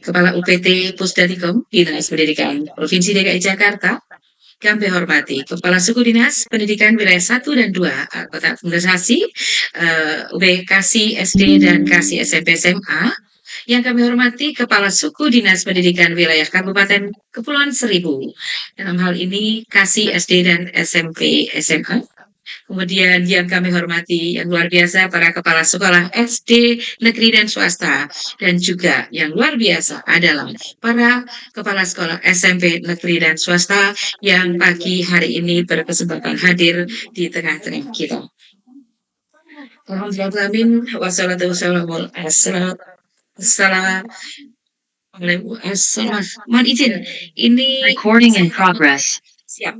Kepala UPT Pusdatikom Dinas Pendidikan Provinsi DKI Jakarta, kami hormati Kepala Suku Dinas Pendidikan Wilayah 1 dan 2 Kota Organisasi UBKSI SD dan KSI SMP SMA. Yang kami hormati Kepala Suku Dinas Pendidikan Wilayah Kabupaten Kepulauan Seribu. Dalam hal ini KSI SD dan SMP SMA. Kemudian yang kami hormati yang luar biasa para kepala sekolah SD, negeri dan swasta. Dan juga yang luar biasa adalah para kepala sekolah SMP, negeri dan swasta yang pagi hari ini berkesempatan hadir di tengah-tengah kita. Alhamdulillah, wassalatu wassalamu mohon izin, ini Recording in progress. siap.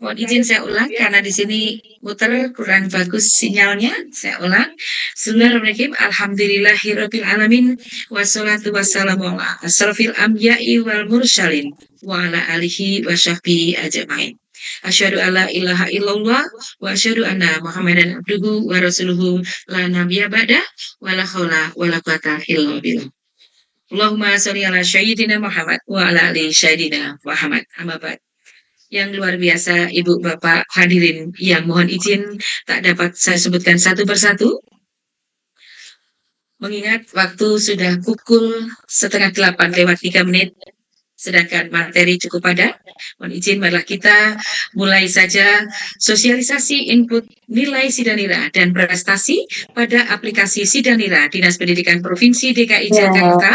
Mohon izin saya ulang karena di sini muter kurang bagus sinyalnya. Saya ulang. Bismillahirrahmanirrahim. Alhamdulillahirabbil alamin wassalatu wassalamu ala asrofil anbiya'i wal mursalin wa ala alihi wa sahbihi ajmain. Asyhadu alla ilaha illallah wa asyhadu anna Muhammadan abduhu wa rasuluhu la nabiyya ba'da wa la haula wa la quwwata illa billah. Allahumma sholli ala sayyidina Muhammad wa ala ali sayyidina Muhammad. Amma ba'd. Yang luar biasa Ibu Bapak hadirin yang mohon izin tak dapat saya sebutkan satu persatu. Mengingat waktu sudah pukul 7:30 sedangkan materi cukup padat. Mohon izin marilah kita mulai saja sosialisasi input nilai Sidanira dan prestasi pada aplikasi Sidanira Dinas Pendidikan Provinsi DKI Jakarta.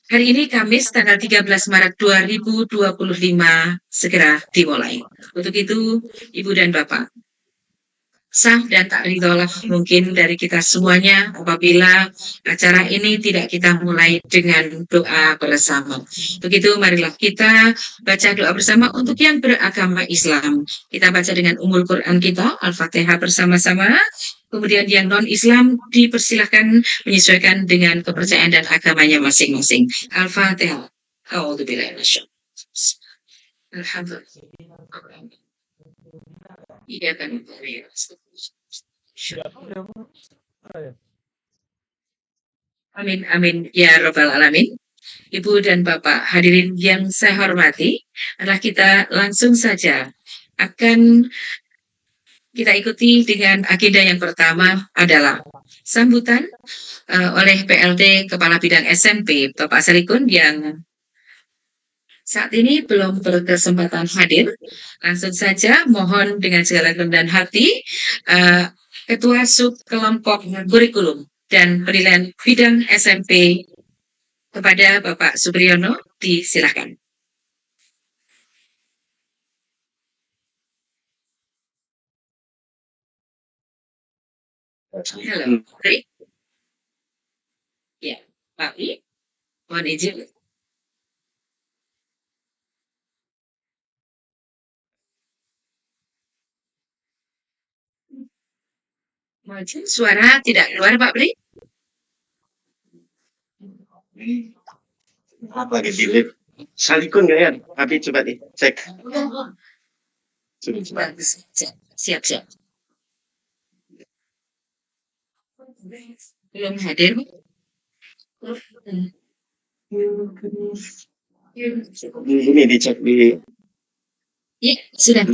Hari ini Kamis tanggal 13 Maret 2025 segera dimulai. Untuk itu, Ibu dan Bapak, sah dan tak ridholah mungkin dari kita semuanya apabila acara ini tidak kita mulai dengan doa bersama. Begitu, marilah kita baca doa bersama untuk yang beragama Islam. Kita baca dengan Ummul Quran kita, Al-Fatihah bersama-sama. Kemudian yang non-Islam dipersilahkan menyesuaikan dengan kepercayaan dan agamanya masing-masing. Al-Fatihah. A'udzubillahi minasyaitonir rajim. Alhamdulillah. Iya kan. Amin amin ya robbal alamin. Ibu dan Bapak hadirin yang saya hormati, adalah kita langsung saja akan kita ikuti dengan agenda yang pertama adalah sambutan oleh PLT Kepala Bidang SMP Bapak Sarikun yang saat ini belum berkesempatan hadir. Langsung saja mohon dengan segala kerendahan hati Ketua Sub Kelompok Kurikulum dan Penilaian Bidang SMP kepada Bapak Supriyono, disilakan. Halo, baik. Ya, Pak I, mohon izin. Maju, suara tidak keluar Pak Bli. Lagi di lift. Salikun nggak ya? Tapi coba dicek. Siap. Belum hadir. Ini dicek di. Ya, sudah.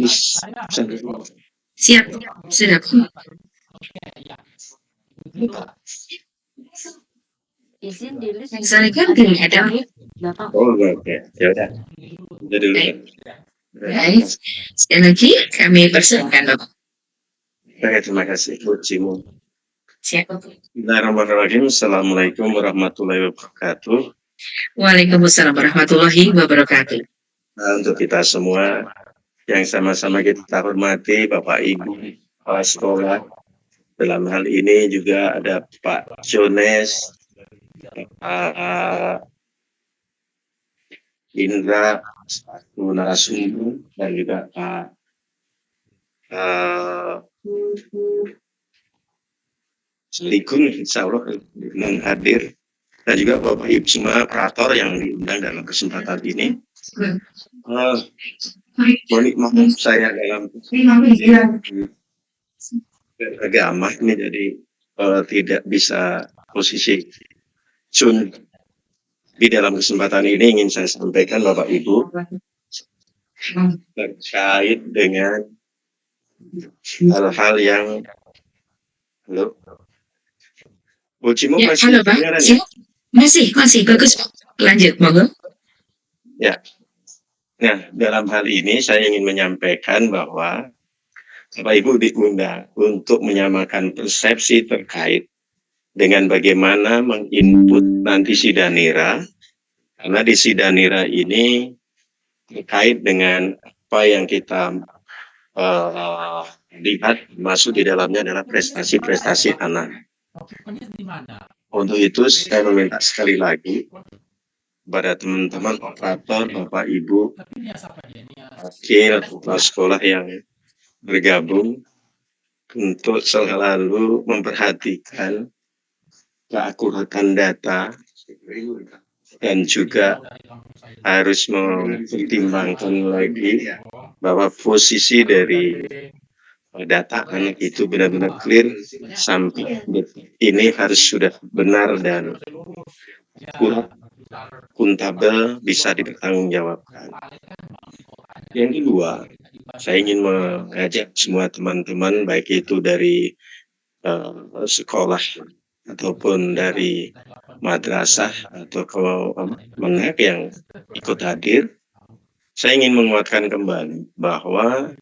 Siap, sudah. Izin di list. Saya kan tidak ada. Oh, oke. Ya udah. Jadi dulu. Baik. Sekali lagi kami persilakan Bapak. Oke, terima kasih Bu Cimu. Siap. Bismillahirrahmanirrahim. Assalamualaikum warahmatullahi wabarakatuh. Waalaikumsalam warahmatullahi wabarakatuh. Nah, untuk kita semua yang sama-sama kita hormati, Bapak Ibu kepala sekolah. Dalam hal ini juga ada Pak Jones, Pak Indra, narasumber, dan juga Pak Salikun, insya Allah yang hadir, dan juga Bapak Ibu semua operator yang diundang dalam kesempatan ini. Mohon saya dalam agama ini jadi tidak bisa posisi Sun Di dalam kesempatan ini ingin saya sampaikan Bapak Ibu terkait dengan hal-hal yang halo, Bu Cimo Ya, masih halo Pak. kedengaran ya? Masih bagus. Lanjut, monggo. Ya. Nah, dalam hal ini saya ingin menyampaikan bahwa Bapak Ibu diundang untuk menyamakan persepsi terkait dengan bagaimana menginput nanti Sidanira, karena di Sidanira ini terkait dengan apa yang kita lihat masuk di dalamnya adalah prestasi-prestasi anak. Untuk itu saya meminta sekali lagi kepada teman-teman operator, Bapak Ibu, wakil kepala sekolah yang bergabung untuk selalu memperhatikan keakuratan data dan juga harus mempertimbangkan lagi bahwa posisi dari data anak itu benar-benar clear sampai detik ini harus sudah benar dan akurat, akuntabel, bisa dipertanggungjawabkan. Yang kedua, saya ingin mengajak semua teman-teman baik itu dari sekolah ataupun dari madrasah atau kemenag yang ikut hadir, saya ingin menguatkan kembali bahwa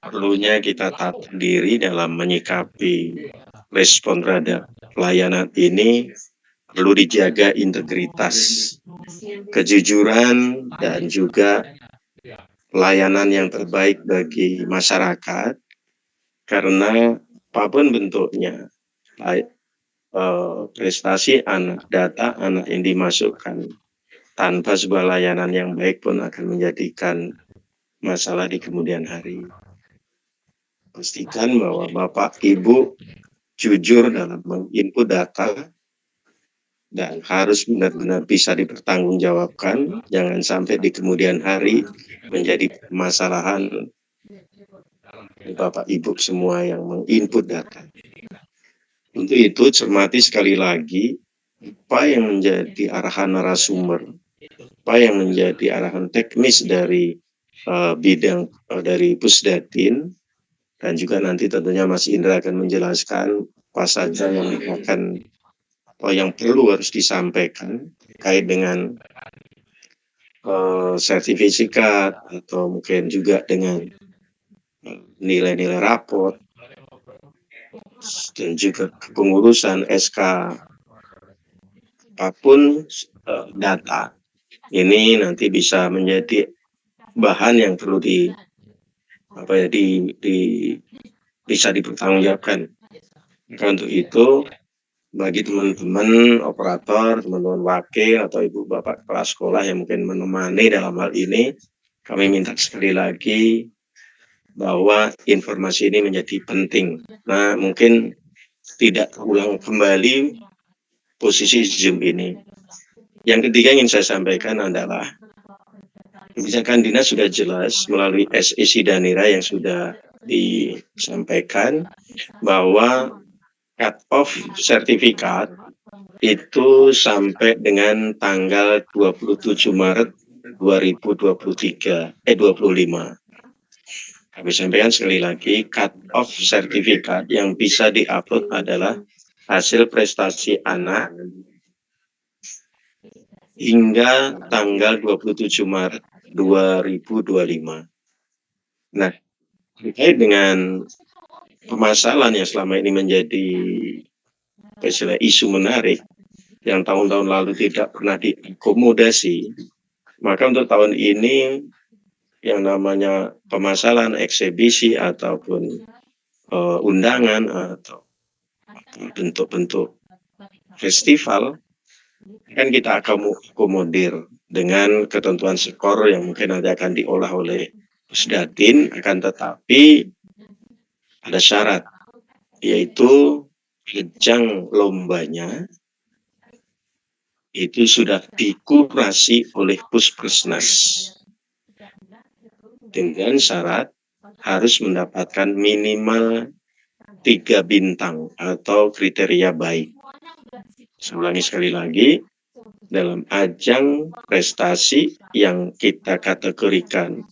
perlunya kita taat diri dalam menyikapi respon terhadap pelayanan ini, perlu dijaga integritas, kejujuran, dan juga pelayanan yang terbaik bagi masyarakat, karena apapun bentuknya, prestasi anak, data anak yang dimasukkan tanpa sebuah layanan yang baik pun akan menjadikan masalah di kemudian hari. Pastikan bahwa Bapak Ibu jujur dalam menginput data dan harus benar-benar bisa dipertanggungjawabkan. Jangan sampai di kemudian hari menjadi permasalahan Bapak Ibu semua yang menginput data. Untuk itu cermati sekali lagi apa yang menjadi arahan narasumber, apa yang menjadi arahan teknis dari bidang dari Pusdatin, dan juga nanti tentunya Mas Indra akan menjelaskan apa saja yang akan atau yang perlu harus disampaikan terkait dengan sertifikat atau mungkin juga dengan nilai-nilai raport dan juga kepengurusan SK apapun data ini nanti bisa menjadi bahan yang perlu bisa dipertanggungjawabkan. Maka untuk itu bagi teman-teman operator, teman-teman wakil atau ibu bapak kepala sekolah yang mungkin menemani dalam hal ini, kami minta sekali lagi bahwa informasi ini menjadi penting. Nah, mungkin tidak ulang kembali posisi Zoom ini. Yang ketiga yang ingin saya sampaikan adalah kebijakan dinas sudah jelas melalui SE Sidanira yang sudah disampaikan bahwa cut off sertifikat itu sampai dengan tanggal 27 Maret 2025. Kami sampaikan sekali lagi, cut off sertifikat yang bisa diupload adalah hasil prestasi anak hingga tanggal 27 Maret 2025. Nah, terkait dengan permasalahan yang selama ini menjadi isu menarik yang tahun-tahun lalu tidak pernah diakomodasi, maka untuk tahun ini yang namanya permasalahan eksebisi ataupun undangan atau bentuk-bentuk festival kan kita akomodir dengan ketentuan skor yang mungkin nanti akan diolah oleh Pusdatin, akan tetapi ada syarat, yaitu ajang lombanya itu sudah dikurasi oleh Puskesmas dengan syarat harus mendapatkan minimal 3 bintang atau kriteria baik. Saya ulangi sekali lagi, dalam ajang prestasi yang kita kategorikan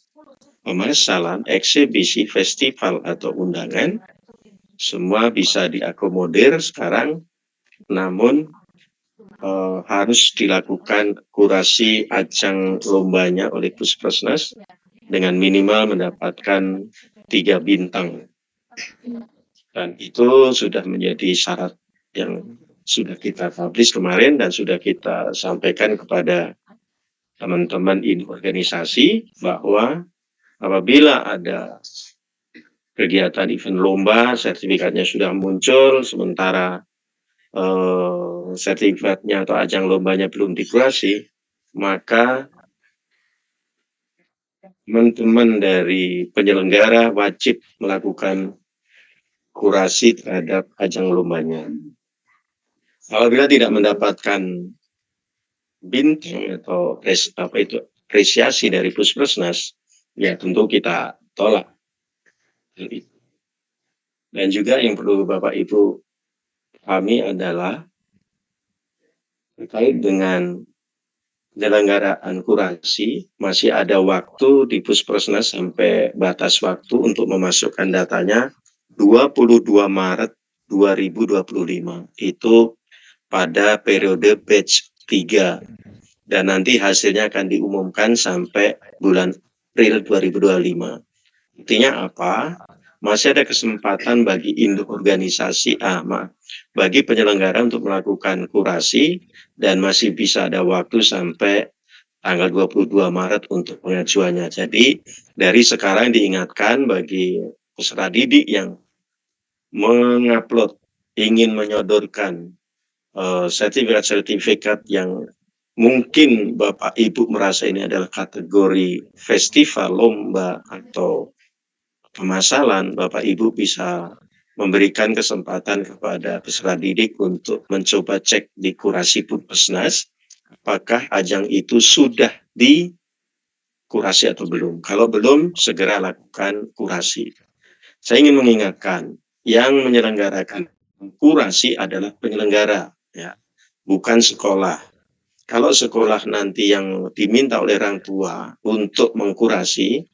pemasaran, eksibisi, festival, atau undangan, semua bisa diakomodir sekarang, namun harus dilakukan kurasi ajang lombanya oleh Puskesmas dengan minimal mendapatkan 3 bintang. Dan itu sudah menjadi syarat yang sudah kita publish kemarin dan sudah kita sampaikan kepada teman-teman ini organisasi bahwa apabila ada kegiatan event lomba, sertifikatnya sudah muncul, sementara sertifikatnya atau ajang lombanya belum dikurasi, maka teman-teman dari penyelenggara wajib melakukan kurasi terhadap ajang lombanya. Apabila tidak mendapatkan bintang atau apresiasi dari Puskesmas, ya tentu kita tolak. Dan juga yang perlu Bapak Ibu pahami adalah terkait dengan penyelenggaraan kurasi, masih ada waktu di Puskesmas sampai batas waktu untuk memasukkan datanya 22 Maret 2025. Itu pada periode batch 3. Dan nanti hasilnya akan diumumkan sampai bulan April 2025. Artinya apa? Masih ada kesempatan bagi induk organisasi bagi penyelenggara untuk melakukan kurasi dan masih bisa ada waktu sampai tanggal 22 Maret untuk pengajuannya. Jadi dari sekarang diingatkan bagi peserta didik yang mengupload, ingin menyodorkan sertifikat-sertifikat yang mungkin Bapak Ibu merasa ini adalah kategori festival, lomba, atau pemasalan, Bapak Ibu bisa memberikan kesempatan kepada peserta didik untuk mencoba cek di kurasi Puskesmas apakah ajang itu sudah dikurasi atau belum. Kalau belum, segera lakukan kurasi. Saya ingin mengingatkan, yang menyelenggarakan kurasi adalah penyelenggara, ya, bukan sekolah. Kalau sekolah nanti yang diminta oleh orang tua untuk mengkurasi,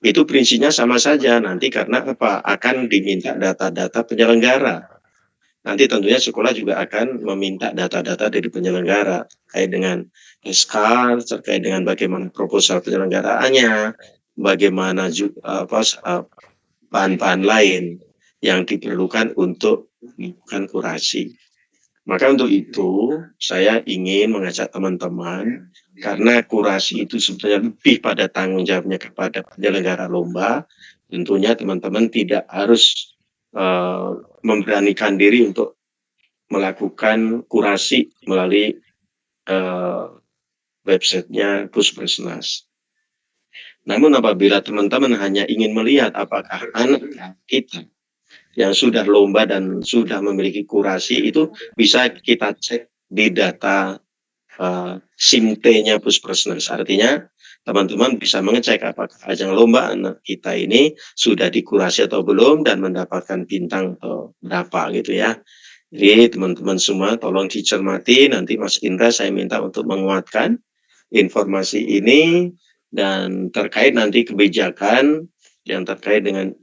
itu prinsipnya sama saja nanti karena apa? Akan diminta data-data penyelenggara. Nanti tentunya sekolah juga akan meminta data-data dari penyelenggara terkait dengan SK, terkait dengan bagaimana proposal penyelenggaraannya, bagaimana juga bahan-bahan lain yang diperlukan untuk melakukan kurasi. Maka untuk itu saya ingin mengajak teman-teman, karena kurasi itu sebetulnya lebih pada tanggung jawabnya kepada penyelenggara lomba, tentunya teman-teman tidak harus memberanikan diri untuk melakukan kurasi melalui websitenya Puskesmas. Namun apabila teman-teman hanya ingin melihat apakah anak kita yang sudah lomba dan sudah memiliki kurasi itu bisa kita cek di data SIMT-nya Puskesmas. Artinya teman-teman bisa mengecek apakah ajang lomba anak kita ini sudah dikurasi atau belum dan mendapatkan bintang berapa gitu ya. Jadi teman-teman semua tolong dicermati, nanti Mas Indra saya minta untuk menguatkan informasi ini dan terkait nanti kebijakan yang terkait dengan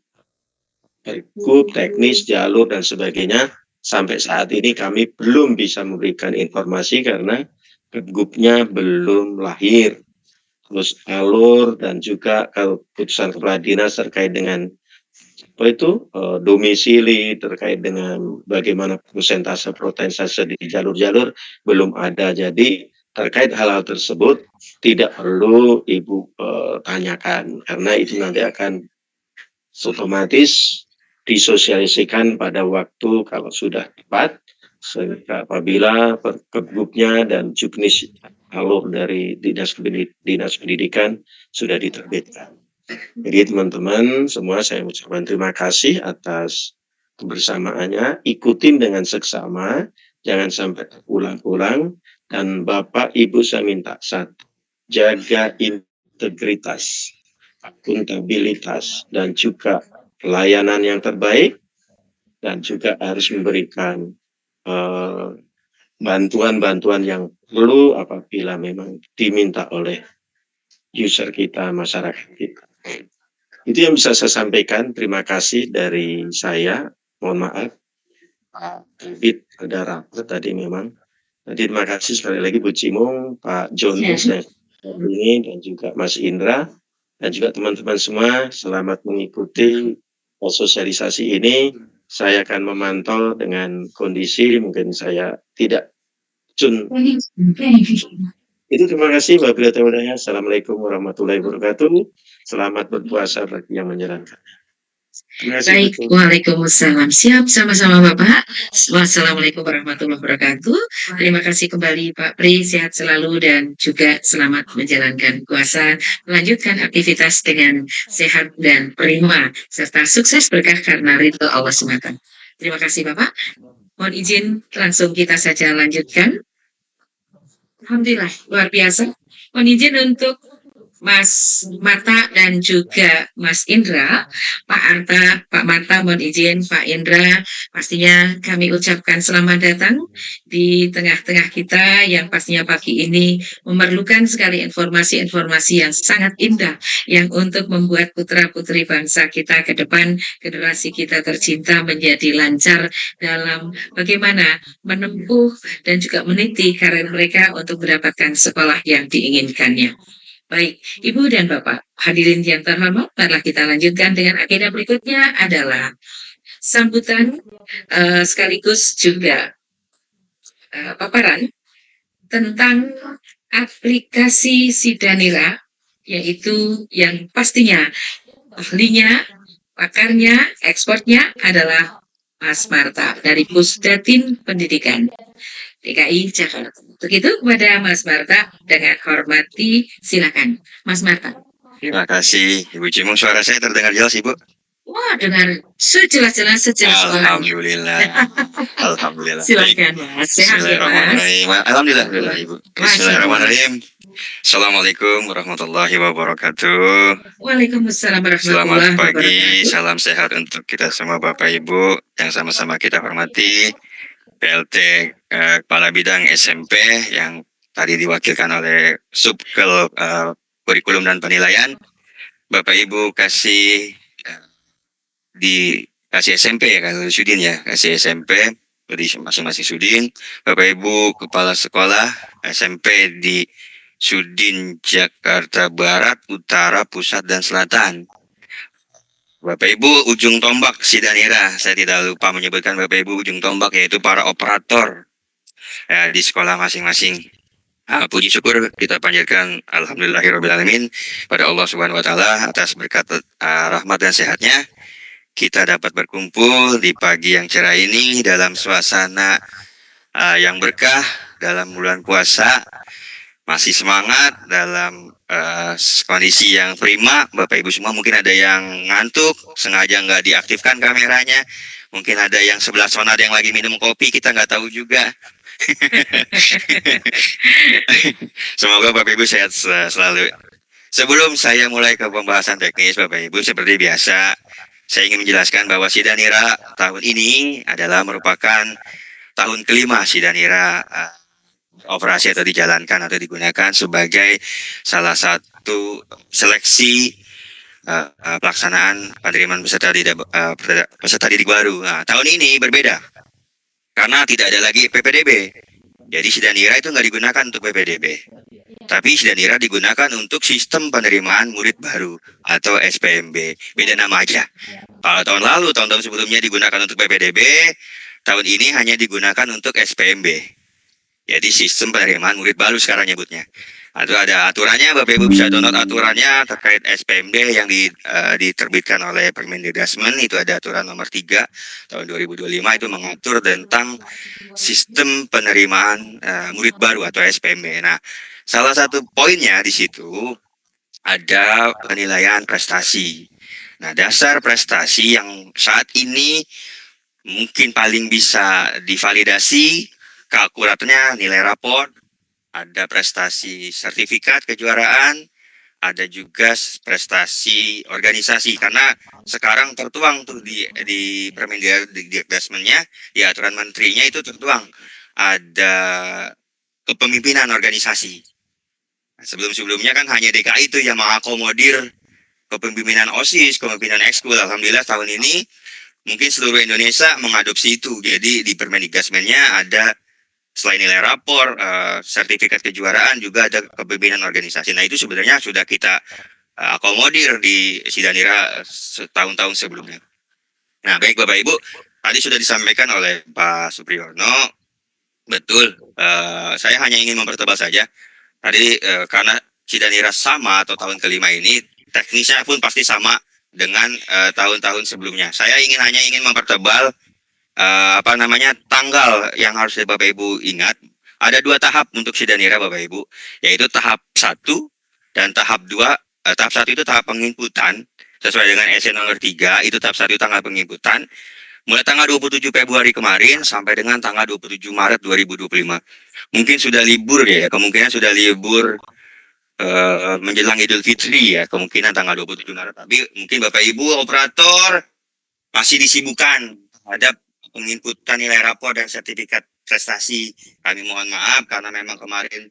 pergub, teknis, jalur, dan sebagainya. Sampai saat ini kami belum bisa memberikan informasi karena pergubnya belum lahir. Terus alur dan juga keputusan kepala dinas terkait dengan domisili, terkait dengan bagaimana persentase di jalur-jalur belum ada. Jadi terkait hal-hal tersebut tidak perlu Ibu tanyakan karena itu nanti akan otomatis disosialisasikan pada waktu kalau sudah tepat, sehingga apabila pergubnya dan juknis alur dari dinas pendidikan sudah diterbitkan. Jadi teman-teman semua saya ucapkan terima kasih atas kebersamaannya, ikutin dengan seksama, jangan sampai terulang-ulang, dan Bapak Ibu saya minta satu, jaga integritas, akuntabilitas, dan juga pelayanan yang terbaik, dan juga harus memberikan bantuan-bantuan yang perlu apabila memang diminta oleh user kita, masyarakat kita. Itu yang bisa saya sampaikan. Terima kasih dari saya. Mohon maaf, Pak David ada rapat tadi memang. Jadi terima kasih sekali lagi Bu Cimung, Pak Jonas dan ini dan juga Mas Indra dan juga teman-teman semua. Selamat mengikuti sosialisasi ini. Saya akan memantau dengan kondisi mungkin saya tidak tune. Itu terima kasih wabillahi taufiq. Assalamualaikum warahmatullahi wabarakatuh. Selamat berpuasa bagi yang menjalankan. Baik, waalaikumsalam. Siap, sama-sama Bapak. Wassalamualaikum warahmatullahi wabarakatuh. Terima kasih kembali Pak Pri, sehat selalu dan juga selamat menjalankan puasa, melanjutkan aktivitas dengan sehat dan prima, serta sukses berkah karena ridho Allah semata. Terima kasih Bapak. Mohon izin langsung kita saja lanjutkan. Alhamdulillah, luar biasa. Mohon izin untuk Mas Marta dan juga Mas Indra, Pak Marta mohon izin, Pak Indra, pastinya kami ucapkan selamat datang di tengah-tengah kita yang pastinya pagi ini memerlukan sekali informasi-informasi yang sangat indah yang untuk membuat putra-putri bangsa kita ke depan, generasi kita tercinta menjadi lancar dalam bagaimana menempuh dan juga meniti karir mereka untuk mendapatkan sekolah yang diinginkannya. Baik, Ibu dan Bapak, hadirin yang terhormat, marilah kita lanjutkan dengan agenda berikutnya adalah sambutan sekaligus juga paparan tentang aplikasi Sidanira, yaitu yang pastinya ahlinya, pakarnya, ekspornya adalah Mas Marta dari Pusdatin Pendidikan DKI Jakarta. Begitu kepada Mas Marta, dengan hormati silakan Mas Marta. Terima kasih Ibu Cimung, suara saya terdengar jelas Ibu? Wah, dengar sejelas-jelas suaranya. Alhamdulillah. Alhamdulillah. Silakan Mas, sehat ya Mas. Bismillahirrahmanirrahim. Alhamdulillah Ibu. Bismillahirrahmanirrahim. Assalamualaikum warahmatullahi wabarakatuh. Waalaikumsalam Selamat warahmatullahi pagi, wabarakatuh. salam sehat untuk kita semua Bapak Ibu yang sama-sama kita hormati. PLT Kepala Bidang SMP yang tadi diwakilkan oleh Subkel Kurikulum dan Penilaian. Bapak Ibu kasih kasih SMP ya, kalau Sudin ya, kasih SMP di masing-masing Sudin. Bapak Ibu Kepala Sekolah SMP di Sudin Jakarta Barat, Utara, Pusat, dan Selatan. Bapak Ibu ujung tombak Sidanira, saya tidak lupa menyebutkan Bapak Ibu ujung tombak, yaitu para operator di sekolah masing-masing. Puji syukur kita panjatkan alhamdulillahirobbilalamin pada Allah Subhanahu wa taala atas berkat rahmat dan sehatnya kita dapat berkumpul di pagi yang cerah ini dalam suasana yang berkah dalam bulan puasa. Masih semangat dalam kondisi yang prima. Bapak Ibu semua mungkin ada yang ngantuk, sengaja nggak diaktifkan kameranya. Mungkin ada yang sebelah sana ada yang lagi minum kopi, kita nggak tahu juga. Semoga Bapak Ibu sehat selalu. Sebelum saya mulai ke pembahasan teknis, Bapak Ibu, seperti biasa, saya ingin menjelaskan bahwa Sidanira tahun ini adalah merupakan tahun kelima Sidanira operasi atau dijalankan atau digunakan sebagai salah satu seleksi pelaksanaan penerimaan peserta didik baru. Nah, tahun ini berbeda karena tidak ada lagi PPDB. Jadi Sidanira itu nggak digunakan untuk PPDB, tapi Sidanira digunakan untuk sistem penerimaan murid baru atau SPMB. Beda nama aja. Kalau tahun lalu, tahun-tahun sebelumnya digunakan untuk PPDB, tahun ini hanya digunakan untuk SPMB. Jadi sistem penerimaan murid baru sekarang nyebutnya. Itu ada aturannya, Bapak Ibu bisa download aturannya terkait SPMB yang diterbitkan oleh Permendikbudrismen. Itu ada aturan nomor 3 tahun 2025, itu mengatur tentang sistem penerimaan murid baru atau SPMB. Nah, salah satu poinnya di situ ada penilaian prestasi. Nah, dasar prestasi yang saat ini mungkin paling bisa divalidasi keakuratannya nilai raport, ada prestasi sertifikat kejuaraan, ada juga prestasi organisasi. Karena sekarang tertuang tuh di Permendikbudrismennya, di aturan menterinya itu tertuang ada kepemimpinan organisasi. Nah, sebelum-sebelumnya kan hanya DKI itu yang mengakomodir kepemimpinan OSIS, kepemimpinan ekskul. Alhamdulillah tahun ini mungkin seluruh Indonesia mengadopsi itu. Jadi di Permendikbudnya ada selain nilai rapor, sertifikat kejuaraan juga ada kepemimpinan organisasi. Nah itu sebenarnya sudah kita akomodir di Sidanira setahun-tahun sebelumnya. Nah baik Bapak Ibu, tadi sudah disampaikan oleh Pak Supriyono. Betul, saya hanya ingin mempertebal saja. Tadi karena Sidanira sama atau tahun kelima ini, teknisnya pun pasti sama dengan tahun-tahun sebelumnya. Saya hanya ingin mempertebal tanggal yang harus Bapak Ibu ingat. Ada 2 tahap untuk Sidanira Bapak Ibu, yaitu tahap 1 dan tahap 2. Tahap 1 itu tahap penginputan sesuai dengan SE nomor 3, itu tahap 1 tanggal penginputan. Mulai tanggal 27 Februari kemarin sampai dengan tanggal 27 Maret 2025. Mungkin sudah libur ya, kemungkinan sudah libur menjelang Idul Fitri ya, kemungkinan tanggal 27 Maret. Tapi mungkin Bapak Ibu operator masih disibukkan terhadap menginputkan nilai rapor dan sertifikat prestasi. Kami mohon maaf karena memang kemarin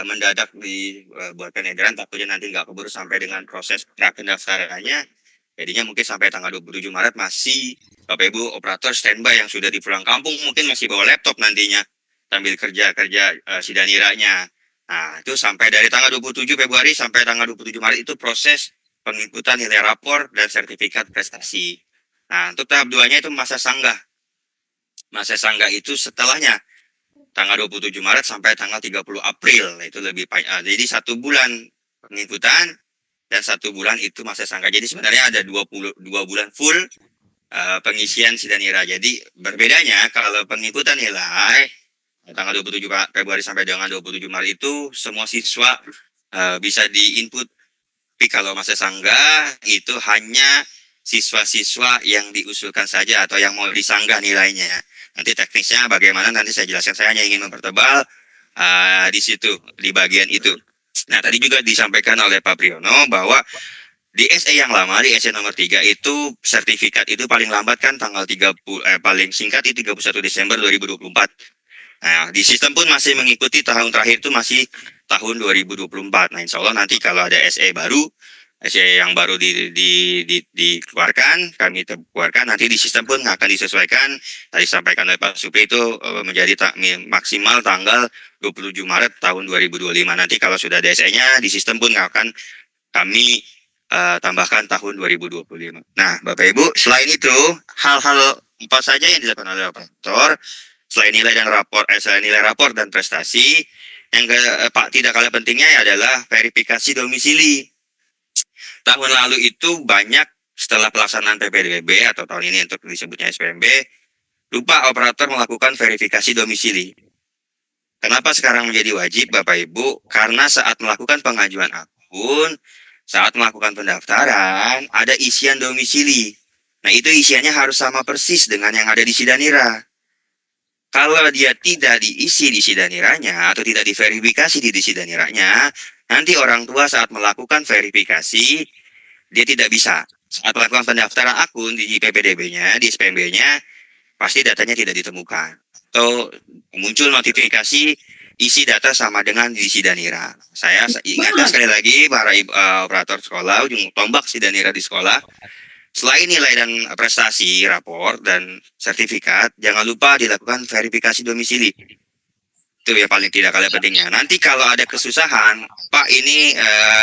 mendadak dibuatkan edaran, takutnya nanti nggak keburu sampai dengan proses pendaftarannya. Jadinya mungkin sampai tanggal 27 Maret masih Bapak Ibu operator standby yang sudah di pulang kampung mungkin masih bawa laptop nantinya sambil kerja Sidaniranya. Nah itu sampai dari tanggal 27 Februari sampai tanggal 27 Maret itu proses penginputan nilai rapor dan sertifikat prestasi. Nah untuk tahap 2-nya itu masa sanggah. Masa sanggah itu setelahnya tanggal 27 Maret sampai tanggal 30 April. Itu lebih panjang. Jadi 1 bulan penginputan dan 1 bulan itu masa sanggah. Jadi sebenarnya ada 22 bulan full pengisian Sidanira. Jadi berbedanya kalau penginputan nilai tanggal 27 Februari sampai dengan 27 Maret itu semua siswa bisa diinput. Tapi kalau masa sanggah itu hanya siswa-siswa yang diusulkan saja atau yang mau disanggah nilainya. Nanti teknisnya bagaimana nanti saya jelaskan. Saya hanya ingin mempertebal di situ, di bagian itu. Nah tadi juga disampaikan oleh Pak Priyono bahwa di SE yang lama, di SE nomor 3 itu sertifikat itu paling lambat kan tanggal 30, paling singkat itu 31 Desember 2024. Nah di sistem pun masih mengikuti tahun terakhir itu masih tahun 2024. Nah insya Allah nanti kalau ada SE baru, SE yang baru dikeluarkan, kami keluarkan, nanti di sistem pun akan disesuaikan. Tadi sampaikan oleh Pak Supri itu menjadi maksimal tanggal 27 Maret tahun 2025. Nanti kalau sudah ada SE-nya, di sistem pun akan kami tambahkan tahun 2025. Nah, Bapak Ibu, selain itu, hal-hal 4 saja yang dilakukan oleh operator, selain nilai rapor dan prestasi, yang tidak kalah pentingnya adalah verifikasi domisili. Tahun lalu itu banyak setelah pelaksanaan PPDB atau tahun ini untuk disebutnya SPMB, lupa operator melakukan verifikasi domisili. Kenapa sekarang menjadi wajib Bapak Ibu? Karena saat melakukan pengajuan akun, saat melakukan pendaftaran, ada isian domisili. Nah itu isiannya harus sama persis dengan yang ada di Sidanira. Kalau dia tidak diisi di Sidaniranya atau tidak diverifikasi di Sidaniranya, nanti orang tua saat melakukan verifikasi, dia tidak bisa. Saat melakukan pendaftaran akun di PPDB-nya, di SPMB-nya, pasti datanya tidak ditemukan. Atau muncul notifikasi isi data sama dengan di Sidanira. Saya ingatkan sekali lagi para operator sekolah, ujung tombak Sidanira di sekolah, selain nilai dan prestasi, rapor, dan sertifikat, jangan lupa dilakukan verifikasi domisili. Itu ya paling tidak kalah pentingnya. Nanti kalau ada kesusahan, Pak ini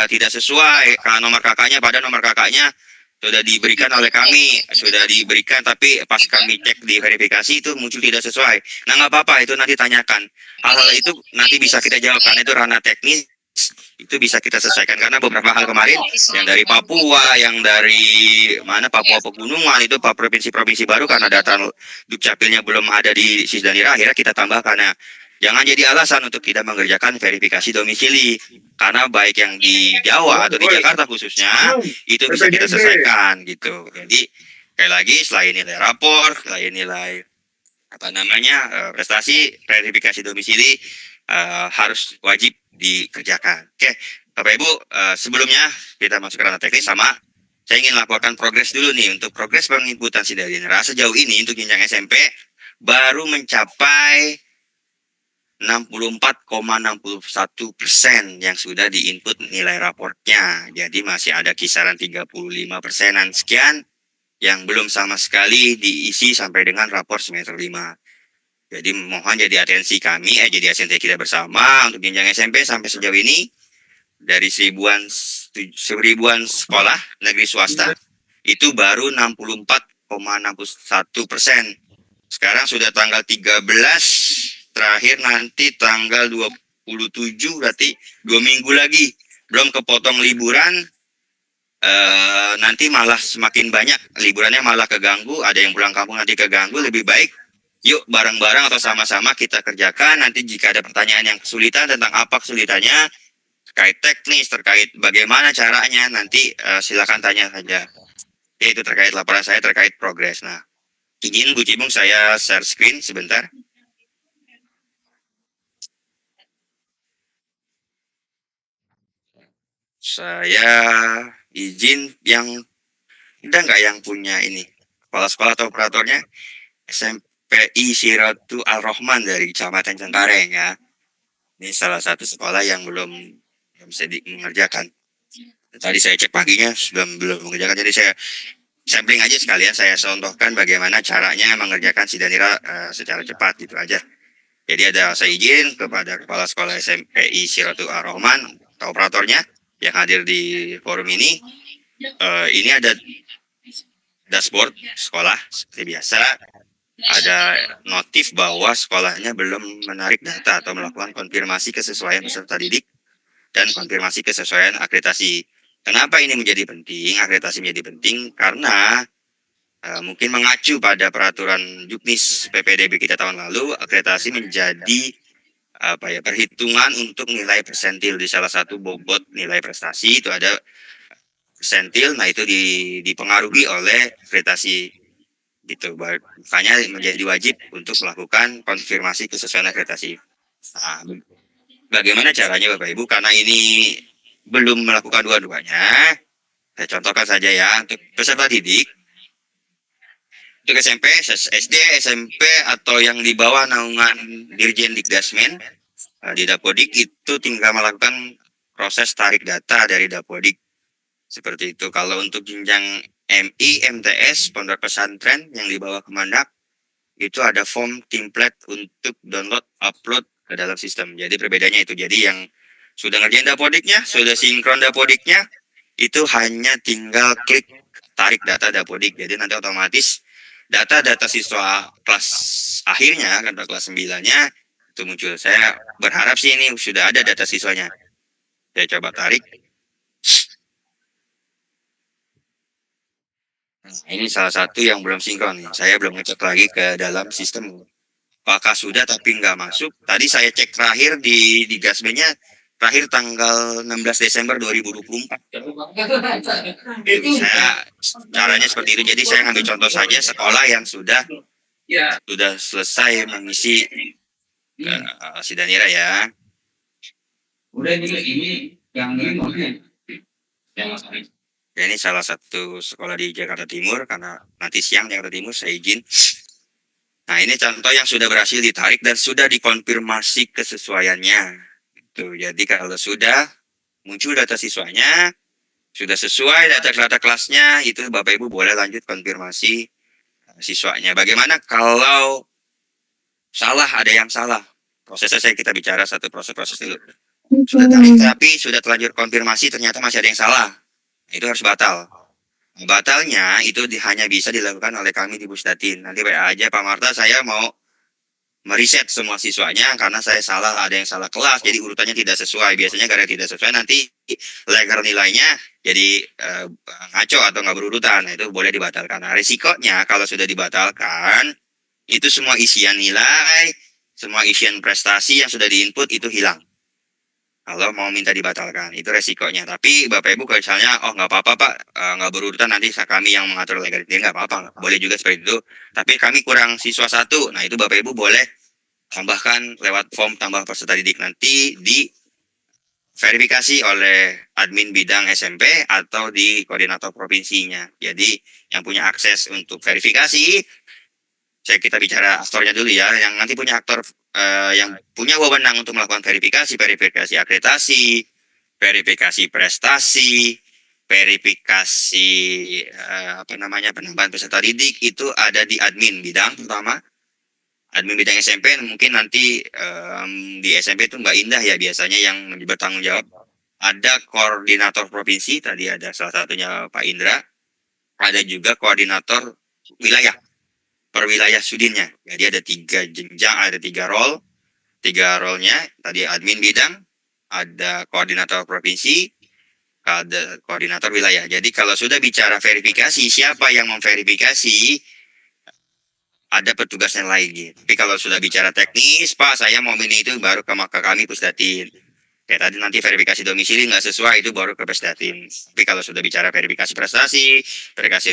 tidak sesuai nomor kakaknya, pada nomor kakaknya sudah diberikan oleh kami, sudah diberikan, tapi pas kami cek di verifikasi itu muncul tidak sesuai. Nah nggak apa-apa, itu nanti tanyakan. Hal-hal itu nanti bisa kita jawab, karena itu ranah teknis, itu bisa kita selesaikan. Karena beberapa hal kemarin, yang dari Papua, yang dari Papua Pegunungan, itu provinsi-provinsi baru, karena data Dukcapilnya belum ada di Sidanira, akhirnya kita tambah karena jangan jadi alasan untuk tidak mengerjakan verifikasi domisili. Karena baik yang di Jawa atau di Jakarta khususnya, itu bisa kita selesaikan gitu. Jadi, sekali lagi, selain nilai rapor, selain nilai prestasi, verifikasi domisili harus wajib dikerjakan. Oke, Bapak Ibu, sebelumnya kita masuk ke ranah teknis sama. Saya ingin laporkan progres dulu nih. Untuk progres penginputan Sidanira sejauh ini untuk jenjang SMP baru mencapai 64,61% yang sudah diinput nilai raportnya. Jadi masih ada kisaran 35%-an sekian yang belum sama sekali diisi sampai dengan rapor semester 5. Jadi mohon jadi atensi kami, jadi atensi kita bersama untuk jenjang SMP sampai sejauh ini dari seribuan sekolah negeri swasta itu baru 64,61%. Sekarang sudah tanggal 13, terakhir nanti tanggal 27, berarti 2 minggu lagi. Belum kepotong liburan, nanti malah semakin banyak. Liburannya malah keganggu, ada yang pulang kampung nanti keganggu. Lebih baik, yuk bareng-bareng atau sama-sama kita kerjakan. Nanti jika ada pertanyaan yang kesulitan tentang apa kesulitannya, terkait teknis, terkait bagaimana caranya, nanti silakan tanya saja. Itu terkait laporan saya, terkait progres. Nah, izin Bu Cibung saya share screen sebentar. Saya izin yang ada nggak yang punya ini kepala sekolah atau operatornya SMPI Siratu Al-Rahman dari Kecamatan Cengkareng ya. Ini salah satu sekolah yang belum bisa mengerjakan. Tadi saya cek paginya belum mengerjakan, jadi saya sampling aja sekalian, saya contohkan bagaimana caranya mengerjakan Sidanira secara cepat gitu aja. Jadi ada saya izin kepada kepala sekolah SMPI Siratu Ar-Rahman atau operatornya yang hadir di forum ini. Ini ada dashboard sekolah seperti biasa. Ada notif bahwa sekolahnya belum menarik data atau melakukan konfirmasi kesesuaian peserta didik dan konfirmasi kesesuaian akreditasi. Kenapa ini menjadi penting? Akreditasi menjadi penting karena mungkin mengacu pada peraturan Juknis PPDB kita tahun lalu, akreditasi menjadi perhitungan untuk nilai persentil di salah satu bobot nilai prestasi itu ada persentil. Nah itu dipengaruhi oleh akreditasi gitu. Makanya menjadi wajib untuk melakukan konfirmasi kesesuaian akreditasi. Nah, bagaimana caranya Bapak Ibu? Karena ini belum melakukan dua-duanya, saya contohkan saja ya untuk peserta didik. Untuk SMP, SD, SMP atau yang di bawah naungan Dirjen Dikdasmen di Dapodik itu tinggal melakukan proses tarik data dari Dapodik. Seperti itu. Kalau untuk jenjang MI, MTS, pondok pesantren yang di bawah Kemendak itu ada form template untuk download, upload ke dalam sistem. Jadi perbedaannya itu. Jadi yang sudah ngerjain Dapodiknya, sudah sinkron Dapodiknya, itu hanya tinggal klik tarik data Dapodik. Jadi nanti otomatis data-data siswa kelas akhirnya, kan kelas 9-nya, itu muncul. Saya berharap sih ini sudah ada data siswanya. Saya coba tarik. Nah, ini salah satu yang belum sinkron. Saya belum ngecek lagi ke dalam sistem. Apakah sudah tapi nggak masuk. Tadi saya cek terakhir di Gasmennya, terakhir tanggal 16 Desember 2024. Jadi saya caranya seperti itu. Jadi saya ngambil contoh saja sekolah yang sudah selesai mengisi Sidanira ya. Udah ini yang Ini salah satu sekolah di Jakarta Timur, karena nanti siang Jakarta Timur saya izin. Nah ini contoh yang sudah berhasil ditarik dan sudah dikonfirmasi kesesuaiannya. Jadi kalau sudah muncul data siswanya, sudah sesuai data kelasnya, itu Bapak Ibu boleh lanjut konfirmasi siswanya. Bagaimana kalau salah, ada yang salah? Prosesnya kita bicara satu proses dulu. Sudah tarik tapi sudah terlanjur konfirmasi ternyata masih ada yang salah. Itu harus batal. Batalnya itu hanya bisa dilakukan oleh kami di Pusdatin. Nanti WA aja Pak Marta, saya mau meriset semua siswanya karena saya salah, ada yang salah kelas, jadi urutannya tidak sesuai. Biasanya karena tidak sesuai nanti legal nilainya jadi ngaco atau nggak berurutan. Nah, itu boleh dibatalkan. Nah, risikonya kalau sudah dibatalkan, itu semua isian nilai, semua isian prestasi yang sudah diinput itu hilang. Kalau mau minta dibatalkan, itu resikonya. Tapi Bapak Ibu kalau misalnya, oh nggak apa-apa Pak, nggak berurutan, nanti kami yang mengatur legalitasnya, nggak apa-apa. Boleh juga seperti itu. Tapi kami kurang siswa 1, nah itu Bapak Ibu boleh tambahkan lewat form tambah peserta didik, nanti di verifikasi oleh admin bidang SMP atau di koordinator provinsinya. Jadi yang punya akses untuk verifikasi, kita bicara aktornya dulu ya, yang nanti punya aktor yang punya wewenang untuk melakukan verifikasi akreditasi, verifikasi prestasi, verifikasi penambahan peserta didik itu ada di admin bidang pertama. Admin bidang SMP mungkin nanti di SMP itu Mbak Indah ya biasanya yang bertanggung jawab. Ada koordinator provinsi, tadi ada salah satunya Pak Indra. Ada juga koordinator wilayah, per wilayah sudinnya. Jadi ada 3 jenjang, ada 3 role. 3 role-nya, tadi admin bidang, ada koordinator provinsi, ada koordinator wilayah. Jadi kalau sudah bicara verifikasi, siapa yang memverifikasi, ada petugasnya lagi. Tapi kalau sudah bicara teknis, Pak, saya mau ini itu baru ke kami Pusdatin. Kayak tadi nanti verifikasi domisili nggak sesuai, itu baru ke Pusdatin. Tapi kalau sudah bicara verifikasi prestasi, verifikasi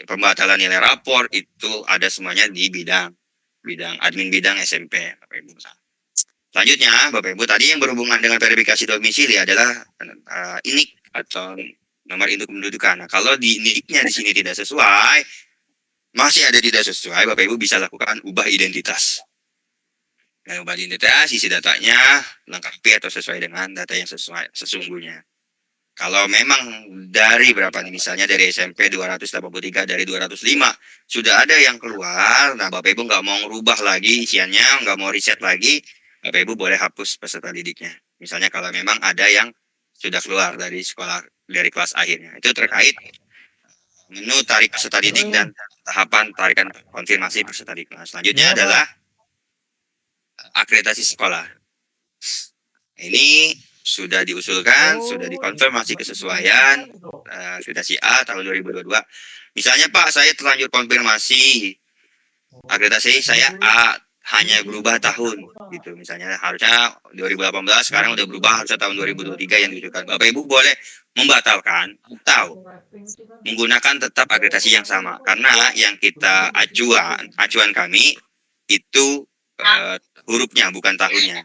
pembatalan nilai rapor, itu ada semuanya di bidang admin bidang SMP. Selanjutnya, Bapak Ibu, tadi yang berhubungan dengan verifikasi domisili adalah INIK atau nomor induk kependudukan. Nah, kalau di NIK-nya di sini tidak sesuai, masih ada tidak sesuai, Bapak Ibu bisa lakukan ubah identitas. Nah, ubah identitas, isi datanya lengkapi atau sesuai dengan data yang sesuai sesungguhnya. Kalau memang dari berapa nih, misalnya dari SMP 283 dari 205 sudah ada yang keluar, nah Bapak Ibu nggak mau ngerubah lagi isiannya, nggak mau riset lagi, Bapak Ibu boleh hapus peserta didiknya. Misalnya kalau memang ada yang sudah keluar dari sekolah, dari kelas akhirnya. Itu terkait menu tarik peserta didik dan tahapan tarikan konfirmasi peserta didik. Nah, selanjutnya adalah akreditasi sekolah. Ini sudah diusulkan, sudah dikonfirmasi kesesuaian akreditasi A tahun 2022. Misalnya Pak, saya terlanjur konfirmasi akreditasi saya A, hanya berubah tahun gitu. Misalnya harusnya 2018, sekarang udah berubah harusnya tahun 2023 yang diusulkan. Bapak Ibu boleh membatalkan atau menggunakan tetap akreditasi yang sama, karena yang kita acuan kami itu hurufnya bukan tahunnya.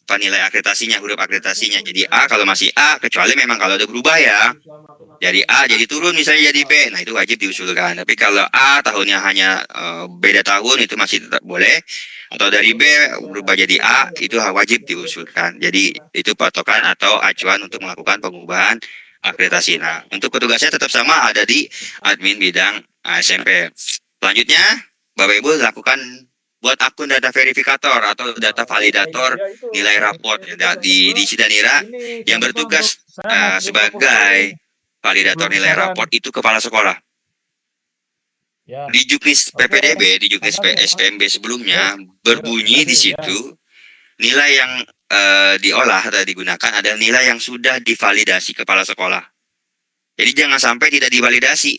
Nilai akreditasinya, huruf akreditasinya. Jadi A kalau masih A, kecuali memang kalau udah berubah ya. Jadi A jadi turun misalnya jadi B, nah itu wajib diusulkan. Tapi kalau A tahunnya hanya beda tahun itu masih tetap boleh. Atau dari B berubah jadi A itu wajib diusulkan. Jadi itu patokan atau acuan untuk melakukan pengubahan akreditasi. Nah, untuk petugasnya tetap sama, ada di admin bidang SMP. Selanjutnya, Bapak Ibu lakukan buat akun data verifikator atau data validator nilai raport di Sidanira yang bertugas sebagai validator nilai raport itu kepala sekolah. Di Juknis PPDB, di Juknis SPMB sebelumnya berbunyi di situ nilai yang diolah atau digunakan adalah nilai yang sudah divalidasi kepala sekolah. Jadi jangan sampai tidak divalidasi.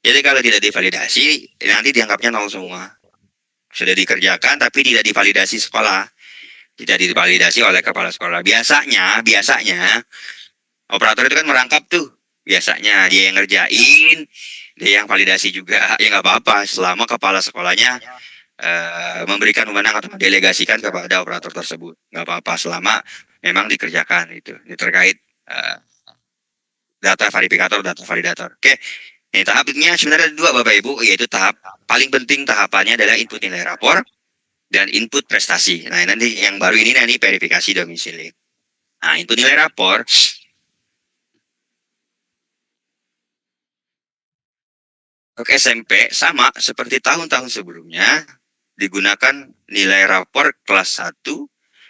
Jadi kalau tidak divalidasi nanti dianggapnya nol semua. Sudah dikerjakan tapi tidak divalidasi sekolah, tidak divalidasi oleh kepala sekolah. Biasanya operator itu kan merangkap tuh, biasanya dia yang ngerjain, dia yang validasi juga. Ya nggak apa-apa selama kepala sekolahnya memberikan wewenang atau mendelegasikan kepada operator tersebut, nggak apa-apa selama memang dikerjakan. Itu ini terkait data verifikator, data validator. Oke. Ini tahapnya sebenarnya ada 2 Bapak Ibu, yaitu tahap paling penting tahapannya adalah input nilai rapor dan input prestasi. Nah nanti yang baru ini nanti verifikasi domisili. Nah input nilai rapor untuk SMP sama seperti tahun-tahun sebelumnya, digunakan nilai rapor kelas 1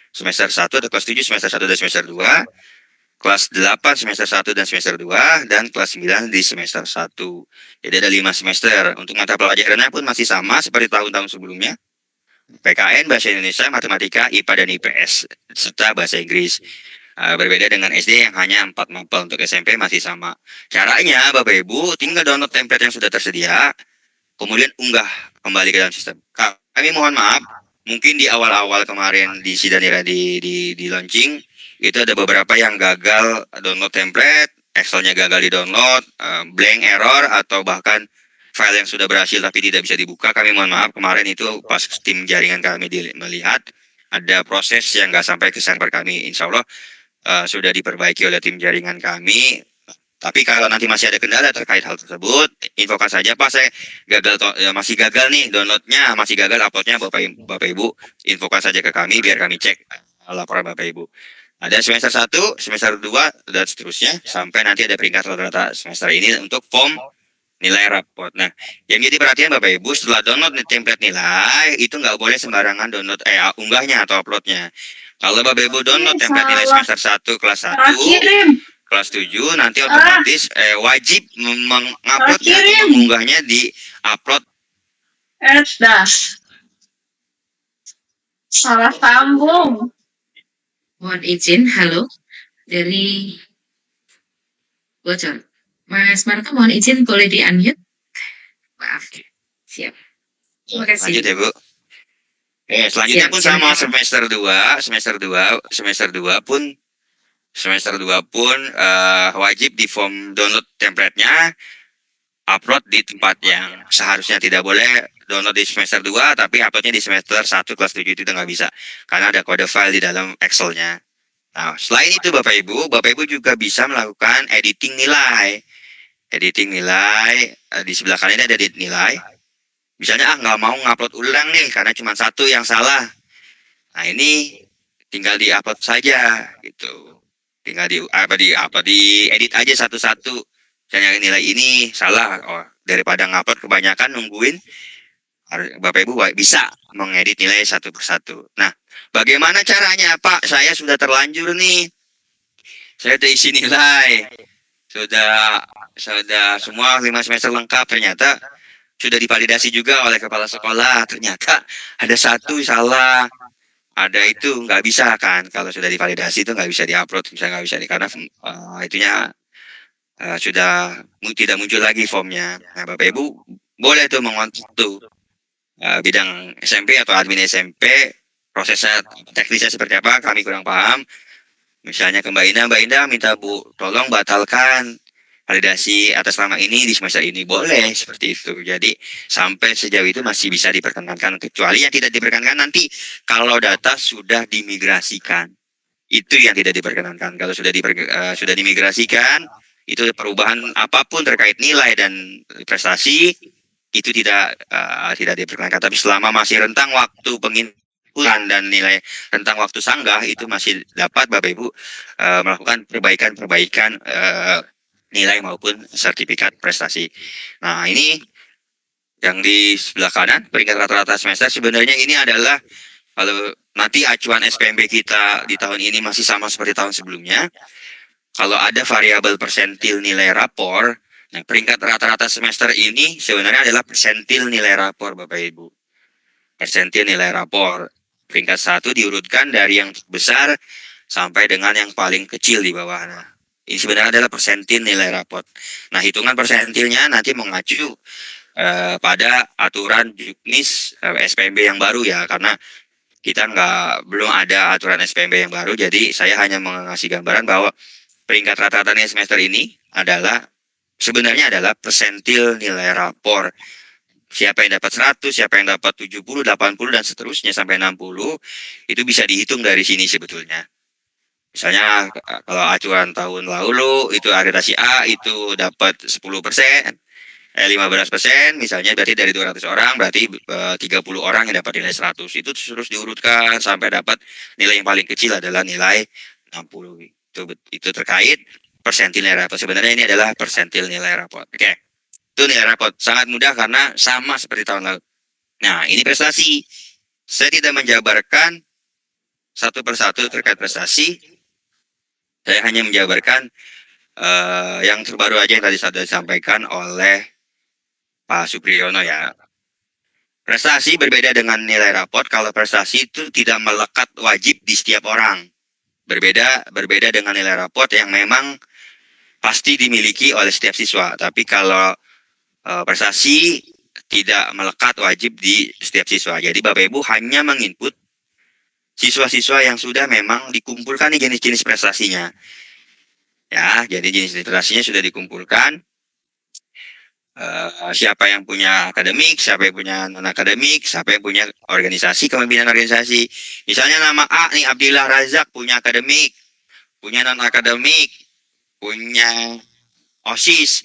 semester 1 atau kelas 7 semester 1 dan semester 2. Kelas 8 semester 1 dan semester 2, dan kelas 9 di semester 1. Jadi ada 5 semester. Untuk mata pelajarannya pun masih sama seperti tahun-tahun sebelumnya. PKN, Bahasa Indonesia, Matematika, IPA, dan IPS, serta Bahasa Inggris. Berbeda dengan SD yang hanya 4 mapel. Untuk SMP masih sama. Caranya, Bapak Ibu, tinggal download template yang sudah tersedia, kemudian unggah kembali ke dalam sistem. Kami mohon maaf, mungkin di awal-awal kemarin di Sidanira di launching, itu ada beberapa yang gagal download template, Excel-nya gagal di-download, blank error, atau bahkan file yang sudah berhasil tapi tidak bisa dibuka. Kami mohon maaf, kemarin itu pas tim jaringan kami melihat, ada proses yang nggak sampai ke server kami. Insya Allah sudah diperbaiki oleh tim jaringan kami. Tapi kalau nanti masih ada kendala terkait hal tersebut, infokan saja Pak, saya masih gagal nih downloadnya, masih gagal uploadnya, Bapak Ibu, infokan saja ke kami biar kami cek laporan Bapak Ibu. Ada semester 1, semester 2, dan seterusnya sampai nanti ada peringkat rata-rata semester ini untuk form nilai raport. Nah, yang jadi perhatian Bapak Ibu, setelah download template nilai itu nggak boleh sembarangan download unggahnya atau uploadnya. Kalau Bapak Ibu download template nilai semester 1 kelas 1 kelas 7 nanti otomatis wajib menguploadnya atau mengunggahnya di upload. Salah sambung. Mohon izin, halo, dari bocor. Mas Marco, mohon izin boleh di-unmute? Maaf. Siap. Terima kasih. Lanjut ya Bu. Selanjutnya pun sama semester 2 pun wajib di form download template-nya, upload di tempat yang seharusnya. Tidak boleh download di semester 2 tapi uploadnya di semester 1 kelas 7, itu nggak bisa karena ada kode file di dalam Excel-nya. Nah, selain itu Bapak Ibu juga bisa melakukan editing nilai. Di sebelah kanan ini ada edit nilai. Misalnya nggak mau ngupload ulang nih karena cuma satu yang salah. Nah, ini tinggal di-upload saja gitu. Tinggal di edit aja satu-satu. Misalnya nilai ini salah, daripada ngupload kebanyakan nungguin, Bapak Ibu bisa mengedit nilai satu persatu. Nah, bagaimana caranya Pak? Saya sudah terlanjur nih. Saya udah isi nilai. Sudah semua 5 semester lengkap, ternyata sudah divalidasi juga oleh kepala sekolah. Ternyata ada satu salah. Ada itu nggak bisa kan? Kalau sudah divalidasi itu nggak bisa diupload, misalnya nggak bisa karena itunya sudah tidak muncul lagi formnya. Nah, Bapak Ibu boleh tuh mengontak tuh bidang SMP atau admin SMP, prosesnya teknisnya seperti apa kami kurang paham. Misalnya ke Mbak Indah minta Bu tolong batalkan validasi atas nama ini di semester ini, boleh seperti itu. Jadi sampai sejauh itu masih bisa diperkenankan, kecuali yang tidak diperkenankan nanti kalau data sudah dimigrasikan, itu yang tidak diperkenankan. Kalau sudah dimigrasikan, itu perubahan apapun terkait nilai dan prestasi itu tidak diperkenankan. Tapi selama masih rentang waktu pengumpulan dan nilai rentang waktu sanggah, itu masih dapat Bapak Ibu melakukan perbaikan nilai maupun sertifikat prestasi. Nah, ini yang di sebelah kanan peringkat rata-rata semester. Sebenarnya ini adalah kalau nanti acuan SPMB kita di tahun ini masih sama seperti tahun sebelumnya. Kalau ada variabel persentil nilai rapor, nah peringkat rata-rata semester ini sebenarnya adalah persentil nilai rapor Bapak Ibu. Persentil nilai rapor. Peringkat 1 diurutkan dari yang besar sampai dengan yang paling kecil di bawahnya. Ini sebenarnya adalah persentil nilai rapor. Nah, hitungan persentilnya nanti mengacu pada aturan juknis SPMB yang baru ya, karena kita belum ada aturan SPMB yang baru, jadi saya hanya mengasih gambaran bahwa peringkat rata-rata semester ini sebenarnya adalah persentil nilai rapor. Siapa yang dapat 100, siapa yang dapat 70, 80, dan seterusnya sampai 60, itu bisa dihitung dari sini sebetulnya. Misalnya kalau acuan tahun lalu itu akreditasi A itu dapat 10%, 15%, misalnya berarti dari 200 orang berarti 30 orang yang dapat nilai 100. Itu terus diurutkan sampai dapat nilai yang paling kecil adalah nilai 60. Itu terkait persentil nilai raport. Sebenarnya ini adalah persentil nilai raport. Oke. Itu nilai raport sangat mudah karena sama seperti tahun lalu. Nah, ini prestasi. Saya tidak menjabarkan satu persatu terkait prestasi. Saya hanya menjabarkan yang terbaru aja yang tadi sudah disampaikan oleh Pak Supriyono ya. Prestasi berbeda dengan nilai raport. Kalau prestasi itu tidak melekat wajib di setiap orang. Berbeda dengan nilai raport yang memang pasti dimiliki oleh setiap siswa. Tapi kalau prestasi tidak melekat wajib di setiap siswa. Jadi Bapak Ibu hanya menginput siswa-siswa yang sudah memang dikumpulkan nih jenis-jenis prestasinya. Ya, jadi jenis prestasinya sudah dikumpulkan. Siapa yang punya akademik, siapa yang punya non-akademik, siapa yang punya organisasi, kepemimpinan organisasi. Misalnya nama A nih, Abdillah Razak, punya akademik, punya non-akademik, punya OSIS,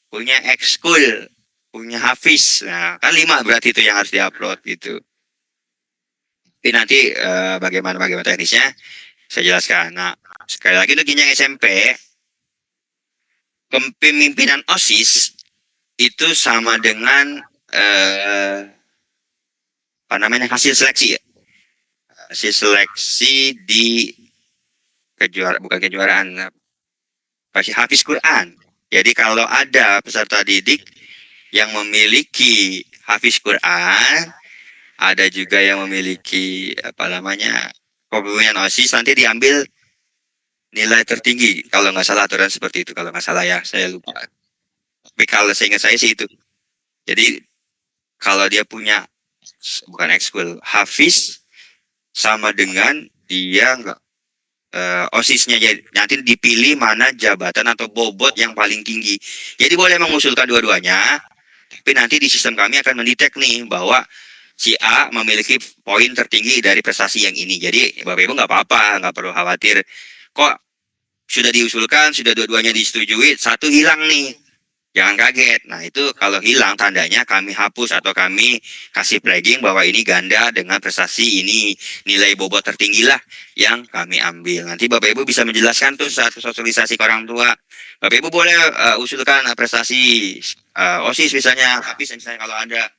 punya ekskul, punya Hafiz. Nah, kan 5 berarti itu yang harus diupload gitu. Tapi nanti bagaimana teknisnya saya jelaskan. Nah, sekali lagi untuk jenjang SMP, kepemimpinan OSIS itu sama dengan hasil seleksi ya. Hasil seleksi di bukan kejuaraan, pasti Hafiz Quran. Jadi kalau ada peserta didik yang memiliki Hafiz Quran, ada juga yang memiliki kepemimpinan OSIS, nanti diambil nilai tertinggi. Kalau nggak salah aturan seperti itu, kalau nggak salah ya, saya lupa. Tapi kalau seingat saya sih itu. Jadi kalau dia punya bukan ekskul, Hafiz, sama dengan dia nggak OSIS-nya, jadi nanti dipilih mana jabatan atau bobot yang paling tinggi. Jadi boleh mengusulkan dua-duanya, tapi nanti di sistem kami akan mendetek nih bahwa si A memiliki poin tertinggi dari prestasi yang ini. Jadi Bapak Ibu nggak apa-apa, nggak perlu khawatir. Kok sudah diusulkan, sudah dua-duanya disetujui, satu hilang nih. Jangan kaget. Nah, itu kalau hilang tandanya kami hapus atau kami kasih flagging bahwa ini ganda dengan prestasi ini, nilai bobot tertinggi lah yang kami ambil. Nanti Bapak Ibu bisa menjelaskan tuh saat sosialisasi ke orang tua. Bapak Ibu boleh usulkan prestasi OSIS misalnya, habis misalnya kalau ada.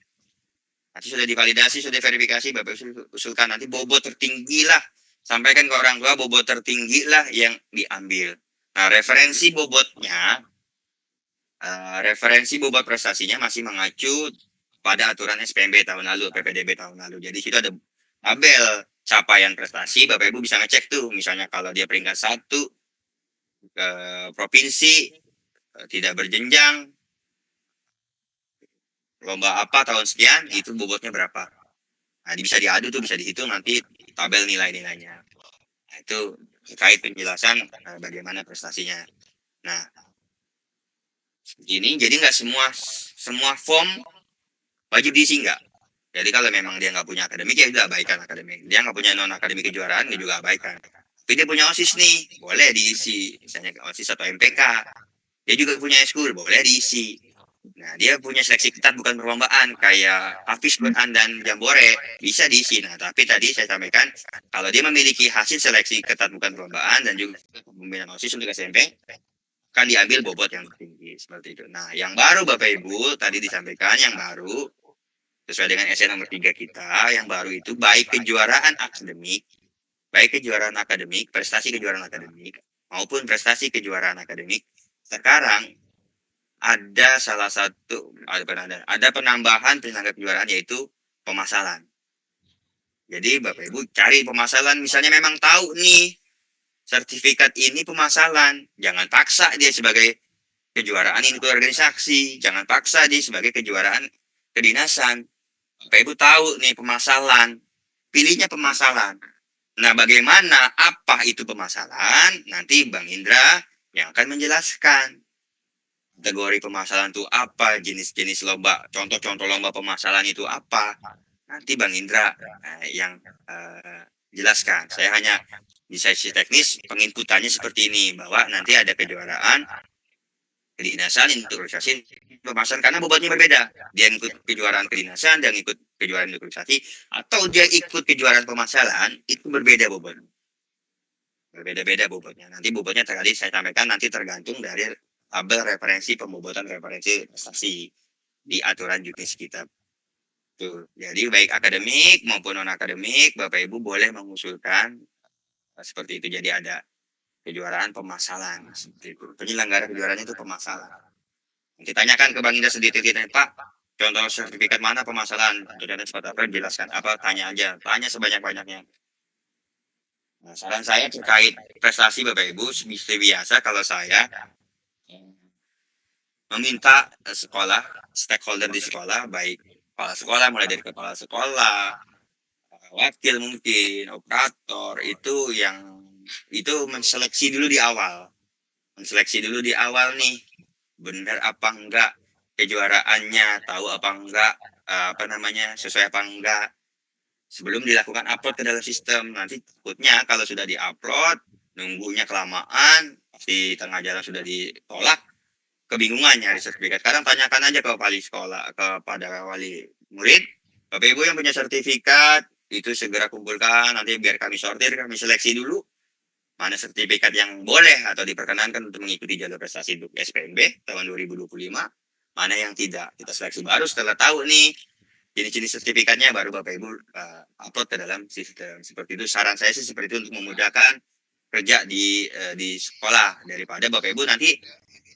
Nanti sudah divalidasi, sudah verifikasi, Bapak Ibu usulkan nanti bobot tertinggi lah. Sampaikan ke orang tua bobot tertinggi lah yang diambil. Nah, referensi bobot prestasinya masih mengacu pada aturan SPMB tahun lalu, PPDB tahun lalu. Jadi situ ada tabel capaian prestasi, Bapak Ibu bisa ngecek tuh. Misalnya kalau dia peringkat 1 provinsi, tidak berjenjang, lomba apa tahun sekian, itu bobotnya berapa. Nah, bisa diadu tuh, bisa dihitung nanti tabel nilai-nilainya. Nah, itu terkait penjelasan bagaimana prestasinya. Nah, begini, jadi nggak semua form wajib diisi, nggak. Jadi kalau memang dia nggak punya akademik, ya udah abaikan akademik. Dia nggak punya non akademik kejuaraan, dia juga abaikan. Tapi dia punya OSIS nih, boleh diisi. Misalnya OSIS atau MPK. Dia juga punya eskul, boleh diisi. Nah, dia punya seleksi ketat bukan perlombaan, kayak Hafiz Quran dan Jambore, bisa diisi. Nah, tapi tadi saya sampaikan, kalau dia memiliki hasil seleksi ketat bukan perlombaan dan juga pembinaan OSIS untuk SMP, kan diambil bobot yang tinggi seperti itu. Nah, yang baru Bapak Ibu tadi disampaikan, yang baru sesuai dengan SN nomor 3 kita, yang baru itu baik kejuaraan akademik, prestasi kejuaraan akademik maupun prestasi kejuaraan akademik, sekarang ada penambahan penyelenggaraan kejuaraan, yaitu pemasalan. Jadi Bapak Ibu cari pemasalan, misalnya memang tahu nih sertifikat ini pemasalan, jangan paksa dia sebagai kejuaraan ini organisasi, jangan paksa dia sebagai kejuaraan kedinasan. Bapak Ibu tahu nih pemasalan, pilihnya pemasalan. Nah, bagaimana, apa itu pemasalan? Nanti Bang Indra yang akan menjelaskan. Kategori pemasalan itu apa, jenis-jenis lomba, contoh-contoh lomba pemasalan itu apa. Nanti Bang Indra yang jelaskan. Saya hanya di sesi teknis penginputannya seperti ini, bahwa nanti ada kejuaraan kedinasan, organisasi, pemasalan, karena bobotnya berbeda. Dia ikut kejuaraan kedinasan, dia ikut kejuaraan organisasi, atau dia ikut kejuaraan pemasalan, itu berbeda bobotnya. Berbeda-beda bobotnya. Nanti bobotnya tadi saya sampaikan, nanti tergantung dari tabel referensi pembobotan referensi prestasi di aturan juknis kita. Tuh. Jadi baik akademik maupun non akademik, Bapak Ibu boleh mengusulkan seperti itu. Jadi ada kejuaraan pemasalan seperti itu. Penyelenggara kejuaraan itu pemasalan. Nanti tanyakan ke Bang Indra sedikit, Pak, contoh sertifikat mana pemasalan? Jadi seperti apa, jelaskan apa, tanya aja, tanya sebanyak-banyaknya. Nah, saran saya terkait prestasi Bapak Ibu, biasa kalau saya meminta sekolah, stakeholder di sekolah, baik kepala sekolah, mulai dari kepala sekolah, wakil mungkin, operator, itu menseleksi dulu di awal. Menseleksi dulu di awal nih, benar apa enggak kejuaraannya, tahu apa enggak, sesuai apa enggak, sebelum dilakukan upload ke dalam sistem. Nanti takutnya kalau sudah diupload, nunggunya kelamaan, pasti tengah jalan sudah ditolak, kebingungan nyari sertifikat. Kadang tanyakan aja ke wali sekolah, kepada wali murid, Bapak Ibu yang punya sertifikat itu segera kumpulkan, nanti biar kami sortir, kami seleksi dulu mana sertifikat yang boleh atau diperkenankan untuk mengikuti jalur prestasi untuk SPMB tahun 2025, mana yang tidak. Kita seleksi baru setelah tahu nih jenis-jenis sertifikatnya, baru Bapak Ibu upload ke dalam sistem. Seperti itu, saran saya sih seperti itu, untuk memudahkan kerja di sekolah, daripada Bapak Ibu nanti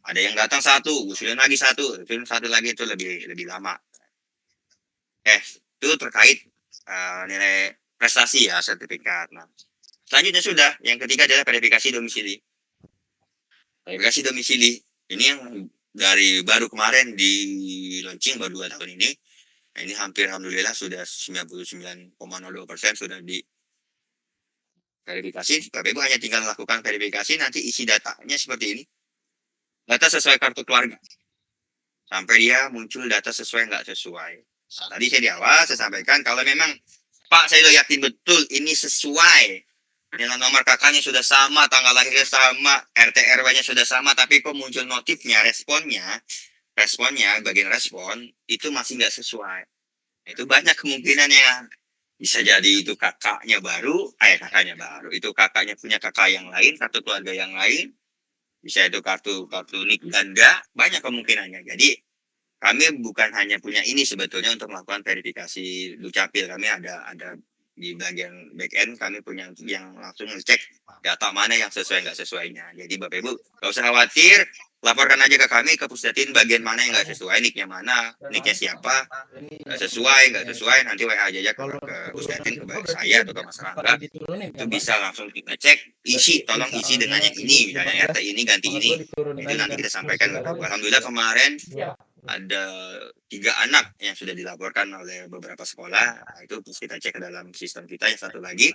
ada yang datang satu, usulin lagi satu, usulin satu lagi, itu lebih lama. Itu terkait nilai prestasi ya, sertifikat. Nah, selanjutnya sudah, yang ketiga adalah verifikasi domisili. Verifikasi domisili ini yang dari baru kemarin di launching, baru 2 tahun ini. Nah, ini hampir alhamdulillah sudah 99,02% sudah di verifikasi. Bapak Ibu hanya tinggal lakukan verifikasi, nanti isi datanya seperti ini. Data sesuai kartu keluarga. Sampai dia muncul data sesuai nggak sesuai. Tadi saya di awal saya sampaikan, kalau memang Pak saya udah yakin betul ini sesuai, nilai nomor kakaknya sudah sama, tanggal lahirnya sama, RT RW-nya sudah sama, tapi kok muncul notifnya, responnya bagian respon itu masih nggak sesuai. Itu banyak kemungkinannya. Bisa jadi itu kakaknya baru, itu kakaknya punya kakak yang lain, kartu keluarga yang lain, bisa itu kartu nik ganda, banyak kemungkinannya. Jadi kami bukan hanya punya ini sebetulnya untuk melakukan verifikasi Dukcapil, kami ada di bagian back end, kami punya yang langsung ngecek data mana yang sesuai nggak sesuainya. Jadi Bapak Ibu nggak usah khawatir, laporkan aja ke kami, ke Pusdatin, bagian mana yang nggak sesuai, nicknya mana, nicknya siapa, nggak sesuai, nanti WA aja ke Pusdatin, ke saya atau ke Mas Rangga, itu bisa langsung ngecek, tolong isi dengan yang ini, misalnya RT ini ganti ini, itu nanti kita sampaikan. Alhamdulillah kemarin ada 3 anak yang sudah dilaporkan oleh beberapa sekolah. Nah, itu terus kita cek ke dalam sistem kita. Yang satu lagi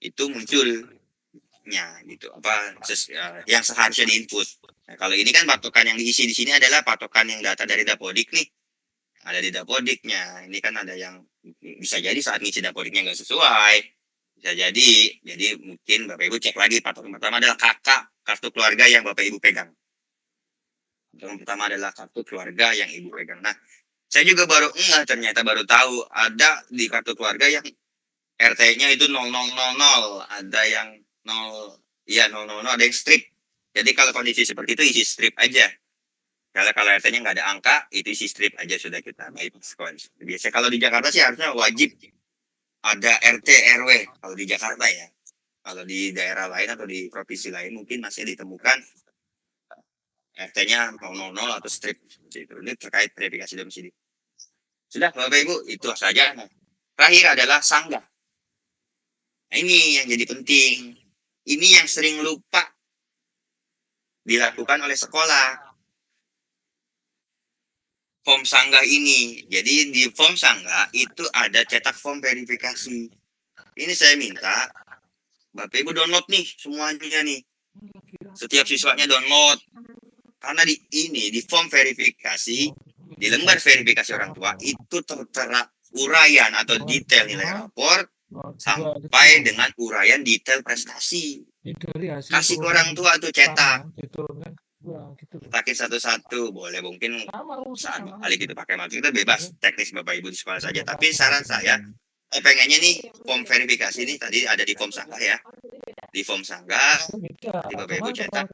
itu munculnya gitu, yang seharusnya diinput. Nah, kalau ini kan patokan yang diisi di sini adalah patokan yang data dari Dapodik nih, ada di Dapodiknya. Ini kan ada yang bisa jadi saat ngisi Dapodiknya nggak sesuai, bisa jadi mungkin Bapak Ibu cek lagi. Patokan pertama adalah kakak, kartu keluarga yang Bapak Ibu pegang. Yang pertama adalah kartu keluarga yang Ibu pegang. Nah, saya juga ternyata baru tahu ada di kartu keluarga yang RT-nya itu 0000, ada yang 000, ada yang strip. Jadi kalau kondisi seperti itu isi strip aja. Kalau RT-nya nggak ada angka, itu isi strip aja, sudah kita bypass. Biasanya kalau di Jakarta sih harusnya wajib ada RT RW kalau di Jakarta ya. Kalau di daerah lain atau di provinsi lain mungkin masih ditemukan RT-nya 000 atau strip. Ini terkait verifikasi domisili. Sudah Bapak Ibu, itu saja. Terakhir adalah sanggah. Nah, ini yang jadi penting. Ini yang sering lupa dilakukan oleh sekolah. Form sanggah ini. Jadi di form sanggah itu ada cetak form verifikasi. Ini saya minta Bapak Ibu download nih semuanya nih. Setiap siswanya download. Karena di form verifikasi, di lembar verifikasi orang tua itu tertera uraian atau detail nilai rapor sampai dengan uraian detail prestasi. Kasih ke orang tua tuh cetak. Cetakin satu-satu, boleh mungkin saat kali gitu pakai maksud itu bebas, teknis Bapak Ibu di sekolah saja. Tapi saran saya, pengennya nih form verifikasi ini tadi ada di form sanggah ya. Di form sanggah, di Bapak Ibu cetak,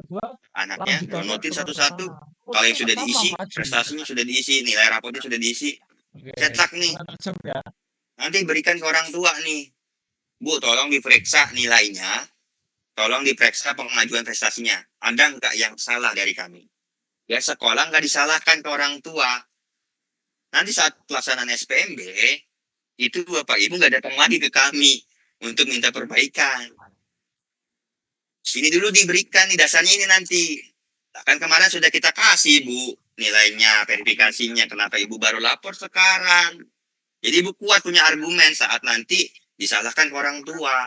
anaknya downloadin satu-satu. Kalau yang sudah diisi, prestasinya sudah diisi, nilai raportnya sudah diisi, cetak nih. Nanti berikan ke orang tua nih. Bu, tolong diperiksa nilainya, tolong diperiksa pengajuan prestasinya. Ada nggak yang salah dari kami? Ya sekolah nggak disalahkan ke orang tua. Nanti saat pelaksanaan SPMB, itu Bapak Ibu nggak datang lagi ke kami untuk minta perbaikan. Ini dulu diberikan nih dasarnya ini nanti. Kan kemarin sudah kita kasih Bu nilainya, verifikasinya. Kenapa Ibu baru lapor sekarang? Jadi Ibu kuat punya argumen saat nanti disalahkan ke orang tua.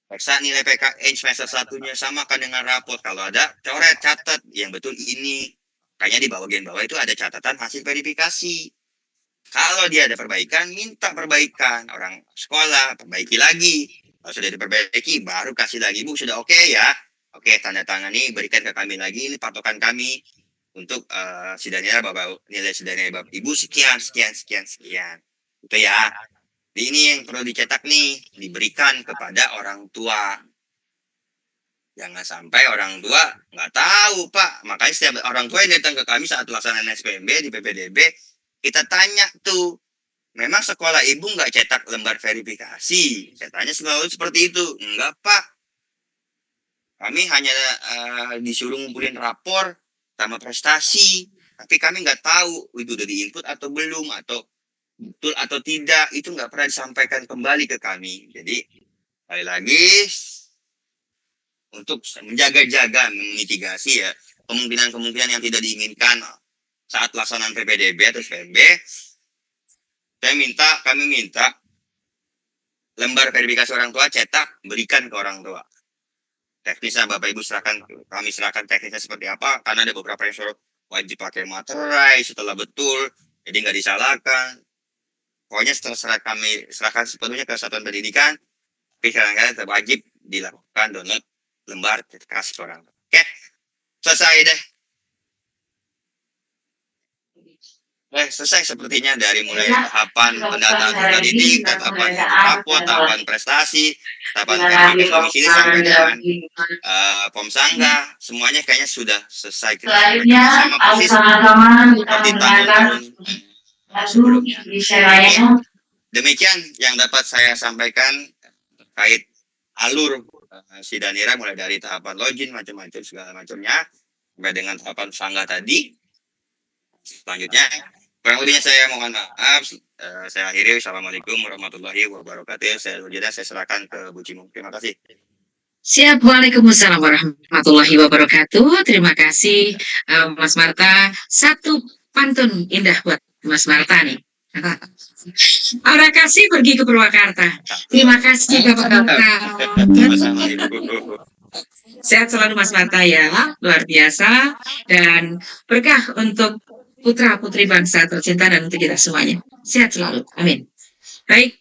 Periksa nilai PKN semester 1-nya samakan dengan rapor. Kalau ada coret, catat yang betul ini. Kayaknya di bagian bawah itu ada catatan hasil verifikasi. Kalau dia ada perbaikan, minta perbaikan. Orang sekolah perbaiki lagi. Kalau sudah diperbaiki, baru kasih lagi. Bu, sudah oke ya? Oke, tanda tangan nih, berikan ke kami lagi. Ini patokan kami. untuk si Daniela nilai si Daniela Bapak Ibu sekian. Itu ya. Ini yang perlu dicetak nih, diberikan kepada orang tua. Jangan sampai orang tua nggak tahu, Pak. Makanya setiap orang tua yang datang ke kami saat pelaksanaan SPMB di PPDB, kita tanya tuh, memang sekolah ibu nggak cetak lembar verifikasi? Saya tanya selalu seperti itu. Enggak, Pak. Kami hanya disuruh ngumpulin rapor sama prestasi. Tapi kami nggak tahu itu udah di-input atau belum, atau betul atau tidak. Itu nggak pernah disampaikan kembali ke kami. Jadi, sekali lagi, untuk menjaga-jaga, memitigasi ya kemungkinan-kemungkinan yang tidak diinginkan saat pelaksanaan PPDB atau SPMB, kami minta lembar verifikasi orang tua cetak, berikan ke orang tua. Teknisnya Bapak Ibu kami serahkan teknisnya seperti apa, karena ada beberapa yang suruh wajib pakai materai setelah betul, jadi nggak disalahkan. Pokoknya setelah kami serahkan sepenuhnya ke Satuan Pendidikan, tapi kadang-kadang tetap wajib dilakukan download lembar verifikasi orang. Oke, selesai deh. Selesai sepertinya dari mulai tahapan pendataan peserta didik, tahapan rapor, tahapan prestasi, tahapan verifikasi domisili sampai dengan pom sangga, semuanya kayaknya sudah selesai. Selanjutnya, Sama persis seperti tahun-tahun sebelumnya. Demikian yang dapat saya sampaikan terkait alur si Danira, mulai dari tahapan login macam-macam segala macamnya sampai dengan tahapan sangga tadi. Selanjutnya kurang lebihnya saya mohon maaf. Saya akhiri. Assalamualaikum warahmatullahi wabarakatuh. Saya serahkan ke Bu Cimung. Terima kasih. Siap, Waalaikumsalam warahmatullahi wabarakatuh. Terima kasih Mas Marta. Satu pantun indah buat Mas Marta nih. Aura kasih pergi ke Purwakarta. Terima kasih Bapak Marta. Sama-sama Ibu. Sehat selalu Mas Marta ya, luar biasa, dan berkah untuk putra putri bangsa tercinta dan untuk kita semuanya. Sehat selalu, amin. Baik,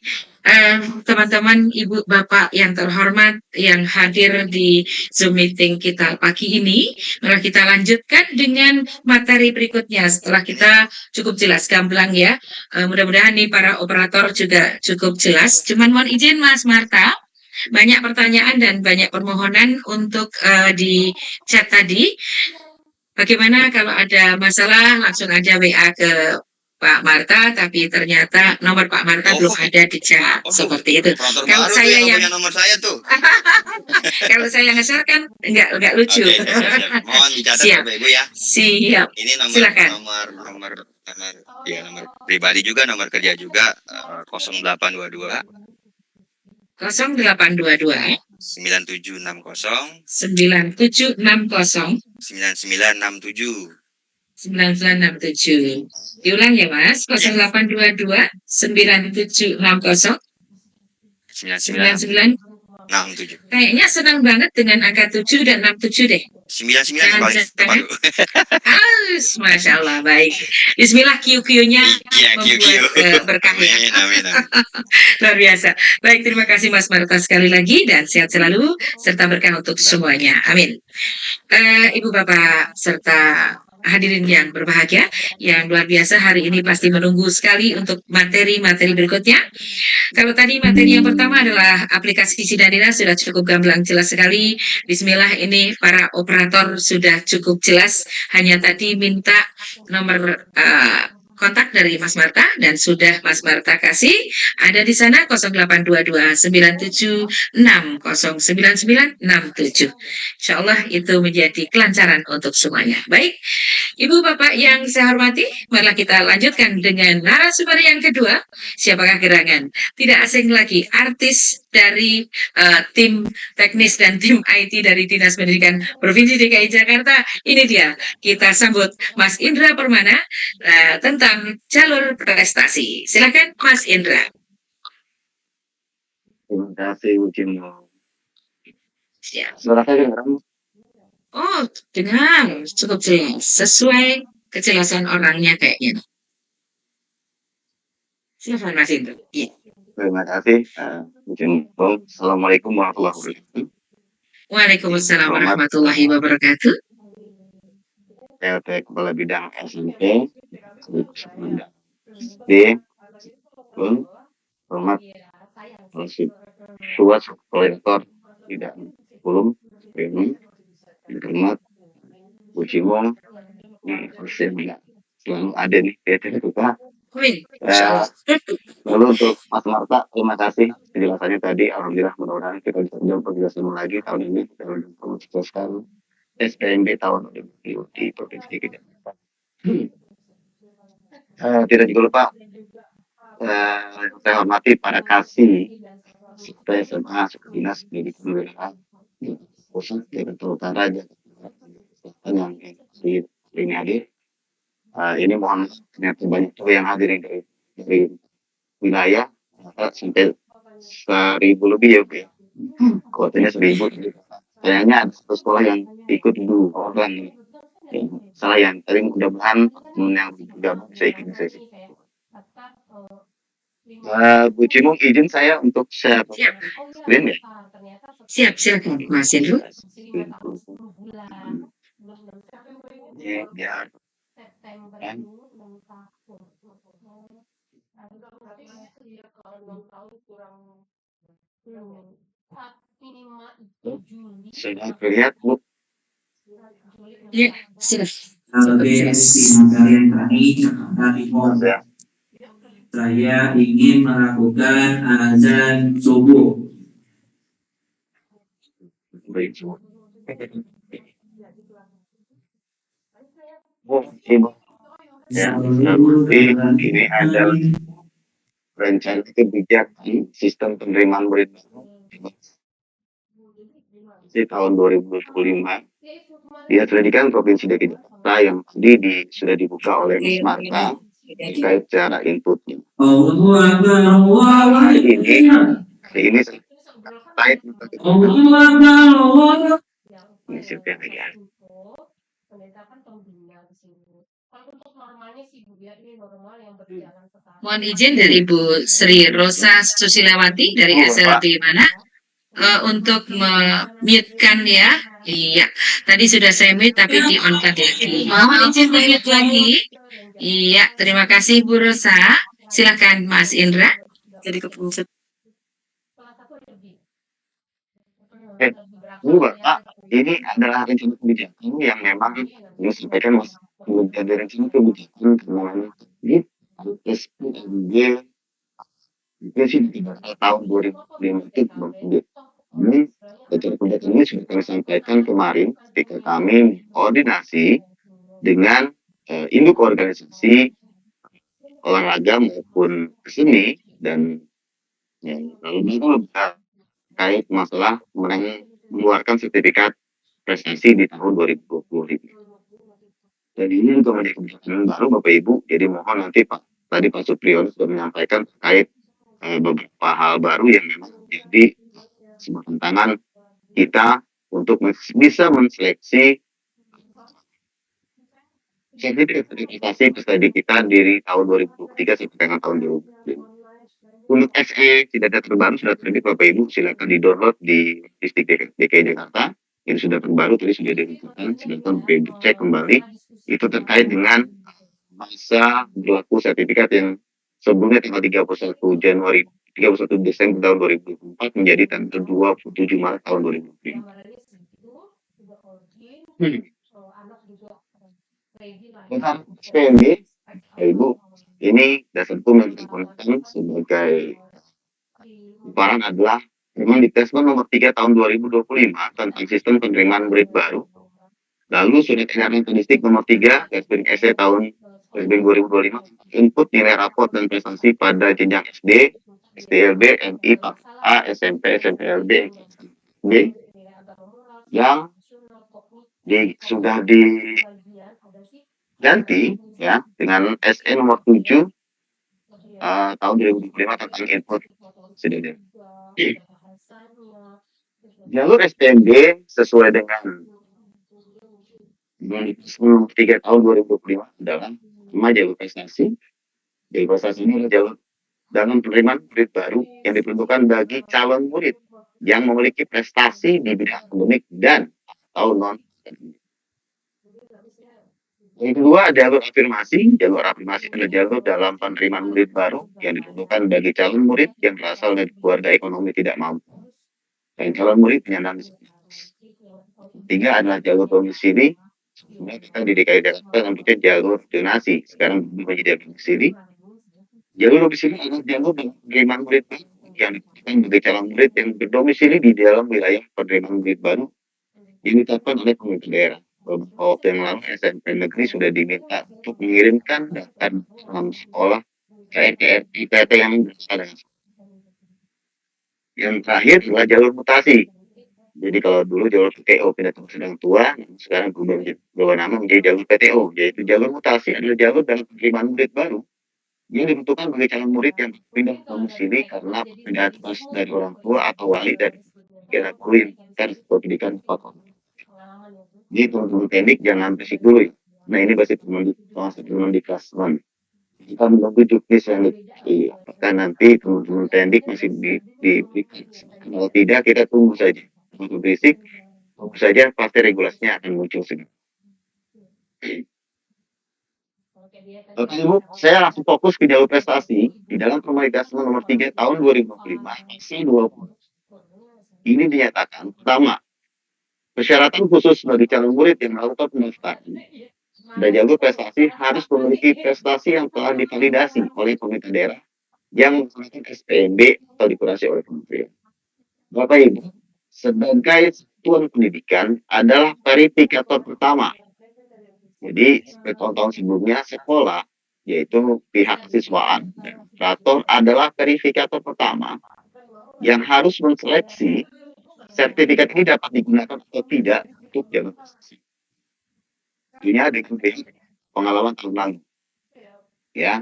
teman-teman, ibu bapak yang terhormat yang hadir di Zoom meeting kita pagi ini, mari kita lanjutkan dengan materi berikutnya. Setelah kita cukup jelas gamblang ya, mudah-mudahan nih para operator juga cukup jelas. Cuman mohon izin Mas Marta, banyak pertanyaan dan banyak permohonan untuk di chat tadi. Bagaimana kalau ada masalah langsung aja WA ke Pak Marta, tapi ternyata nomor Pak Marta belum ada di chat, seperti itu. Kalau saya yang punya nomor saya tuh. kalau saya nge-share kan enggak lucu. Oke, siap. Mohon dicatat Siap. Bapak Ibu ya. Siap. Ini Silakan. nomor pribadi juga, nomor kerja juga 0822 0822 9760 9760 9967. 9967. Diulang ya Mas, 0822 9760 9967. 99. Kayaknya senang banget dengan angka 7 dan 67 deh. 99 yang paling depan. Masya Allah, baik. Bismillah QQ-nya Iya, QQ. membuat berkah ya. Amin. Luar biasa. Baik, terima kasih Mas Marta sekali lagi dan sehat selalu serta berkah untuk semuanya. Amin. Ibu Bapak serta hadirin yang berbahagia, yang luar biasa hari ini pasti menunggu sekali untuk materi-materi berikutnya. Kalau tadi materi yang pertama adalah aplikasi Sidanira sudah cukup gamblang, jelas sekali. Bismillah, ini para operator sudah cukup jelas. Hanya tadi minta nomor kontak dari Mas Marta dan sudah Mas Marta kasih. Ada di sana 0822 9760 9967. Insya Allah itu menjadi kelancaran untuk semuanya. Baik, Ibu Bapak yang saya hormati, marilah kita lanjutkan dengan narasumber yang kedua. Siapakah gerangan? Tidak asing lagi, artis dari tim teknis dan tim IT dari Dinas Pendidikan Provinsi DKI Jakarta. Ini dia, kita sambut Mas Indra Permana tentang jalur prestasi. Silakan Mas Indra. Terima kasih Bu Cimung. Siap. Suara saya dengar? Oh, dengar, cukup jelas, sesuai kejelasan orangnya kayaknya. Silakan Mas Indra. Iya. Terima kasih Bu Cimung. Assalamualaikum warahmatullahi wabarakatuh. Waalaikumsalam warahmatullahi wabarakatuh. PLT Kepala Bidang SMP, Bidang SD, pun hormat Suas Kolektor Bidang Kulum, Remi, hormat Bu Cimong, persen selalu ada nih PLT kita. Amin. Insya Allah. Lalu untuk Mas Marta, terima kasih penjelasannya tadi. Alhamdulillah mudah-mudahan kita bisa menjawab penjelasan lagi tahun ini kita sudah memutuskan SPMB tahun 2020 di Provinsi DKI Jakarta. Tidak juga lupa saya hormati para kasih serta SMA suku dinas pendidikan wilayah pusat Jakarta Utara Jakarta Selatan yang di ini hadir. Ini mohon ternyata banyak juga yang hadir dari wilayah sampai 1.000 lebih ya, Bu. Kuotanya 1.000. Kayaknya ada satu sekolah yang ikut 2 orang. Salah yang tadi mudah-mudahan yang bergabung bisa ikut sesi. Bu Cimung izin saya untuk share Siap. screen ya. Siap, silakan Mas Hendro. Ini biar kan. Sudah terlihat Bu. Ya, silakan. Mas ya. Saya ingin melakukan azan subuh. Baik, Bu. Bu, Ibu. Ya, ini adalah rencana kebijakan sistem penerimaan murid baru di tahun 2025 di Pendidikan Provinsi DKI Jakarta yang tadi sudah dibuka oleh Mas Marta terkait cara inputnya. Ini terkait ini siapa yang lagi ada? Mohon izin dari Bu Sri Rosa Susilawati dari SLB mana untuk mute-kan ya. Iya, tadi sudah saya mute tapi di on-kan lagi. Mohon izin di mute lagi. Iya, terima kasih Bu Rosa. Silakan Mas Indra. Jadi kepencut. Bu Bapak, ini adalah rencana kebijakan yang memang disampaikan Mas menjadi rencana kebijakan karena di SPMB itu sih di tahun 2005 itu belum ada. Ini rencana kebijakan ini sudah kami sampaikan kemarin ketika kami koordinasi dengan induk organisasi olahraga maupun seni dan lalu itu terkait masalah mengeluarkan sertifikat prestasi di tahun 2020 ini. Dan ini juga menjadi kebijakan baru Bapak Ibu. Jadi mohon nanti tadi Pak Supriyono sudah menyampaikan terkait beberapa hal baru yang memang menjadi sebuah tantangan kita untuk bisa menseleksi sertifikasi prestasi kita dari tahun 2023 sampai dengan tahun 2025. Untuk SE tidak ada terbaru sudah terbit Bapak Ibu, silakan di-download di Distrik DKI Jakarta. Ini sudah terbaru tadi sudah dilakukan, silakan Bapak Ibu cek kembali. Itu terkait dengan masa berlaku sertifikat yang sebelumnya tanggal 31 Desember tahun 2024 menjadi tanggal 27 Maret tahun 2025. Tentang SPMB, Ibu, ini dasar hukum yang kita gunakan sebagai ukuran adalah memang di Tesmen nomor 3 tahun 2025 tentang sistem penerimaan murid baru. Lalu surat edaran statistik nomor 3 garis SE tahun 2025 input nilai raport dan prestasi pada jenjang SD, SDLB, MI, A, SMP, SMPLB, B yang sudah diganti ya dengan SE nomor 7 tahun 2025 tentang input CDD. Jalur SPMB sesuai dengan 3 tahun 2025 adalah jalur prestasi. Jalur prestasi ini adalah jalur dalam penerimaan murid baru yang diperuntukkan bagi calon murid yang memiliki prestasi di bidang akademik dan atau non akademik. Yang kedua, jalur afirmasi. Jalur afirmasi adalah jalur dalam penerimaan murid baru yang ditentukan bagi calon murid yang berasal dari keluarga ekonomi tidak mampu dan calon murid penyandang disabilitas. Ketiga adalah jalur domisili. Sebenarnya kita di DKI Jakarta namanya jalur donasi. Sekarang berubah menjadi domisili. Jalur domisili adalah jalur dalam penerimaan murid baru yang ditentukan bagi calon murid yang berdomisili di dalam wilayah penerimaan murid baru yang ditetapkan oleh pemerintah daerah. Beberapa waktu yang lalu SMP negeri sudah diminta untuk mengirimkan daftar sekolah ke IPT yang berasal dari. Yang terakhir adalah jalur mutasi. Jadi kalau dulu jalur PTO pindah tempat sedang tua, sekarang berubah nama menjadi jalur PTO, yaitu jalur mutasi adalah jalur dalam penerimaan murid baru yang dibutuhkan bagi calon murid yang pindah domisili karena perbedaan tugas dari orang tua atau wali dan kira guru yang pendidikan pokok. Jadi teman-teman teknik jangan berisik dulu ya. Nah ini masih teman di kelas 1. Kita menunggu juknis yang apakah nanti teman-teman teknik masih diberikan. Kalau tidak kita tunggu saja. Tunggu berisik, tunggu saja pasti regulasinya akan muncul segera. Oke Ibu, saya langsung fokus ke jalur prestasi di dalam Permendikbud nomor 3 tahun 2025 pasal 20. Ini dinyatakan pertama, persyaratan khusus bagi calon murid yang melakukan pendaftaran dan jalur prestasi harus memiliki prestasi yang telah divalidasi oleh pemerintah daerah yang melakukan SPMB atau dikurasi oleh kementerian. Bapak Ibu, sebagai satuan pendidikan adalah verifikator pertama. Jadi seperti tahun-tahun sebelumnya sekolah yaitu pihak siswaan dan operator adalah verifikator pertama yang harus menseleksi sertifikat ini dapat digunakan atau tidak untuk jalur prestasi. Tentunya dengan pengalaman tahun lalu. Ya.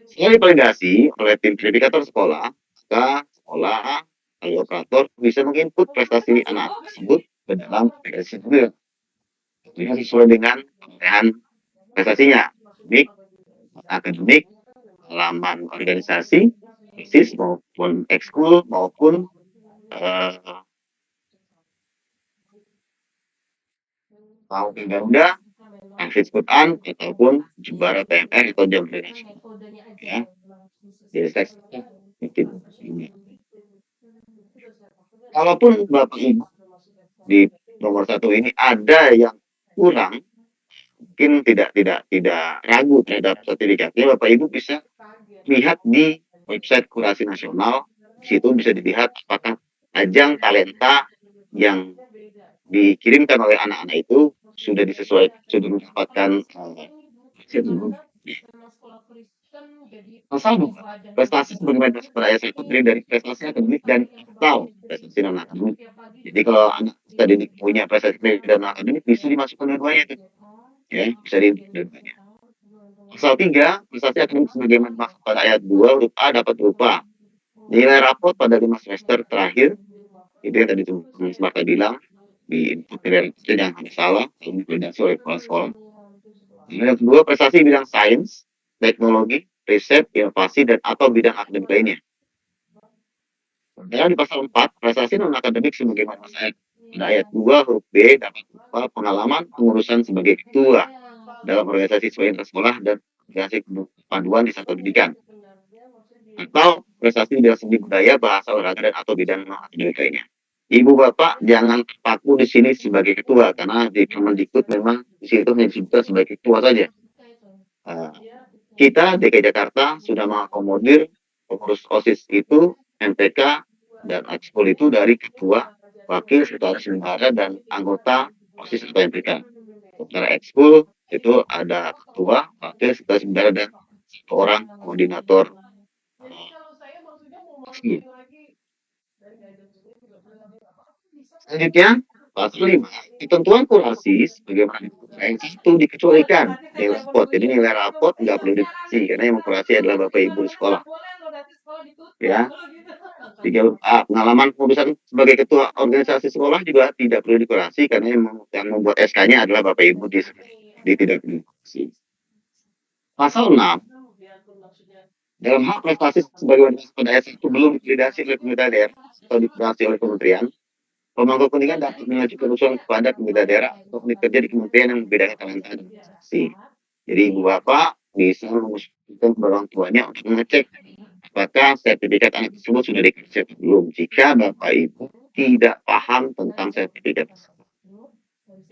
Setelah divalidasi oleh tim verifikator sekolah, maka sekolah lalu operator bisa menginput prestasi anak tersebut ke dalam aplikasi tersebut. Tentunya sesuai dengan pemenuhan prestasinya, akademik, halaman organisasi, eksis maupun ekskul maupun maupun Garuda, Hafiz Quran ataupun juara TMR atau jam nasional. Ya, jadi seks mungkin ini. Kalaupun Bapak Ibu di nomor 1 ini ada yang kurang, mungkin tidak ragu terhadap sertifikatnya, Bapak Ibu bisa lihat di website Kurasi Nasional. Di situ bisa dilihat apakah ajang talenta yang dikirimkan oleh anak-anak itu sudah mendapatkan pasal 2. Prestasi sebagaimana pada ayat 1 terdiri dari prestasi akademik dan atau prestasi non akademik. Jadi kalau anak kita didik punya prestasi akademik dan non akademik bisa dimasukkan dua-duanya itu. Ya, bisa dua-duanya. Pasal 3, prestasi akademik sebagaimana maksud pada ayat 2 huruf A dapat berupa nilai raport pada 5 semester terakhir. Itu yang tadi Mas Marta bilang di input nilai raport jangan sampai salah kalau divalidasi oleh kepala sekolah. Yang kedua, prestasi bidang sains, teknologi, riset, inovasi, dan atau bidang akademik lainnya. Dan di pasal 4, prestasi non-akademik sebagaimana ayat 2 huruf B dapat berupa pengalaman pengurusan sebagai ketua dalam organisasi siswa intrasekolah dan organisasi panduan di satuan pendidikan. Atau prestasi bidang seni budaya, bahasa, olahraga, dan atau bidang non-akademik lainnya. Ibu Bapak jangan terpaku di sini sebagai ketua karena di Kemendikbud memang di situ hanya disebutkan sebagai ketua saja. Kita DKI Jakarta sudah mengakomodir pengurus OSIS itu MPK dan ekskul itu dari ketua, wakil, sekretaris bendahara dan anggota OSIS atau MPK. Sementara ekskul itu ada ketua, wakil, sekretaris bendahara dan satu orang koordinator. Selanjutnya, pasal 5, ketentuan kurasi sebagaimana yang 1 dikecualikan nilai raport. Jadi nilai raport nggak perlu dikurasi karena yang mengkurasi adalah Bapak Ibu di sekolah. Ya. 3A, pengalaman pengurusan sebagai ketua organisasi sekolah juga tidak perlu dikurasi karena yang membuat SK-nya adalah Bapak Ibu di tidak perlu dikurasi. Pasal 6, dalam hal prestasi sebagaimana pada ayat 1 belum divalidasi oleh pemerintah daerah atau dikurasi oleh kementerian, Pemangku kepentingan dapat mengajukan usulan kepada pemerintah daerah atau unit kerja di kementerian yang membedakan talenta dan prestasi. Jadi ibu bapak bisa mengusulkan kepada orang tuanya untuk mengecek apakah sertifikat anak tersebut sudah dikasih atau belum. Jika bapak ibu tidak paham tentang sertifikat tersebut,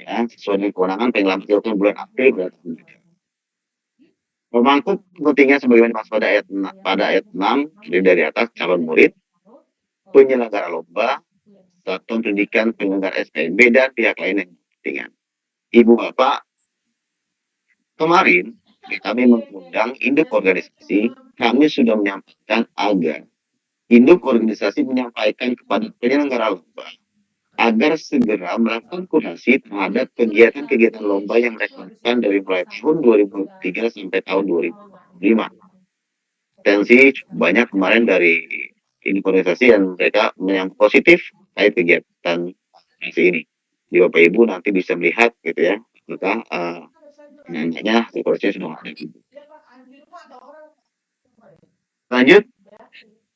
ya sesuai dengan kewenangan paling lambat dilakukan bulan April berarti pemangku kepentingan sebagaimana dimaksud pada ayat 6 dari atas calon murid, penyelenggara lomba, satuan pendidikan penyelenggara SPMB dan pihak lain yang berkepentingan. Ibu bapak, kemarin kami mengundang induk organisasi, kami sudah menyampaikan agar induk organisasi menyampaikan kepada penyelenggara lomba agar segera melakukan kurasi terhadap kegiatan-kegiatan lomba yang mereka lakukan dari mulai tahun 2003 sampai tahun 2005. Dan sih banyak kemarin dari induk organisasi yang mereka yang positif terkait kegiatan ini. Di Bapak Ibu nanti bisa melihat gitu ya, tentang namanya kursinya sudah ada. Lanjut,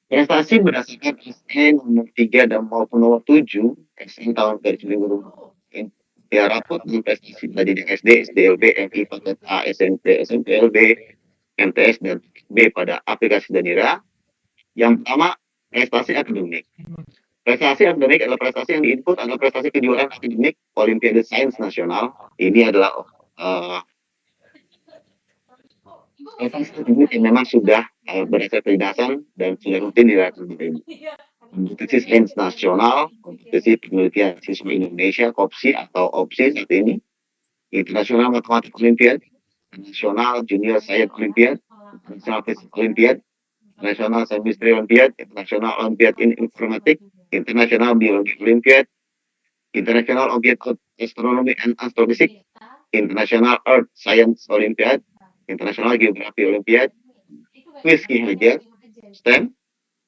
prestasi berdasarkan SN nomor 3 dan maupun nomor 7 SN tahun garis miring ya rapot dengan prestasi belajar di SD, SDLB, MI, paket A, SMP, SMPLB, MTS, dan B pada aplikasi Danira. Yang pertama, prestasi akademik. Prestasi akademik adalah prestasi yang diinput adalah prestasi kejuaraan akademik Olimpiade Sains Nasional. Ini adalah prestasi akademik yang memang sudah berdasarkan kedinasan dan sudah rutin dilakukan BPM. Kompetisi sains nasional, kompetisi penelitian siswa Indonesia, KOPSI atau OPSI saat ini, International Mathematics Olympiad, National Junior Science Olympiad, International Physics Olympiad, National Chemistry Olympiad, International Olympiad in Informatics, International Biology Olympiad, International Olympiad of Astronomy and Astrophysics, International Earth Science Olympiad, International Geography Olympiad, Quiz Ki Hajar, STEM,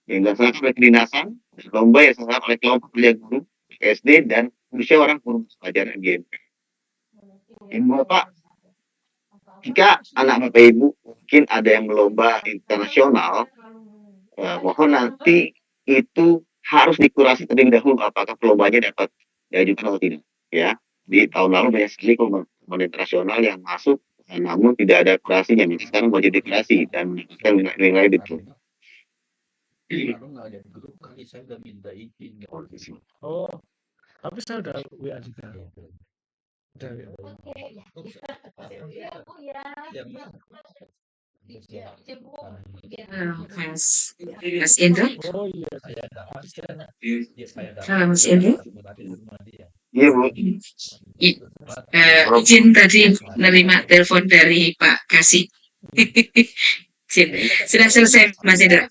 yang dilaksanakan oleh kedinasan, lomba yang dilaksanakan oleh kelompok kerja guru SD dan musyawarah guru pelajaran GMP. Ibu Bapak, jika anak Bapak Ibu mungkin ada yang lomba internasional, mohon nanti itu harus dikurasi terlebih dahulu apakah lombanya dapat diajukan atau tidak. Ya, di tahun lalu banyak sekali lomba internasional yang masuk, namun tidak ada kurasinya. Sekarang mau jadi kurasi dan mendapatkan nilai itu. Kalau nggak ada di grup kali saya udah minta izin. Oh, tapi saya udah WA juga. Udah Mas Indra. Oh iya, saya ada. Halo Mas Indra. Iya Bu. Izin tadi menerima telepon dari Pak Kasih. Sudah selesai Mas Indra.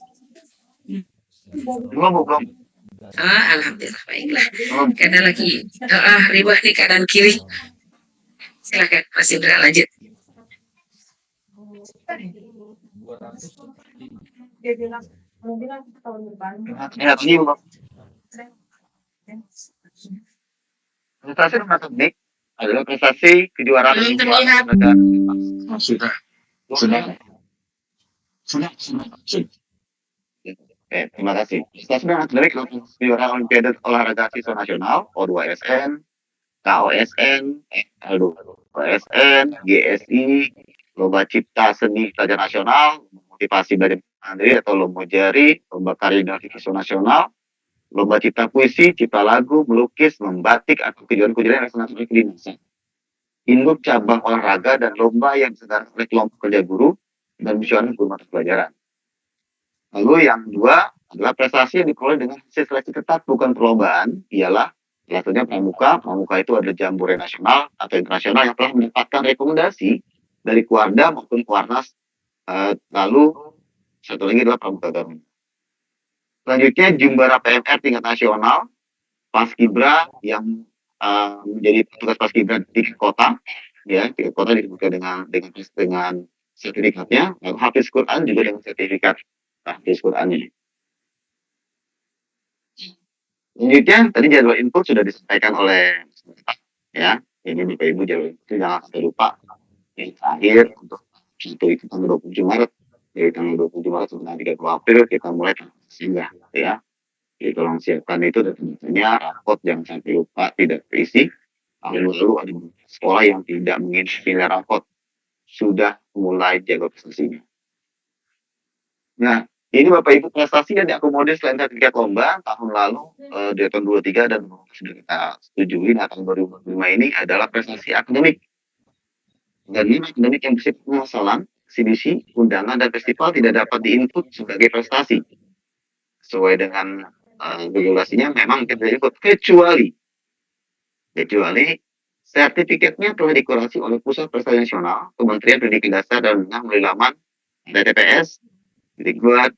Belum. Oh, alhamdulillah baiklah. Karena lagi riwah di kanan kiri. Silakan Mas Indra lanjut. Prestasi akademik adalah prestasi kejuaraan Belum terlihat. Sudah. Terima kasih. Prestasi akademik adalah kejuaraan Olimpiade Olahraga Siswa Nasional O2SN, KOSN, L2SN, GSI, Lomba Cipta Seni Pelajar Nasional, Motivasi Belajar Mandiri atau Lomba Jari, Lomba Karya Siswa Nasional, Lomba Cipta Puisi, Cipta Lagu, Melukis, Membatik, atau kejuaraan-kejuaraan yang dilaksanakan oleh kedinasan. Induk cabang olahraga dan lomba yang diselenggarakan oleh kelompok kerja guru dan musyawarah guru mata pelajaran. Lalu yang kedua adalah prestasi yang diperoleh dengan hasil seleksi ketat bukan perlombaan, ialah salah satunya pramuka. Pramuka itu adalah jambore nasional atau internasional yang telah mendapatkan rekomendasi dari Kuarda maupun Kuarnas. Lalu satu lagi adalah pramuka Garuda. Selanjutnya Jumbara PMR tingkat nasional, Paskibra yang menjadi petugas Paskibra di kota, ya di kota disebutkan dengan sertifikatnya. Lalu Hafiz Quran juga dengan sertifikat Hafiz Qurannya. Selanjutnya tadi jadwal input sudah disampaikan oleh ya, ini Bapak Ibu jadwal input jangan sampai lupa. Yang terakhir untuk itu tanggal 27 Maret. Dari tanggal 27 Maret sampai 30 April kita mulai singgah ya. Jadi tolong siapkan itu dan tentunya rapot yang sampai lupa tidak terisi. Lalu ada sekolah yang tidak mengisi nilai rapot sudah mulai jago prestasinya. Nah, ini Bapak Ibu prestasi yang diakomodir selain sertifikat lomba tahun lalu di tahun 23 dan sudah kita setujui. Nah, tahun 2025 ini adalah prestasi akademik. Dan ini akademik yang bersifat permasalahan, eksibisi, undangan, dan festival tidak dapat diinput sebagai prestasi. Sesuai dengan regulasinya memang tidak diinput kecuali sertifikatnya telah dikurasi oleh Pusat Prestasi Nasional, Kementerian Pendidikan Dasar dan Menengah melalui laman DTPS, Dikbud,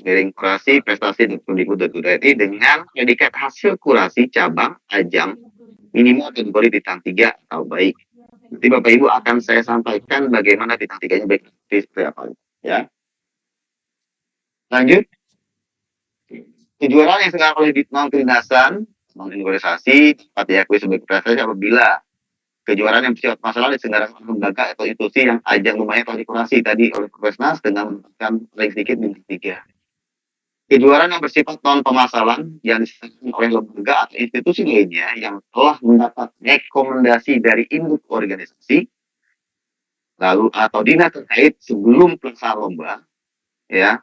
miring kurasi prestasi Kemdikbud.go.id dengan predikat hasil kurasi cabang ajang minimal kategori bintang 3 atau baik. Nanti Bapak Ibu akan saya sampaikan bagaimana bintang 3-nya baik seperti apa ya. Lanjut. Kejuaraan yang sekarang oleh non-kedinasan, non-organisasi dapat diakui sebagai prestasi apabila kejuaraan yang bersifat masalah diselenggarakan oleh lembaga atau institusi yang ajang lumayan telah dikurasi tadi oleh Profesnas dengan mendapatkan paling sedikit bintang 3. Kejuaraan yang bersifat non-pemasalan yang diselenggarakan oleh lembaga atau institusi lainnya yang telah mendapat rekomendasi dari induk organisasi lalu atau dinas terkait sebelum pelaksanaan lomba, ya.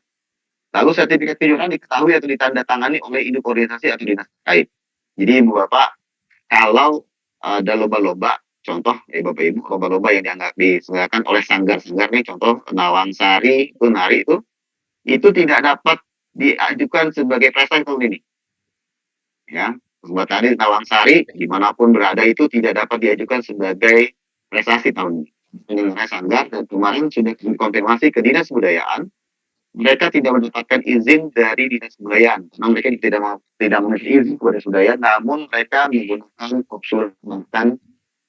Lalu sertifikat kejuaraan diketahui atau ditandatangani oleh induk organisasi atau dinas terkait. Jadi Ibu Bapak, kalau ada lomba-lomba, contoh Bapak Ibu, lomba-lomba yang dianggap diselenggarakan oleh sanggar-sanggar nih, contoh Nawang Sari, itu nari itu tidak dapat diajukan sebagai prestasi tahun ini. Ya, lomba tari Nawang Sari dimanapun berada itu tidak dapat diajukan sebagai prestasi tahun ini. Penyelenggara sanggar dan kemarin sudah dikonfirmasi ke Dinas Kebudayaan, mereka tidak mendapatkan izin dari Dinas Kebudayaan karena mereka tidak memiliki izin kepada Kebudayaan, namun mereka menggunakan opsi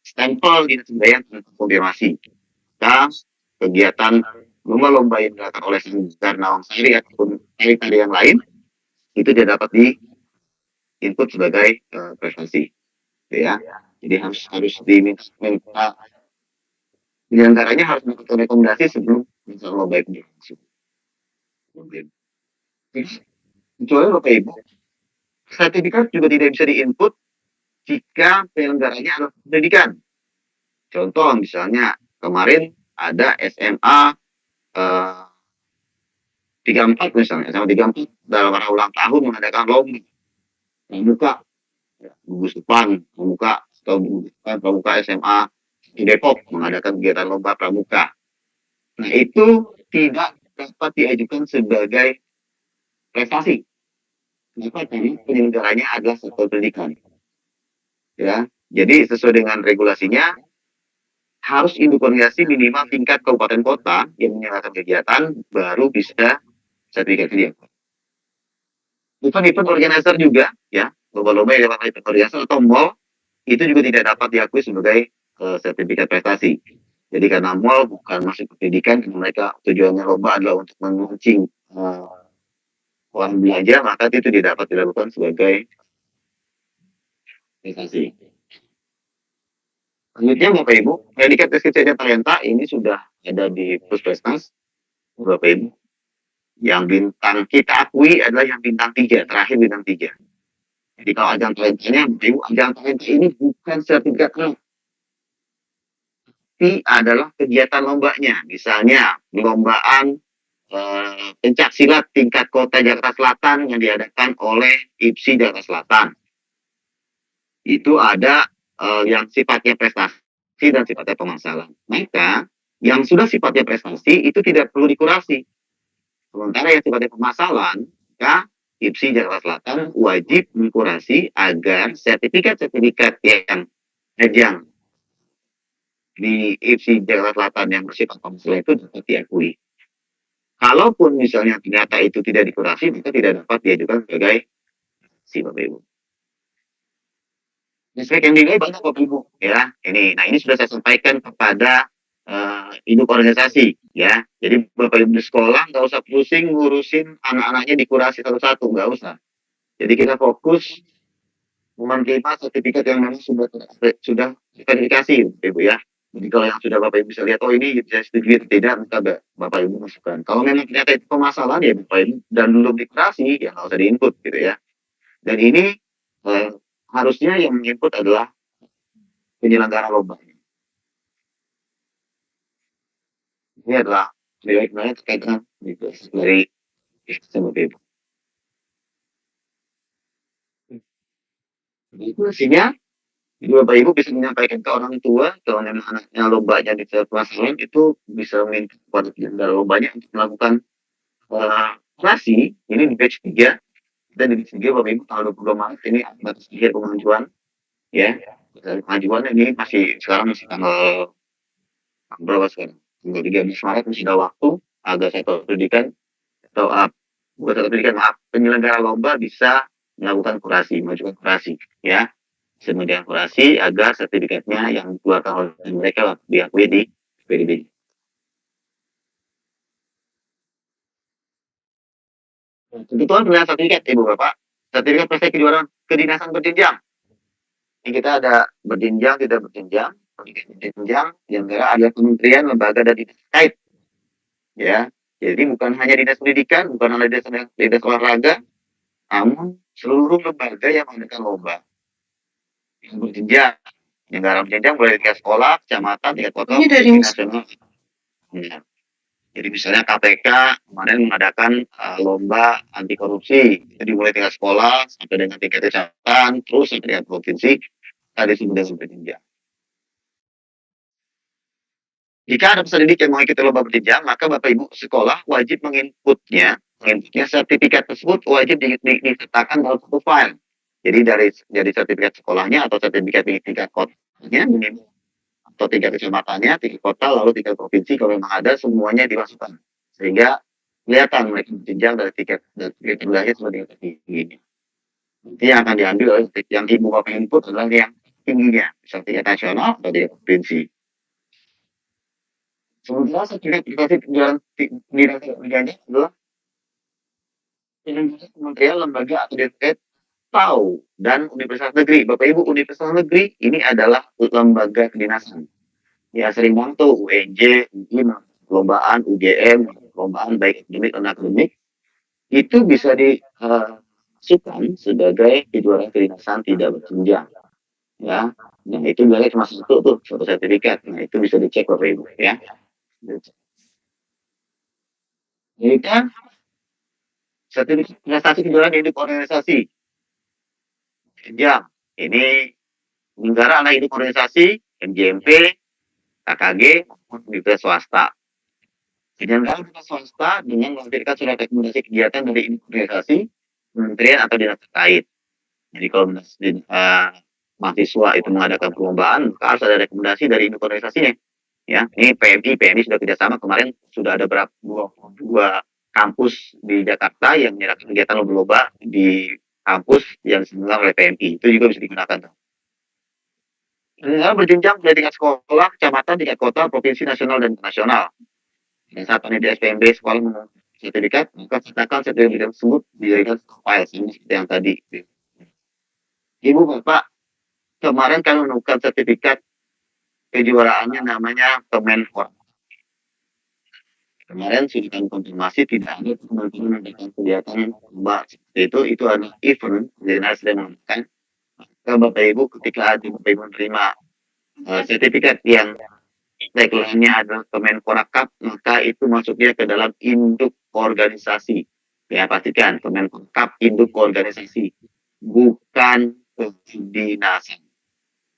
stempel Dinas Kebudayaan untuk konfirmasi. Nah, kegiatan lomba-lomba yang dilakukan oleh Sanggar Nawang Sari ataupun tari-tari yang lain itu tidak dapat di input sebagai prestasi, ya. Jadi harus diminta penyelenggaranya harus melakukan rekomendasi sebelum misalnya lomba itu berlangsung. Kecuali Bapak Ibu, sertifikat juga tidak bisa diinput jika penyelenggaranya adalah pendidikan. Contoh misalnya kemarin ada SMA 34 misalnya, SMA 34 dalam rangka ulang tahun mengadakan lomba pramuka, gugus depan pramuka atau pramuka SMA di Depok mengadakan kegiatan lomba pramuka. Nah itu tidak dapat diajukan sebagai prestasi. Kenapa? Karena penyelenggaranya adalah sektor pendidikan. Ya, jadi sesuai dengan regulasinya harus induk organisasi minimal tingkat kabupaten kota yang menyelenggarakan kegiatan baru bisa sertifikat dia. Event-event organizer juga, ya, lomba-lomba yang dilakukan event organizer atau mall itu juga tidak dapat diakui sebagai sertifikat prestasi. Jadi karena mall bukan masuk pendidikan, mereka tujuannya lomba adalah untuk memancing orang belanja, maka itu tidak dapat dilakukan sebagai prestasi. Selanjutnya Bapak Ibu, predikat deskripsi dan talenta ini sudah ada di Puskesmas, Bapak Ibu. Yang bintang kita akui adalah yang bintang 3, terakhir bintang 3. Jadi kalau ajang talentanya, Bapak Ibu, ajang talenta ini bukan sertifikat tapi adalah kegiatan lombanya. Misalnya, perlombaan pencak silat tingkat kota Jakarta Selatan yang diadakan oleh IPSI Jakarta Selatan. Itu ada yang sifatnya prestasi dan sifatnya pemasalan. Maka yang sudah sifatnya prestasi itu tidak perlu dikurasi. Sementara yang sifatnya pemasalan, maka IPSI Jakarta Selatan wajib mengkurasi agar sertifikat-sertifikat yang ajang di IPSI Jakarta Selatan yang bersifat pemasalan itu dapat diakui. Kalaupun misalnya ternyata itu tidak dikurasi, maka tidak dapat diajukan sebagai si Bapak Ibu. Aspek yang dinilai banyak Bapak Ibu, ya. Nah ini sudah saya sampaikan kepada induk organisasi, ya. Jadi Bapak Ibu di sekolah nggak usah pusing ngurusin anak-anaknya dikurasi satu-satu, nggak usah. Jadi kita fokus menerima sertifikat yang memang sudah verifikasi, Bapak Ibu, ya. Jadi kalau yang sudah Bapak Ibu bisa lihat, oh ini bisa setuju atau tidak, maka Bapak Ibu masukkan. Kalau memang ternyata itu permasalahan ya Bapak Ibu dan belum dikurasi, ya nggak usah diinput gitu ya. Dan ini eh, harusnya yang menginput adalah penyelenggara lomba. Ini adalah nilai-nilai terkait dengan dari Bapak Ibu. Fungsinya, jadi Bapak Ibu bisa menyampaikan ke orang tua kalau memang anaknya lombanya di kelas lain itu bisa minta kepada penyelenggara lombanya untuk melakukan kurasi ini di batch 3 dan di batch 3 Bapak Ibu tanggal 22 Maret ini batas akhir pengajuan ya. Pengajuan ini sekarang masih tanggal berapa sekarang? Tanggal 13 Maret masih ada waktu agar sektor pendidikan atau bukan sektor pendidikan maaf penyelenggara lomba bisa melakukan kurasi, mengajukan kurasi ya. Kemudian kurasi agar sertifikatnya yang dikeluarkan oleh mereka diakui di PDB. Kebutuhan penilaian sertifikat Ibu Bapak, sertifikat prestasi kejuaraan kedinasan berjenjang. Ini kita ada berjenjang, tidak berjenjang, berjenjang, yang ada kementerian, lembaga dan dinas terkait. Ya, jadi bukan hanya dinas pendidikan, bukan hanya dinas olahraga, namun seluruh lembaga yang mengadakan lomba yang berjenjang, yang berjenjang mulai tingkat sekolah, kecamatan, tingkat kota, nasional. Ya. Jadi misalnya KPK kemarin mengadakan lomba anti korupsi, itu dimulai tingkat sekolah sampai dengan tingkat kecamatan, terus sampai dengan provinsi, tadi sudah berjenjang. Jika ada peserta didik yang mengikuti lomba berjenjang, maka Bapak Ibu sekolah wajib menginputnya sertifikat tersebut wajib disertakan dalam satu file. Jadi dari sertifikat sekolahnya atau sertifikat tingkat kotanya atau tingkat kecamatannya, tingkat kota, lalu tingkat provinsi kalau memang ada semuanya dimasukkan sehingga kelihatan mereka berjenjang dari tingkat rendahnya sampai tingkat tingginya. Nanti yang akan diambil oleh yang Ibu Bapak input adalah yang tingginya, misalnya tingkat nasional atau tingkat provinsi. Sementara sertifikat prestasi penjualan pendidikannya adalah kementerian, lembaga atau DPR tahu dan universitas negeri. Bapak Ibu, universitas negeri ini adalah lembaga kedinasan. Ya sering banget tuh UNJ, UI, perlombaan, UGM, perlombaan baik akademik dan akademik itu bisa dimasukkan sebagai kejuaraan kedinasan tidak berjenjang. Ya, nah itu biasanya cuma satu sertifikat. Nah itu bisa dicek Bapak Ibu ya. Ini kan sertifikat prestasi kejuaraan induk organisasi. Jenjang. Ini negara anak induk organisasi, MJMP, KKG, maupun universitas swasta. Penyelenggara universitas swasta dengan melampirkan surat rekomendasi kegiatan dari organisasi, kementerian atau dinas terkait. Jadi kalau mahasiswa itu mengadakan perlombaan, maka harus ada rekomendasi dari induk organisasinya. Ya, ini PMI sudah kerjasama kemarin sudah ada dua kampus di Jakarta yang menyerahkan kegiatan lomba-lomba di kampus yang diselenggarakan oleh PMI. Itu juga bisa digunakan. Penyelenggara berjenjang dari tingkat sekolah, kecamatan, tingkat kota, provinsi, nasional, dan internasional. Dan saat peneliti SPMB sekolah mengenai sertifikat, maka sertakan sertifikat tersebut dijadikan file seperti yang tadi. Ibu Bapak, kemarin kami menemukan sertifikat kejuaraannya namanya Kemenpora. Kemarin sudah kami konfirmasi tidak ada teman-teman melakukan kegiatan lomba seperti itu adalah event, jadi sedang mengatakan ke Bapak Ibu ketika ada Bapak Ibu menerima sertifikat yang tagline-nya adalah Kemenpora Cup, maka itu masuknya ke dalam induk organisasi. Ya pastikan Kemenpora Cup induk organisasi, bukan kedinasan.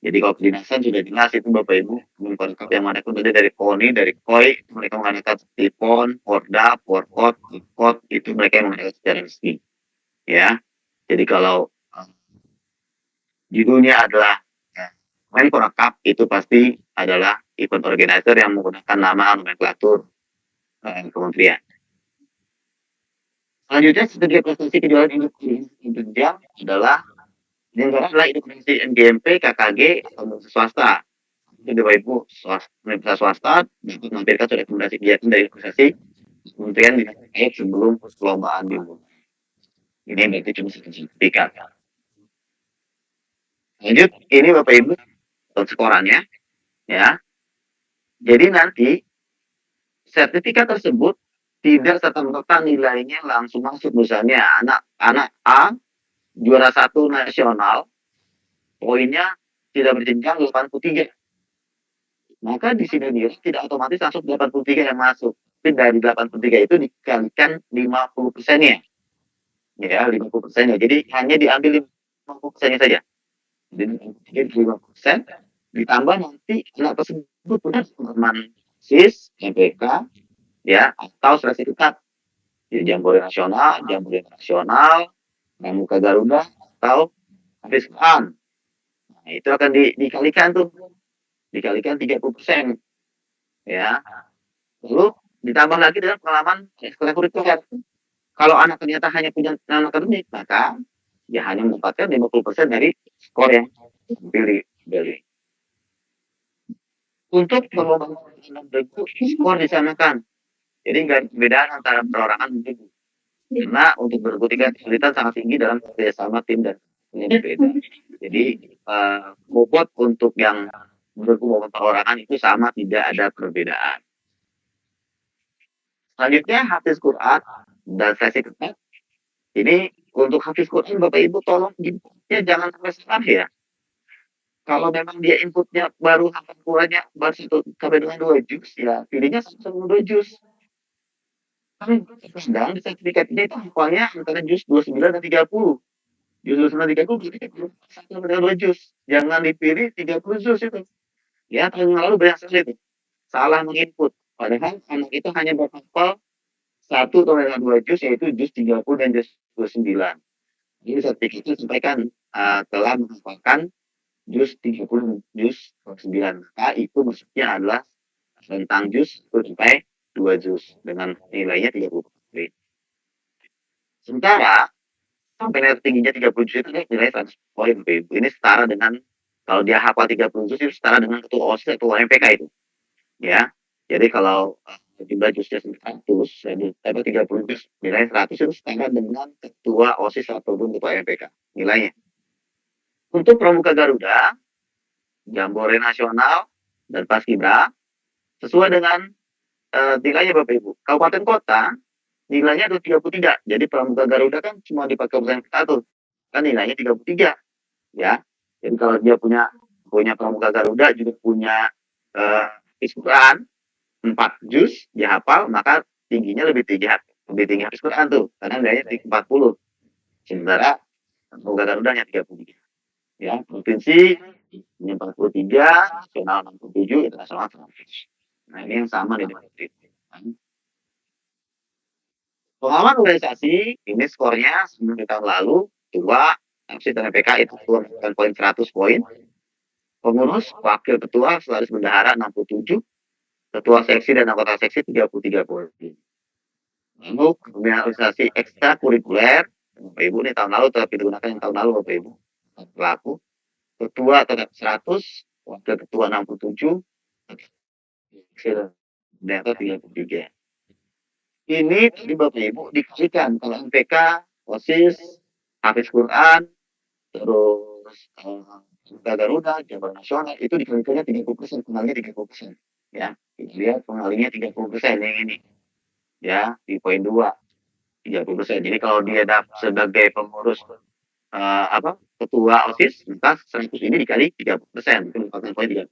Jadi kalau kedinasan sudah jelas itu Bapak Ibu, Kemenpora Cup yang mana pun dari KONI, dari KOI, mereka mengadakan PON, Porda, Porkot, Ikot, itu mereka yang mengadakan secara resmi. Ya, jadi kalau judulnya adalah Kemenpora Cup itu pasti adalah event organizer yang menggunakan nama nomenklatur kementerian. Selanjutnya strategi prestasi kejuaraan induk jenjang adalah negara adalah indukasi MGMP, KKG, atau universitas swasta. Itu Bapak Ibu universitas swasta dapat menampilkan rekomendasi kegiatan dari organisasi kementerian terkait sebelum perlombaan dimulai. Ini berarti cuma sertifikat. Lanjut, ini Bapak Ibu skorannya, ya. Jadi nanti sertifikat tersebut tidak serta-merta nilainya langsung masuk. Misalnya anak A juara 1 nasional, poinnya tidak berjenjang 83. Maka di sini dia tidak otomatis langsung 83 yang masuk. Tapi dari 83 itu dikalikan 50%-nya. Ya, 50%-nya. Jadi hanya diambil 50%-nya saja. Jadi 50% ditambah nanti anak tersebut punya pengalaman SIS, MPK, ya, atau sertifikat. Jadi Jambore Nasional, Pramuka Garuda, atau Hafiz Quran. Nah, itu akan dikalikan tuh. Dikalikan 30%. Ya. Lalu ditambah lagi dengan pengalaman ekstrakurikuler. Kalau anak ternyata hanya punya non akademik, maka dia hanya mendapatkan 50% dari skor yang dipilih. Untuk perlombaan bergu, skor disamakan. Jadi nggak ada perbedaan antara perorangan dan bergu. Karena untuk bergu tingkat kesulitan sangat tinggi dalam kerjasama tim dan yang berbeda. Jadi bobot untuk yang bergu maupun perorangan itu sama, tidak ada perbedaan. Selanjutnya Hafiz Quran dan sesi ketat. Ini untuk Hafiz Quran Bapak Ibu tolong inputnya jangan sampai salah ya. Kalau memang dia inputnya baru hafal Qurannya baru 1 sampai dengan 2 juz, ya pilihnya 1 sampai 2 juz. Sedang di sertifikat ini itu hafalnya antara juz 29 dan 30. Juz 29 dan 30 berarti 1 sampai dengan 2 juz. Jangan dipilih 30 juz itu. Ya, tahun yang lalu banyak sekali itu. Salah menginput. Padahal anak itu hanya berhafal 1 sampai dengan 2 juz, yaitu juz 30 dan juz 29. Jadi sertifikat itu sampaikan telah menghafalkan juz 30 dan juz 29. Maka itu maksudnya adalah tentang juz 1 sampai 2 juz dengan nilainya 30 poin. Sementara sampai nilai tingginya 30 juz itu nilai 100 poin. Ini setara dengan kalau dia hafal 30 juz itu setara dengan ketua OSIS atau MPK itu. Ya. Jadi kalau jumlah juznya 100, jadi 30 juz nilai 100 itu setara dengan ketua OSIS ataupun ketua MPK nilainya. Untuk Pramuka Garuda, Jambore Nasional, dan Paskibra sesuai dengan nilainya Bapak Ibu. Kabupaten kota nilainya ada 33. Jadi Pramuka Garuda kan cuma di kabupaten kota tuh. Kan nilainya 33. Ya. Jadi kalau dia punya Pramuka Garuda juga punya Hafiz Quran 4 juz dia hafal, maka tingginya lebih tinggi Hafiz Quran tuh. Karena nilainya 40. Sementara Pramuka Garuda hanya 33. Ya, provinsi 43, nasional 67, internasional 100. Nah, ini yang sama dengan itu. Pengalaman organisasi, ini skornya sebelum di tahun lalu, 2, FC dan MPK itu mendapatkan poin 100 poin. Pengurus, wakil ketua, selalu bendahara 67, ketua seksi dan anggota seksi 33 poin. Lalu pembinaan organisasi ekstrakurikuler, Bapak Ibu ini tahun lalu tetap digunakan yang tahun lalu Bapak Ibu. Pelaku, ketua tetap 100, wakil ketua 67, dan 33. Ini tadi Bapak Ibu dikasihkan kalau MPK, OSIS, Hafiz Quran, terus Garuda, Jambore Nasional itu dikalikannya 30%, pengalinya 30%. Ya, kita lihat pengalinya 30% yang ini. Ya, di poin 2 30%. Jadi kalau dia sebagai pengurus ketua OSIS, maka 100 ini dikali 30%, itu merupakan poin 30.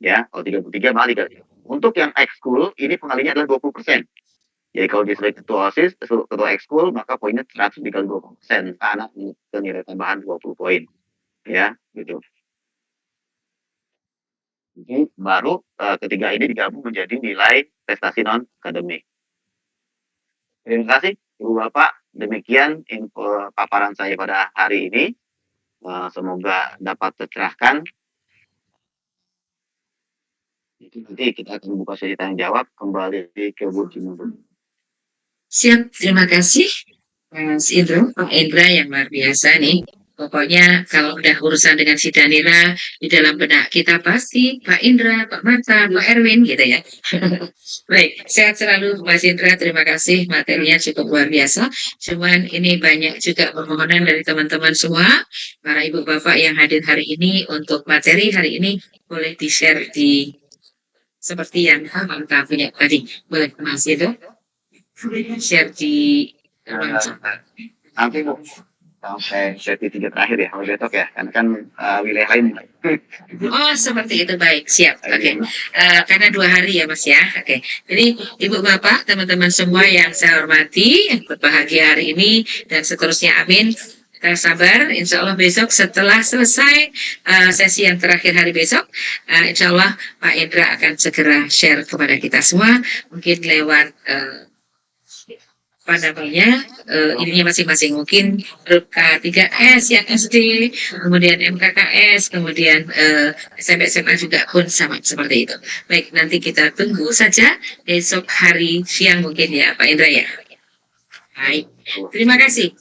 Ya, kalau 33 malah 30. Untuk yang ekskul ini pengalinya adalah 20%. Jadi kalau dia sebagai ketua OSIS, ketua ekskul, maka poinnya 100 dikali 20%. Karena nilai tambahan 20 poin. Ya, gitu. Jadi baru ketiga ini digabung menjadi nilai prestasi non-akademik. Terima kasih Ibu Bapak. Demikian info paparan saya pada hari ini. Semoga dapat tercerahkan. Nanti kita akan buka sesi tanya jawab kembali ke Bu Cimundung. Siap, terima kasih Mas Indro, Pak Indra yang luar biasa nih. Pokoknya kalau udah urusan dengan si Danira di dalam benak kita pasti Pak Indra, Pak Marta, Pak Erwin gitu ya. Baik, sehat selalu Mas Indra, terima kasih materinya cukup luar biasa. Cuman ini banyak juga permohonan dari teman-teman semua, para ibu bapak yang hadir hari ini untuk materi hari ini boleh di-share di seperti yang Manta punya tadi. Boleh Mas Edo share di Nanti Bu, sampai sesi 3 terakhir ya, kalau besok ya, kan wilayah lain. Oh, seperti itu, baik, siap. Oke. Karena 2 hari ya Mas ya. Oke. Jadi Ibu Bapak, teman-teman semua yang saya hormati, yang berbahagia hari ini dan seterusnya, amin. Kita sabar, insya Allah besok setelah selesai sesi yang terakhir hari besok, insya Allah Pak Indra akan segera share kepada kita semua, mungkin lewat apa namanya, ininya masing-masing, mungkin grup K3S yang SD, kemudian MKKS, kemudian SMP SMA juga pun sama seperti itu. Baik, nanti kita tunggu saja besok hari siang mungkin ya Pak Indra ya. Baik, terima kasih.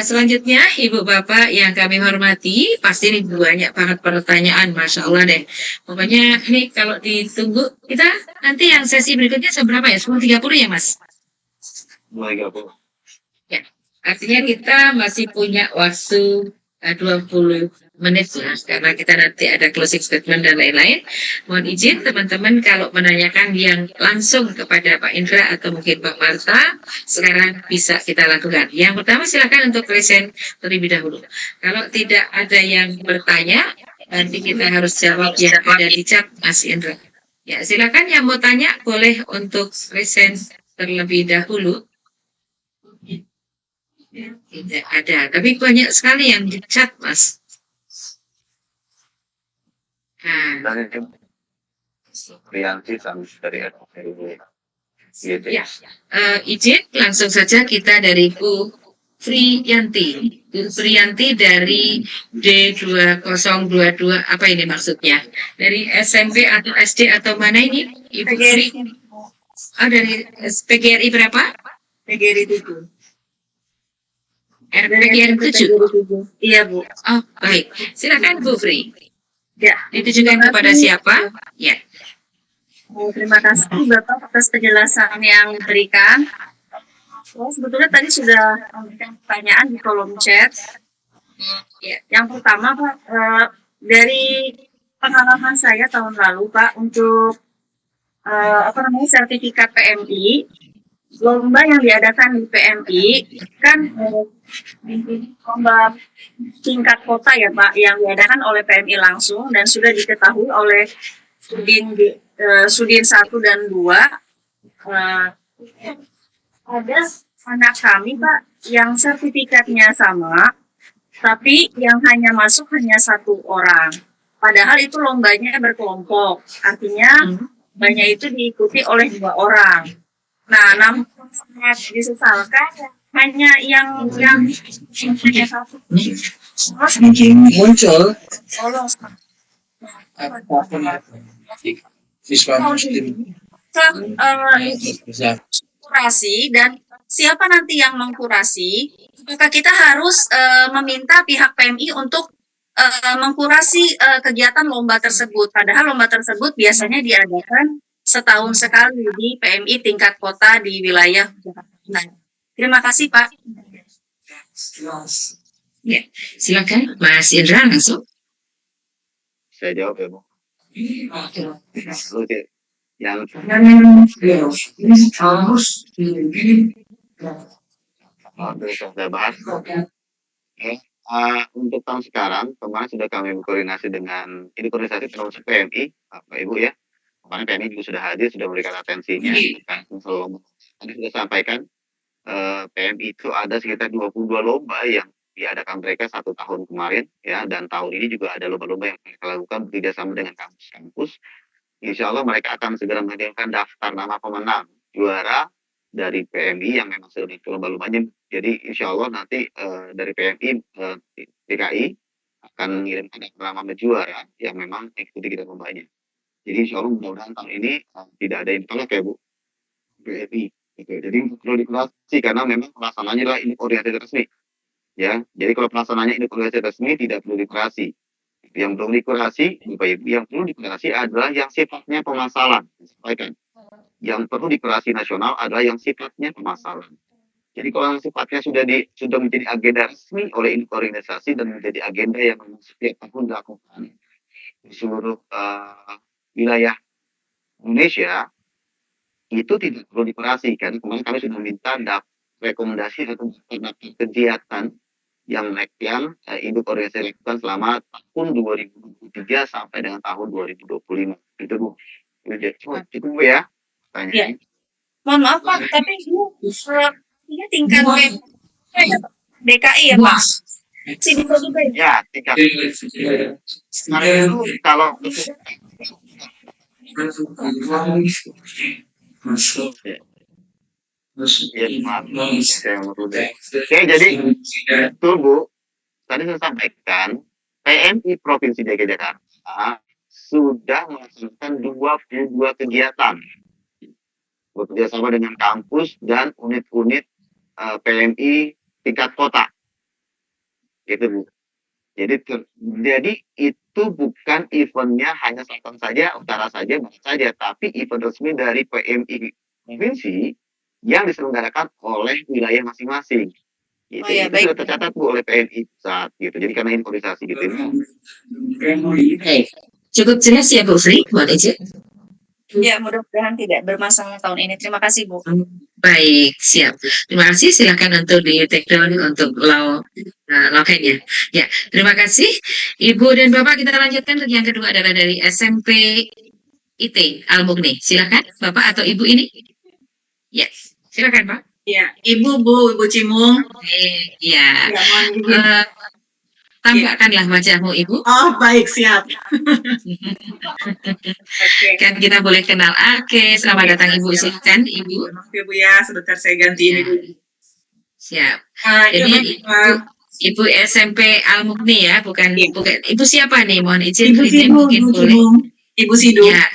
Selanjutnya Ibu Bapak yang kami hormati, pasti ini banyak banget pertanyaan, Masya Allah deh. Pokoknya ini kalau ditunggu, kita nanti yang sesi berikutnya seberapa ya? 10.30 ya Mas? Mulai 30. Ya, artinya kita masih punya waktu 20 menit ya, karena kita nanti ada closing statement dan lain-lain. Mohon izin teman-teman kalau menanyakan yang langsung kepada Pak Indra atau mungkin Pak Marta, sekarang bisa kita lakukan. Yang pertama silakan untuk present terlebih dahulu. Kalau tidak ada yang bertanya, nanti kita harus jawab yang ada di chat Mas Indra. Ya, silakan yang mau tanya boleh untuk present terlebih dahulu. Tidak ada, tapi banyak sekali yang di chat, Mas. Nah, Dari Priyanti sama dari gitu ya, izin langsung saja kita dari Bu Priyanti. Bu Priyanti dari D2022, apa ini maksudnya? Dari SMP atau SD atau mana ini? Ibu Pri? Oh, dari PGRI berapa? PGRI 7. RPGR 7. Iya, Bu. Oh, baik. Silakan Bu Fri. Ya. Ditujukan kepada siapa? Ya. Terima kasih Bapak atas penjelasan yang diberikan. Sebetulnya tadi sudah memberikan pertanyaan di kolom chat. Ya. Yang pertama, Pak, dari pengalaman saya tahun lalu, Pak, untuk sertifikat PMI, lomba yang diadakan di PMI kan lomba tingkat kota ya Pak, yang diadakan oleh PMI langsung dan sudah diketahui oleh Sudin 1 dan 2. Ada anak kami Pak yang sertifikatnya sama, tapi yang hanya masuk hanya 1 orang. Padahal itu lombanya berkelompok, artinya lombanya itu diikuti oleh 2 orang. Nah, namun sangat disesalkan hanya yang hanya 1. Muncul siswa muslim kurasi, dan siapa nanti yang mengkurasi? Maka kita harus meminta pihak PMI untuk mengkurasi kegiatan lomba tersebut. Padahal lomba tersebut biasanya diadakan setahun sekali di PMI tingkat kota di wilayah Jakarta. Nah, terima kasih Pak. Ya, silakan Mas Indra langsung. Saya jawab ya Bu. Lalu yang saya bahas untuk tahun sekarang, kemarin sudah kami berkoordinasi dengan ini koordinasi termasuk PMI, Bapak Ibu ya. Kemarin PMI juga sudah hadir, sudah memberikan atensinya. Tadi sudah sampaikan PMI itu ada sekitar 22 lomba yang diadakan mereka 1 tahun kemarin ya, dan tahun ini juga ada lomba-lomba yang mereka lakukan bekerjasama dengan kampus-kampus. Insya Allah mereka akan segera mengirimkan daftar nama pemenang juara dari PMI yang memang sudah di lomba-lombanya. Jadi insya Allah nanti dari PMI DKI akan mengirimkan daftar nama juara yang memang ikuti kita lombanya. Jadi insya Allah mudah-mudahan tahun ini tidak ada yang tolak ya Bu, PMI. Gitu. Jadi perlu dikurasi karena memang pelaksananya adalah ini organisasi resmi. Ya, jadi kalau pelaksananya ini organisasi resmi tidak perlu dikurasi. Yang belum dikurasi, Bapak Ibu, yang perlu dikurasi adalah yang sifatnya pemasalan. Yang perlu dikurasi nasional adalah yang sifatnya pemasalan. Jadi kalau yang sifatnya sudah menjadi agenda resmi oleh organisasi dan menjadi agenda yang setiap tahun dilakukan di seluruh wilayah Indonesia itu tidak perlu dikoreksi kan. Kemarin kami sudah minta rekomendasi atau daftar kegiatan yang induk organisasi lakukan selama tahun 2023 sampai dengan tahun 2025. Itu Bu. Cukup Bu ya. Tanya. Iya. Mohon maaf Pak, tapi ini tingkat DKI ya Pak? Sini juga ya? Ya, tingkat. Sekarang itu kalau ya, maaf. Oke, jadi betul Bu. Tadi saya sampaikan PMI Provinsi DKI Jakarta sudah melaksanakan 22 kegiatan bekerjasama dengan kampus dan unit-unit PMI tingkat kota. Gitu Bu. Jadi itu bukan eventnya hanya selatan saja, utara saja, barat saja, tapi event resmi dari PMI provinsi yang diselenggarakan oleh wilayah masing-masing. Gitu. Oh ya, itu baik. sudah tercatat Bu oleh PMI pusat gitu. Jadi karena ini organisasi gitu. Baik. Cukup jelas ya Bu Fri, mohon izin. Ya, mudah-mudahan tidak bermasalah tahun ini. Terima kasih Bu. Baik, siap. Terima kasih. Silakan untuk di take down untuk lokennya. Ya, terima kasih. Ibu dan Bapak, kita lanjutkan. Yang kedua adalah dari SMP IT Al-Mughni. Silakan Bapak atau Ibu ini. Ya, silakan Pak. Ya, Ibu Cimung. Ya. Ya, mohon izin. Tampakkanlah wajahmu Ibu. Oh, baik, siap. Oke. Kan kita boleh kenal. Oke, selamat datang Ibu. Silakan Ibu. Maaf ya Bu ya, sebentar saya ganti ini dulu. Siap. Iya, Jadi Ibu SMP Al-Mughni ya, bukan Iya. bukan. Ibu siapa nih? Mohon izin. Ibu izin Sidung, mungkin Ibu boleh. Sidung. Ibu Sidung. Ya.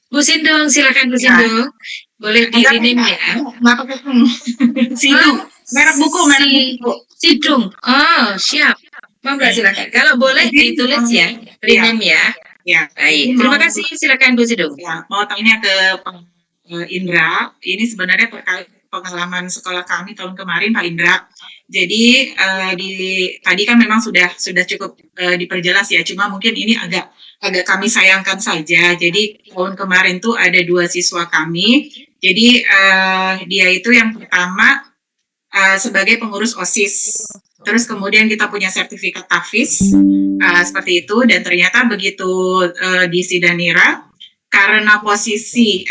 Bu Sindung, silakan Bu Ya. Sindung. Boleh di rename ya. Nggak pakai Sidung. Merek buku, merek buku. Sidung. Oh, siap. Monggo silakan. Kalau boleh ditulis ya, rename ya. Ya. Baik. Terima kasih. Silakan Bu Sindung. Ya, mau tanya ke Pak Indra. Ini sebenarnya terkait pengalaman sekolah kami tahun kemarin, Pak Indra. Jadi tadi kan memang sudah cukup diperjelas ya. Cuma mungkin ini agak kami sayangkan saja. Jadi tahun kemarin tuh ada 2 siswa kami. Jadi dia itu yang pertama sebagai pengurus OSIS. Terus kemudian kita punya sertifikat TAFIS seperti itu, dan ternyata begitu di Sidanira, karena posisi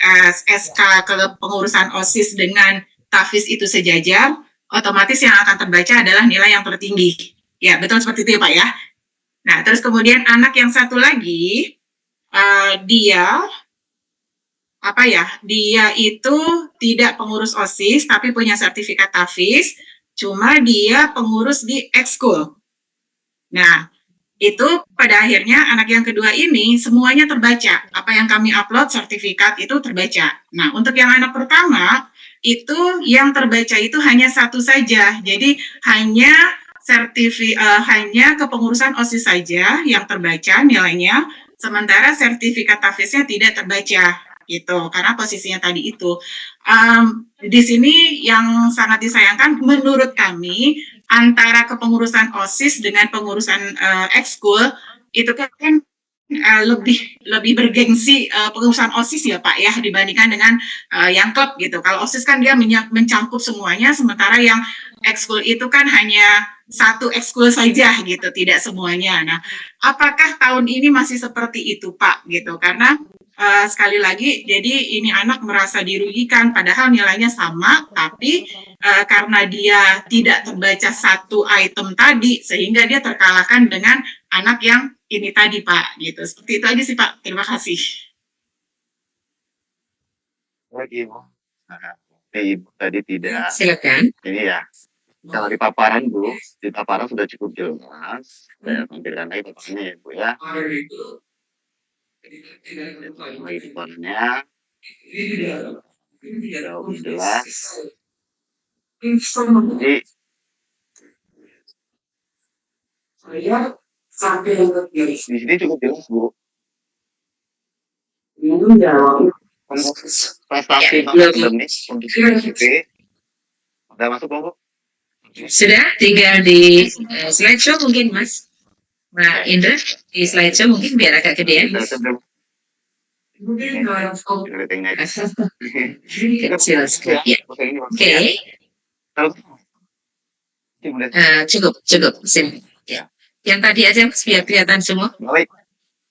SK kepengurusan OSIS dengan TAFIS itu sejajar, otomatis yang akan terbaca adalah nilai yang tertinggi. Ya, betul seperti itu ya Pak ya. Nah, terus kemudian anak yang satu lagi, dia itu tidak pengurus OSIS tapi punya sertifikat TAFIS, cuma dia pengurus di ekskul. Nah, itu pada akhirnya anak yang kedua ini semuanya terbaca. Apa yang kami upload sertifikat itu terbaca. Nah, untuk yang anak pertama itu yang terbaca itu hanya satu saja. Jadi hanya kepengurusan OSIS saja yang terbaca nilainya, sementara sertifikat TAFISnya tidak terbaca gitu, karena posisinya tadi itu. Di sini yang sangat disayangkan menurut kami, antara kepengurusan OSIS dengan pengurusan ekskul itu kan lebih bergengsi pengurusan OSIS ya Pak ya, dibandingkan dengan yang klub gitu. Kalau OSIS kan dia mencakup semuanya, sementara yang ekskul itu kan hanya satu ekskul saja gitu, tidak semuanya. Nah, apakah tahun ini masih seperti itu Pak gitu? Karena sekali lagi, jadi ini anak merasa dirugikan, padahal nilainya sama, tapi karena dia tidak terbaca satu item tadi, sehingga dia terkalahkan dengan anak yang ini tadi Pak, gitu. Seperti itu aja sih Pak. Terima kasih. Baik Ibu. Nah, Ibu tadi tidak. Silakan. Ini ya. Kalau di paparan Bu, di paparan sudah cukup jelas. Saya tampilkan lagi paparannya ya Bu ya. Paparannya jauh jelas. Jadi di sini cukup jelas Bu. Prestasi akademis untuk SMP udah masuk belum Bu? Sudah, tinggal di slideshow mungkin Mas. Nah, Indra, di slideshow mungkin biar agak gedean. Ratingnya aja. Kecil sekali. Ya. Oke, ini Oke. ya. Terus boleh. Cukup. Sim. Ya. Yang tadi aja Mas, biar kelihatan semua.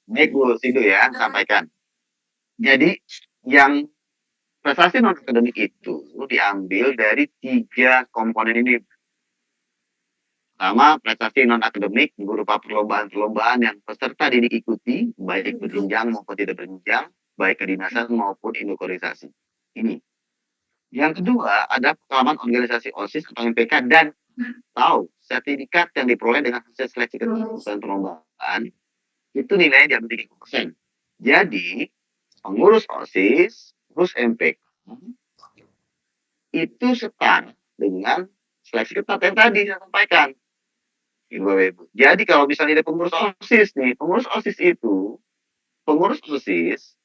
Baik Bu Sidu ya, sampaikan. Jadi yang prestasi non akademik itu diambil dari 3 komponen ini. Pertama, prestasi non akademik berupa perlombaan-perlombaan yang peserta didik ikuti, baik berjenjang maupun tidak berjenjang, baik kedinasan maupun induk-organisasi. Ini. Yang kedua, ada pengalaman organisasi OSIS atau MPK dan sertifikat yang diperoleh dengan hasil seleksi ketat dan perlombaan, itu nilainya diambil 3%. Jadi, pengurus OSIS, pengurus MPK, itu setara dengan seleksi ketat yang tadi saya sampaikan. Ibu. Jadi kalau misalnya ada pengurus OSIS nih, pengurus OSIS, Ibu, pengurus OSIS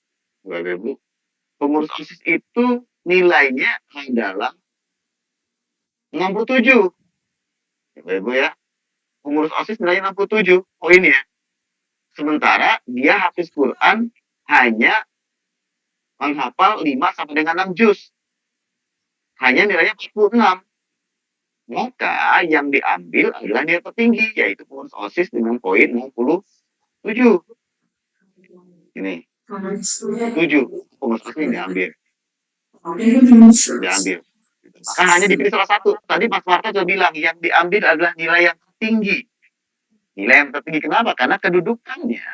itu nilainya adalah 67. Ibu ya, pengurus OSIS nilainya 67 poin ya. Sementara dia hafiz Quran hanya menghafal 5 sampai dengan 6 juz. Hanya nilainya 46. Maka yang diambil adalah nilai tertinggi, yaitu pengurus OSIS dengan poin 67. Ini 7 pengurus OSIS yang diambil. Maka hanya dipilih salah satu. Tadi Mas Marta sudah bilang yang diambil adalah nilai yang tinggi. Nilai yang tertinggi kenapa? Karena kedudukannya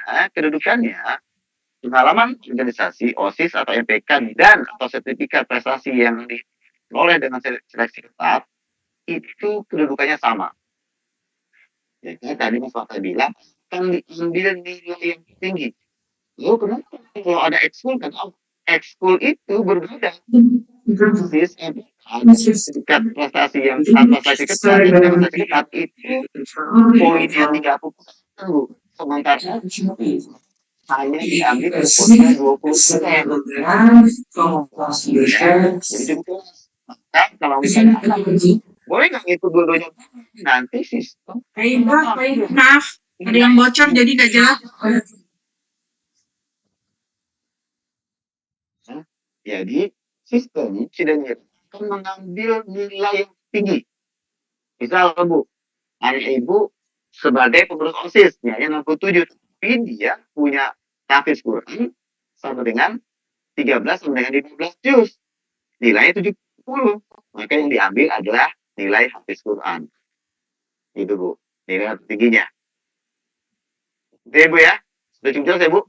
pengalaman organisasi OSIS atau MPK dan atau sertifikat prestasi yang diperoleh dengan seleksi ketat itu kedudukannya sama. Ya, tadi Mas Marta bilang kan diambil nilai yang tinggi. Lalu kenapa kalau ada ekskul kan? Ekskul itu berbeda. OSIS sertifikat prestasi yang tanpa seleksi ketat itu poinnya 30%. Sementara hanya diambil poinnya 20%. Jadi maka kalau misalnya boleh nggak ngikut dua-duanya nanti sistem. Maaf, ada yang bocor jadi nggak jelas. Jadi sistem sidangnya akan mengambil nilai yang tinggi. Misal Bu, anak Ibu sebagai pengurus OSIS nilainya 67, tapi dia punya hafiz Quran sama dengan 13 sama dengan 15 juz. Nilainya 70. Maka yang diambil adalah nilai hafiz Quran. Itu Bu, nilai tertingginya. Oke Bu ya, sudah cukup jelas ya Bu?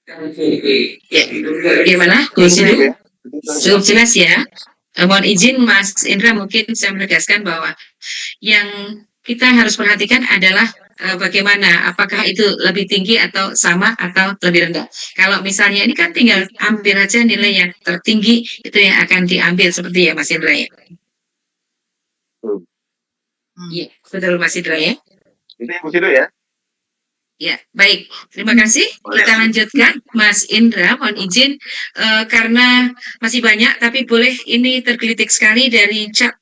Ya, bagaimana? Cukup jelas ya. Mohon izin Mas Indra, mungkin saya menegaskan bahwa yang kita harus perhatikan adalah bagaimana, apakah itu lebih tinggi atau sama atau lebih rendah. Kalau misalnya ini kan tinggal ambil aja nilai yang tertinggi, itu yang akan diambil seperti ya Mas Indra ya. Iya, betul Mas Indra ya. Itu yang Mas Indra ya. Ya, baik. Terima kasih. Kita lanjutkan, Mas Indra. Mohon izin karena masih banyak, tapi boleh ini tergelitik sekali dari chat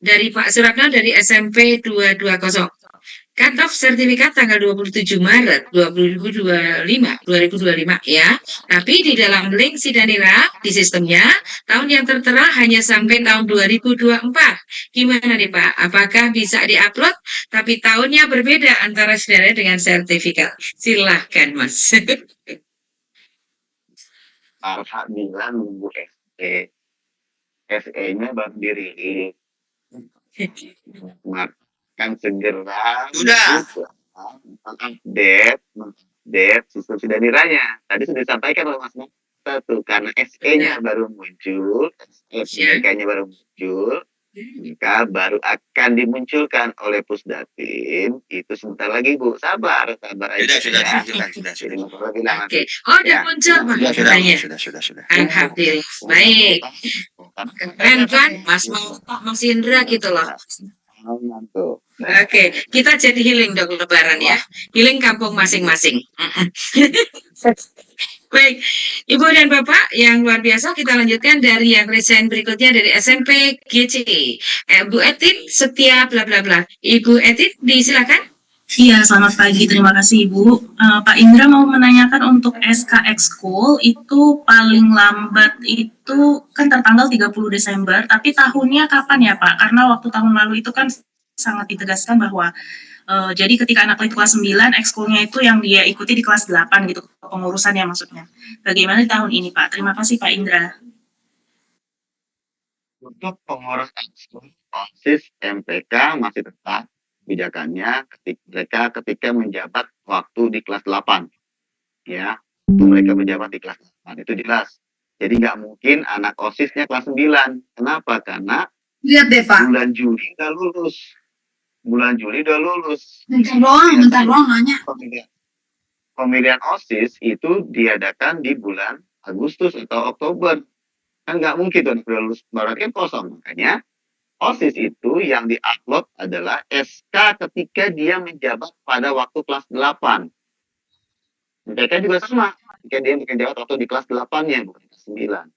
dari Pak Suratno dari SMP 220. Cut-off sertifikat tanggal 27 Maret 2025 ya. Tapi di dalam link Sidanira di sistemnya tahun yang tertera hanya sampai tahun 2024. Gimana nih Pak? Apakah bisa diupload tapi tahunnya berbeda antara saudara dengan sertifikat? Silahkan Mas. Alhamdulillah nunggu SE-nya baru dirilis. Kan segera Sudah. update sistem Sidaniranya. Tadi sudah disampaikan oleh Mas Marta tuh, karena SE-nya baru muncul, SPK-nya baru muncul, maka baru akan dimunculkan oleh Pusdatin. Itu sebentar lagi Bu, sabar aja. Sudah. Oke. Oh, udah muncul Pak katanya. Sudah. Alhamdulillah. Baik. Keren kan Mas Indra gitu loh. Oke, kita jadi healing dong Lebaran ya. Healing kampung masing-masing. Baik, Ibu dan Bapak yang luar biasa, kita lanjutkan dari yang resen berikutnya dari SMP GC. Bu Etit Setia bla bla bla. Ibu Etit disilakan. Iya, selamat pagi. Terima kasih, Ibu. Pak Indra mau menanyakan untuk SK Ekskul itu paling lambat itu kan tertanggal 30 Desember, tapi tahunnya kapan ya, Pak? Karena waktu tahun lalu itu kan sangat ditegaskan bahwa jadi ketika anak itu kelas 9, ekskulnya itu yang dia ikuti di kelas 8 gitu, pengurusannya maksudnya. Bagaimana di tahun ini, Pak? Terima kasih, Pak Indra. Untuk pengurus ekskul, OSIS, MPK masih tetap kebijakannya ketika menjabat waktu di kelas 8. Ya, mereka menjabat di kelas 8, itu jelas. Jadi nggak mungkin anak OSISnya kelas 9. Kenapa? Karena Lihat deh, Pak. bulan Juli udah lulus. Bentar doang nanya. Pemilihan OSIS itu diadakan di bulan Agustus atau Oktober. Kan nggak mungkin tuh udah lulus berarti kan kosong. Makanya OSIS itu yang diupload adalah SK ketika dia menjabat pada waktu kelas 8. Mereka juga sama, ketika dia menjabat waktu di kelas 8-nya, bukan kelas 9.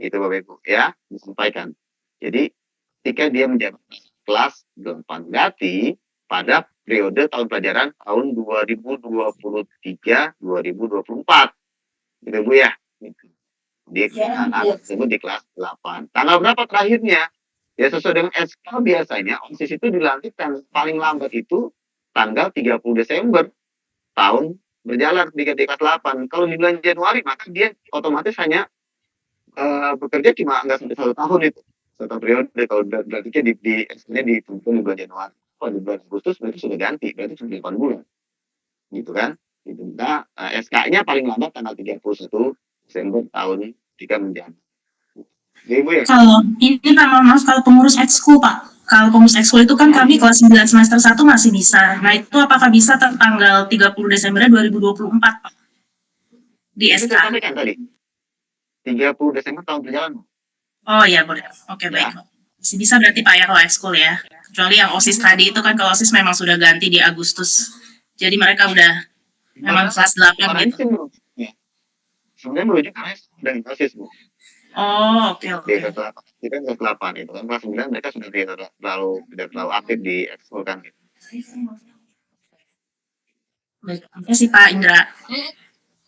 Itu Bapak Ibu ya, disampaikan. Jadi ketika dia menjabat kelas 8 berarti pada periode tahun pelajaran tahun 2023-2024. Gitu Bu ya. Di anak tersebut di kelas 8. Tanggal berapa terakhirnya? Ya sesuai dengan SK biasanya OSIS itu dilantik paling lambat itu tanggal 30 Desember tahun berjalan di kelas 8. Kalau di bulan Januari maka dia otomatis hanya bekerja cuma nggak sampai 1 tahun itu. 1 periode kalau berarti di SK-nya di bulan Januari. Kalau di bulan Agustus berarti sudah ganti, berarti sudah 8 bulan. Gitu kan? Gitu. Nah, SK-nya paling lambat tanggal 31 Desember tahun 3 menjabat. Ibu ya? Kalau ini Pak, mohon maaf, kalau pengurus ekskul, Pak. Kalau pengurus ekskul itu kan kami kelas 9 semester 1 masih bisa. Nah, itu apakah bisa tanggal 30 Desember 2024, Pak? Di Itu SK. saya sampaikan tadi. 30 Desember tahun berjalan. Oh ya, boleh. Oke, baik. Masih bisa berarti Pak ya kalau ekskul ya. Kecuali yang OSIS tadi itu kan kalau OSIS memang sudah ganti di Agustus. Jadi mereka udah memang kelas 8 gitu. Ya. Sebenarnya merujuk karena sudah OSIS, Bu. Oh, oke. Di kelas 8. Itu kan kelas 8 itu kan kelas 9 mereka sudah tidak terlalu aktif di ekskul kan gitu. Baik, terima kasih Pak Indra.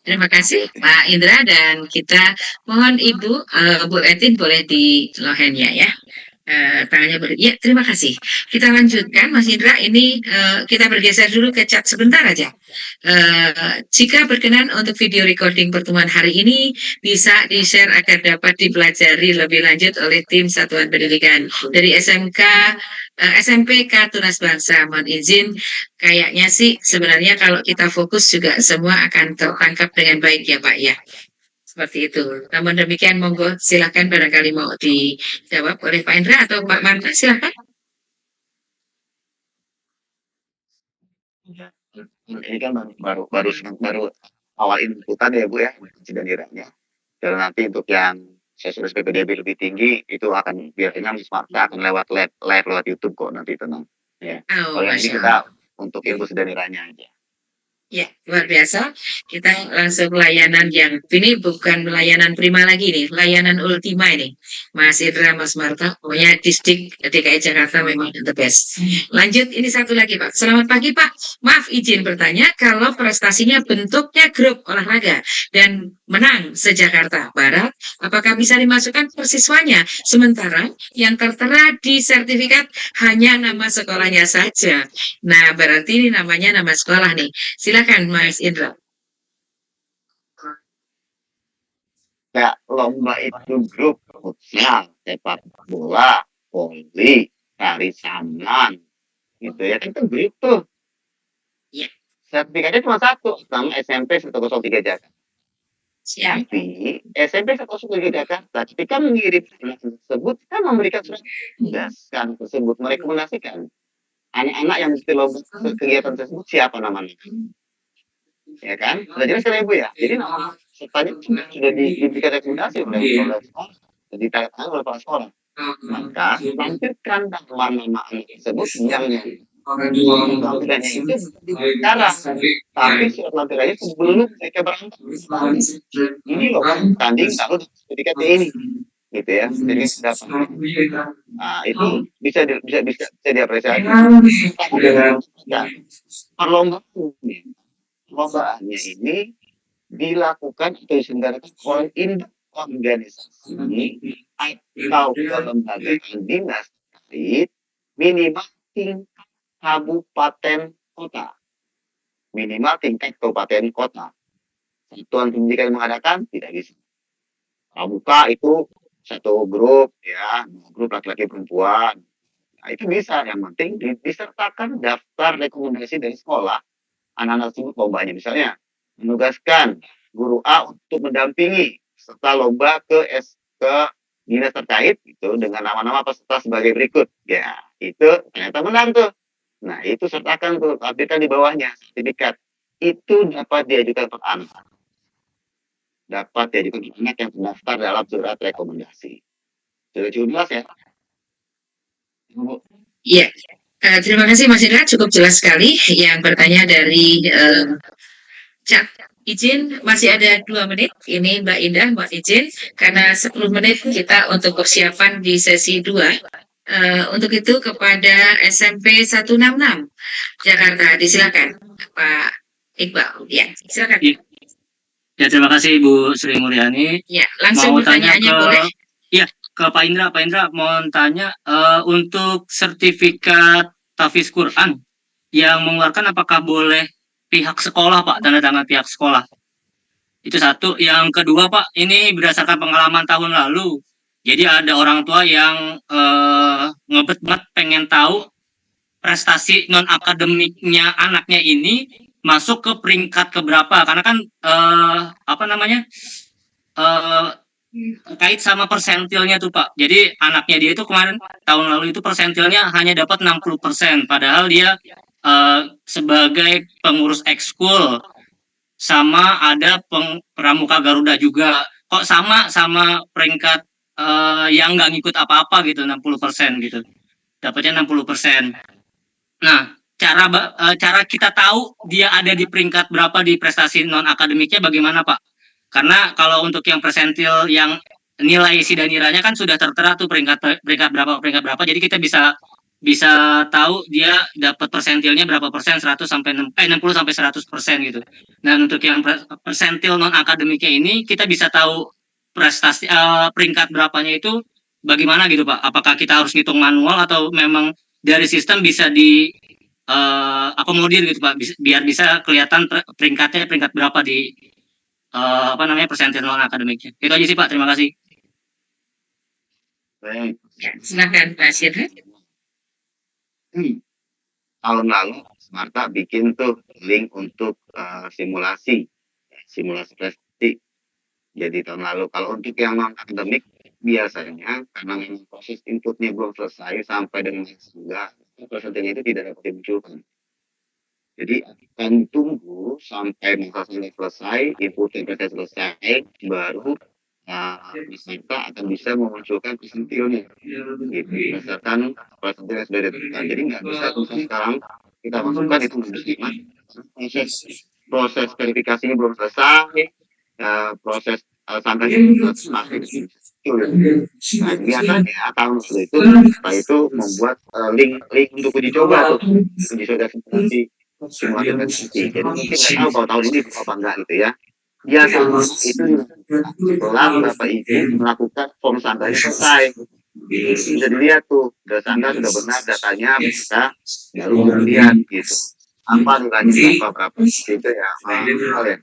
Terima kasih Pak Indra, dan kita mohon Ibu Bu Etin boleh di low hand-nya ya. Tangannya boleh. Ya, terima kasih. Kita lanjutkan Mas Indra, ini kita bergeser dulu ke chat sebentar aja. Jika berkenan untuk video recording pertemuan hari ini bisa di-share agar dapat dipelajari lebih lanjut oleh tim Satuan Pendidikan dari SMPK Tunas Bangsa. Mohon izin, kayaknya sih sebenarnya kalau kita fokus juga semua akan tertangkap dengan baik ya Pak ya. Seperti itu. Namun demikian, monggo silakan barangkali mau dijawab oleh Pak Indra atau Pak Manta, silakan. Ini kan baru awal inputan ya Bu ya, dan iranya. Dan nanti untuk yang sesi PPDB lebih tinggi itu akan biasanya akan lewat live lewat YouTube kok nanti tenang. Ya. Oh, Kalau yang ini kita untuk ilmu sederhananya aja. Ya, luar biasa. Kita langsung layanan yang ini bukan layanan prima lagi nih, layanan ultima ini. Mas Indra, Mas Marta, pokoknya distrik DKI Jakarta memang the best. Lanjut, ini satu lagi Pak. Selamat pagi Pak. Maaf izin bertanya, kalau prestasinya bentuknya grup olahraga dan menang se-Jakarta Barat, apakah bisa dimasukkan per siswanya? Sementara yang tertera di sertifikat hanya nama sekolahnya saja. Nah, berarti ini namanya nama sekolah nih. Silakan Mas Indra. Ya, lomba itu grup futsal, sepak bola, voli, tari saman, gitu ya kan itu grup tuh. Iya. Sertifikatnya cuma satu, nama SMP 103 Jakarta. Siap. Tapi SMP 103 Jakarta ketika mengirim surat tersebut kan memberikan surat tugaskan tersebut, merekomendasikan anak-anak yang mesti lomba kegiatan tersebut siapa namanya. Ya kan? Sudah jelas kan Ibu ya? Jadi nama pesertanya sudah diberikan rekomendasi oleh sekolah, ditayangkan oleh kepala sekolah. Maka lampirkan nama-nama anak tersebut yang lampirannya itu sekarang, tapi surat lampirannya sebelum mereka berangkat. Ini loh tanding kalau sertifikat ini, gitu ya. Jadi nah itu bisa diapresiasi. Perlombaannya ini dilakukan atau diselenggarakan oleh induk organisasi atau kelembagaan dinas terkait minimal tingkat kabupaten kota. Minimal tingkat kabupaten kota. Satuan pendidikan yang mengadakan tidak bisa. Pramuka itu satu grup ya, grup laki-laki perempuan. Nah, itu bisa. Yang penting disertakan daftar rekomendasi dari sekolah anak-anak tersebut lombanya. Misalnya menugaskan guru A untuk mendampingi serta lomba ke dinas terkait itu dengan nama-nama peserta sebagai berikut. Ya, itu ternyata menang tuh. Nah, itu sertakan tuh, tampilkan di bawahnya sertifikat. Itu dapat diajukan per anak. Dapat diajukan per anak yang terdaftar dalam surat rekomendasi. Sudah cukup jelas ya? Iya. Terima kasih Mas Indra, cukup jelas sekali. Yang bertanya dari chat. Izin, masih ada 2 menit. Ini Mbak Indah, Mbak izin, karena 10 menit kita untuk persiapan di sesi 2. Untuk itu kepada SMP 166 Jakarta, disilakan Pak Iqbal. Ya, silakan. Ya, terima kasih Bu Sri Mulyani. Ya, langsung pertanyaannya boleh? Iya, ke Pak Indra. Pak Indra mau tanya untuk sertifikat tahfiz Quran yang mengeluarkan apakah boleh pihak sekolah, Pak, tanda tangan pihak sekolah? Itu satu. Yang kedua, Pak, ini berdasarkan pengalaman tahun lalu. Jadi ada orang tua yang ngebet banget pengen tahu prestasi non akademiknya anaknya ini masuk ke peringkat keberapa, karena kan terkait sama persentilnya tuh Pak. Jadi anaknya dia itu kemarin tahun lalu itu persentilnya hanya dapat 60%, padahal dia sebagai pengurus ekskul sama ada pramuka Garuda juga. Kok sama peringkat yang nggak ngikut apa-apa gitu, 60% gitu. Dapatnya 60%. Nah, cara kita tahu dia ada di peringkat berapa di prestasi non akademiknya bagaimana Pak? Karena kalau untuk yang persentil yang nilai sidaniranya kan sudah tertera tuh peringkat berapa, jadi kita bisa tahu dia dapat persentilnya berapa persen, 60 sampai 100% gitu. Nah, untuk yang persentil non akademiknya ini kita bisa tahu prestasi peringkat berapanya itu bagaimana gitu Pak? Apakah kita harus hitung manual atau memang dari sistem bisa di akomodir gitu Pak, biar bisa kelihatan peringkat berapa di persentil non akademiknya. Itu aja sih Pak, terima kasih. Baik. Silakan Pak Syedra. Tahun lalu Smarta bikin tuh link untuk simulasi prestasi. Jadi tahun lalu kalau untuk yang non akademik biasanya karena memang proses inputnya belum selesai sampai dengan sudah persentilnya itu tidak dapat dimunculkan. Jadi akan tunggu sampai masa selesai, inputnya selesai, baru peserta akan bisa memunculkan persentilnya. Gitu, berdasarkan persentil yang sudah ditentukan. Jadi nggak bisa sekarang kita masukkan itu proses verifikasinya belum selesai, proses sampai masih nah, biasanya tahun itu setelah itu membuat link untuk uji coba tuh uji coba simulasi. Jadi mungkin nggak tahu kalau tahun ini apa enggak gitu ya. Biasanya itu setelah Bapak Ibu melakukan form sandanya selesai. Bisa dilihat tuh dasarnya sudah benar datanya bisa baru kemudian gitu. Apa nilainya berapa itu ya hal ya.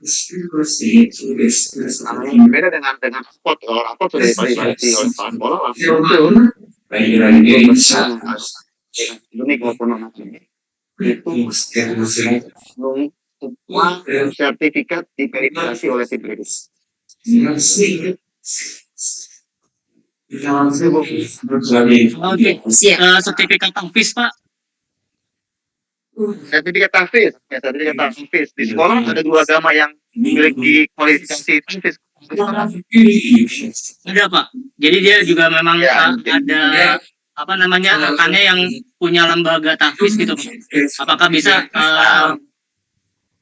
Beda dengan rapot. Kalau rapot sudah divalidasi oleh kepala sekolah langsung unik maupun non akademik itu semua sertifikat diverifikasi oleh tim verifikasi. Oke, sertifikat tahfiz Pak. Sertifikat tahfiz di sekolah ada 2 agama yang memiliki kualifikasi tahfiz. Ada Pak. Jadi dia juga memang ada rekannya yang punya lembaga tahfiz gitu Pak. Apakah bisa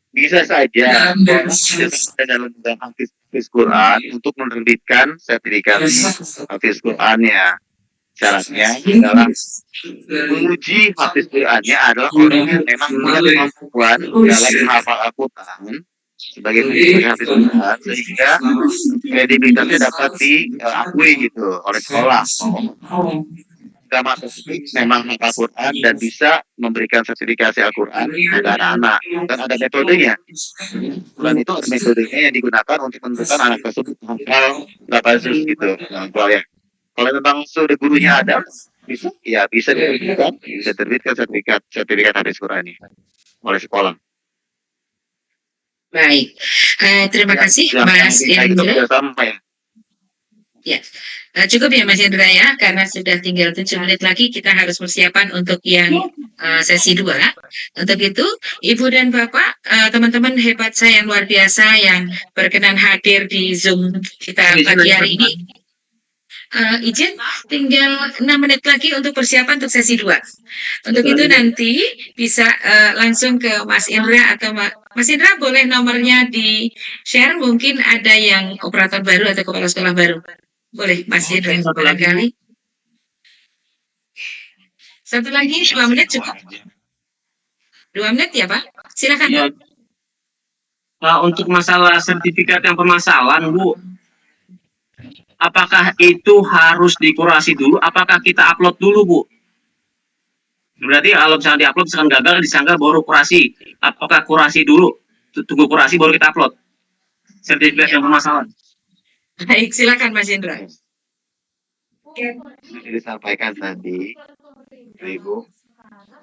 bisa saja dalam tahfiz Quran untuk menerbitkan sertifikat tahfiz Quran ya. Syaratnya adalah menguji hafiz Qurannya adalah orang yang memang punya kemampuan dalam menghafal Al-Quran sebagai hafiz Quran, sehingga kredibilitasnya dapat diakui gitu oleh sekolah. Agama tersebut memang hafal Quran dan bisa memberikan sertifikasi Al-Quran pada anak-anak, dan ada metodenya. Dan itu ada metodenya yang digunakan untuk menentukan anak tersebut hafal berapa juz gitu. Kalau memang sudah gurunya ada, bisa diterbitkan sertifikat hafiz Quran ini oleh sekolah. Baik, terima kasih Mas Indra. Ya, cukup ya Mas Indra ya, karena sudah tinggal 7 menit lagi kita harus persiapan untuk yang sesi 2. Untuk itu, Ibu dan Bapak, teman-teman hebat saya yang luar biasa yang berkenan hadir di Zoom kita pagi hari ini. Izin tinggal 6 menit lagi untuk persiapan untuk sesi 2. Untuk itu nanti bisa langsung ke Mas Indra atau Mas Indra boleh nomornya di share, mungkin ada yang operator baru atau kepala sekolah baru. Boleh Mas Indra barangkali. Satu lagi 2 menit cukup. 2 menit ya Pak? Silakan. Ya. Nah, untuk masalah sertifikat yang permasalahan Bu, apakah itu harus dikurasi dulu? Apakah kita upload dulu, Bu? Berarti kalau misalnya diupload, misalkan gagal, disangka baru kurasi. Apakah kurasi dulu? Tunggu kurasi baru kita upload sertifikat yang permasalahan. Baik, silakan Mas Indra. Jadi disampaikan tadi, Ibu,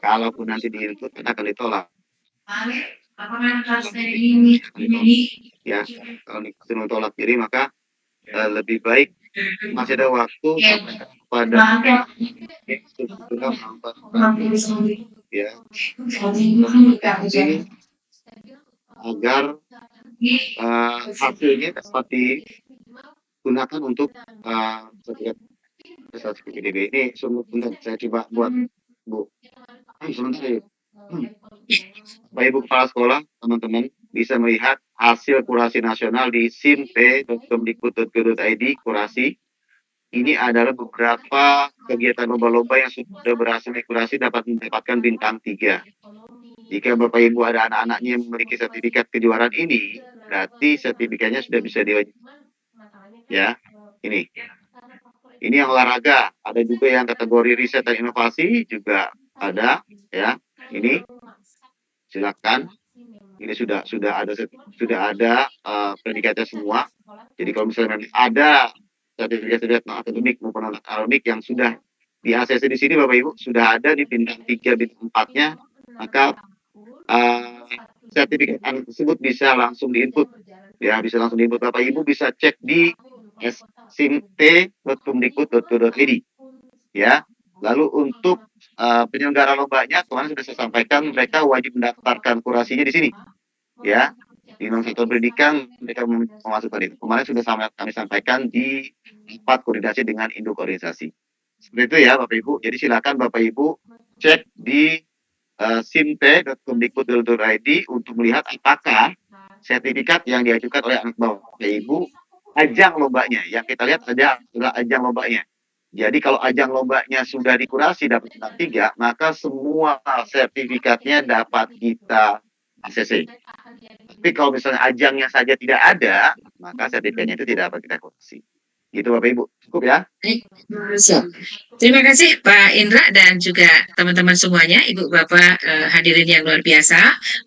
kalaupun nanti di-input akan ditolak. Ya, kalau ditolak, jadi maka lebih baik masih ada waktu pada ya, agar hasilnya dapat digunakan untuk sertifikat PDB. Ini sebentar saya coba buat Bu. Sebentar ya. Bapak Ibu Kepala Sekolah, teman-teman bisa melihat hasil kurasi nasional di simp.kemdikbud.go.id kurasi. Ini adalah beberapa kegiatan lomba-lomba yang sudah berhasil dikurasi dapat mendapatkan bintang 3. Jika Bapak Ibu ada anak-anaknya yang memiliki sertifikat kejuaraan ini, berarti sertifikatnya sudah bisa diwajibkan. Ya, ini yang olahraga, ada juga yang kategori riset dan inovasi juga ada, ya. Ini silakan. Ini sudah ada predikatnya semua. Jadi kalau misalnya ada sertifikat akademik maupun akademik yang sudah di ACC di sini Bapak Ibu sudah ada di bintang 3 bintang 4-nya, maka sertifikat tersebut bisa langsung diinput. Ya, bisa langsung diinput. Bapak Ibu bisa cek di simp.kemdikbud.go.id. Ya. Lalu untuk penyelenggara lombanya kemarin sudah saya sampaikan, mereka wajib mendaftarkan kurasinya di sini. Ya. Di nomor satu pendidikan mereka memasukkan itu. Kemarin sudah kami sampaikan di 4 koordinasi dengan induk organisasi. Seperti itu ya Bapak Ibu. Jadi silakan Bapak Ibu cek di simp.kemdikbud.go.id untuk melihat apakah sertifikat yang diajukan oleh anak Bapak Ibu ajang lombanya. Yang kita lihat adalah ajang lombanya. Jadi kalau ajang lombanya sudah dikurasi dapat bintang 3, maka semua sertifikatnya dapat kita ACC. Tapi kalau misalnya ajangnya saja tidak ada, maka sertifikatnya itu tidak dapat kita kurasi. Gitu Bapak Ibu, cukup ya. Terima kasih Pak Indra dan juga teman-teman semuanya, Ibu Bapak hadirin yang luar biasa.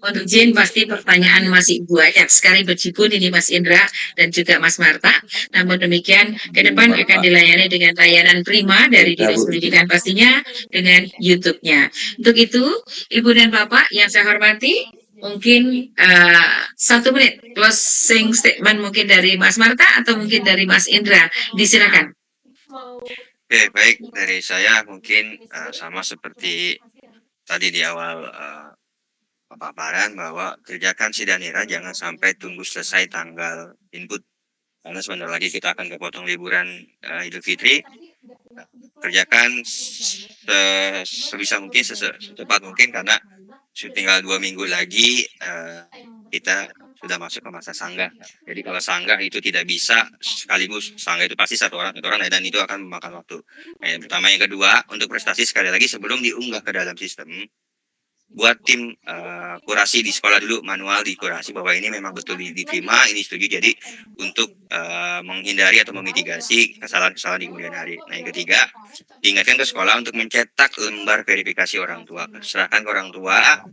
Untuk Jin pasti pertanyaan masih banyak sekali berjibun ini Mas Indra dan juga Mas Marta. Namun demikian ke depan akan dilayani dengan layanan prima dari Dinas Pendidikan pastinya dengan YouTube-nya. Untuk itu Ibu dan Bapak yang saya hormati, mungkin 1 menit closing statement mungkin dari Mas Marta atau mungkin dari Mas Indra. Disilakan. Oke, baik, dari saya mungkin sama seperti tadi di awal paparan bahwa kerjakan Sidanira jangan sampai tunggu selesai tanggal input, karena sebentar lagi kita akan kepotong liburan Idul Fitri. Kerjakan sebisa mungkin, secepat mungkin, karena tinggal 2 minggu lagi kita sudah masuk ke masa sanggah. Jadi kalau sanggah itu tidak bisa sekaligus, sanggah itu pasti satu orang dan itu akan memakan waktu. Yang pertama, yang kedua, untuk prestasi sekali lagi sebelum diunggah ke dalam sistem, buat tim kurasi di sekolah dulu, manual di kurasi bahwa ini memang betul diterima, ini setuju. Jadi untuk menghindari atau memitigasi kesalahan-kesalahan di kemudian hari. Nah, yang ketiga, diingatkan ke sekolah untuk mencetak lembar verifikasi orang tua. Serahkan ke orang tua,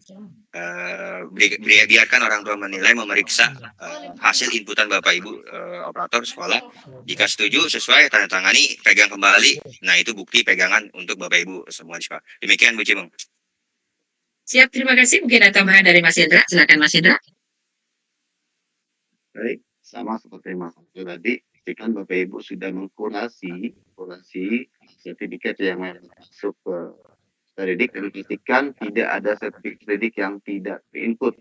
biarkan orang tua menilai, memeriksa hasil inputan Bapak Ibu operator sekolah. Jika setuju, sesuai, tanda tangani, pegang kembali. Nah, itu bukti pegangan untuk Bapak Ibu semua di sekolah. Demikian Bu Cimung. Siap, terima kasih. Mungkin ada tambahan dari Mas Indra. Silakan Mas Indra. Baik, sama seperti Mas Abdul tadi, pastikan Bapak Ibu sudah mengkurasi sertifikat yang masuk ke Didik, dan pastikan tidak ada sertifikat yang tidak input.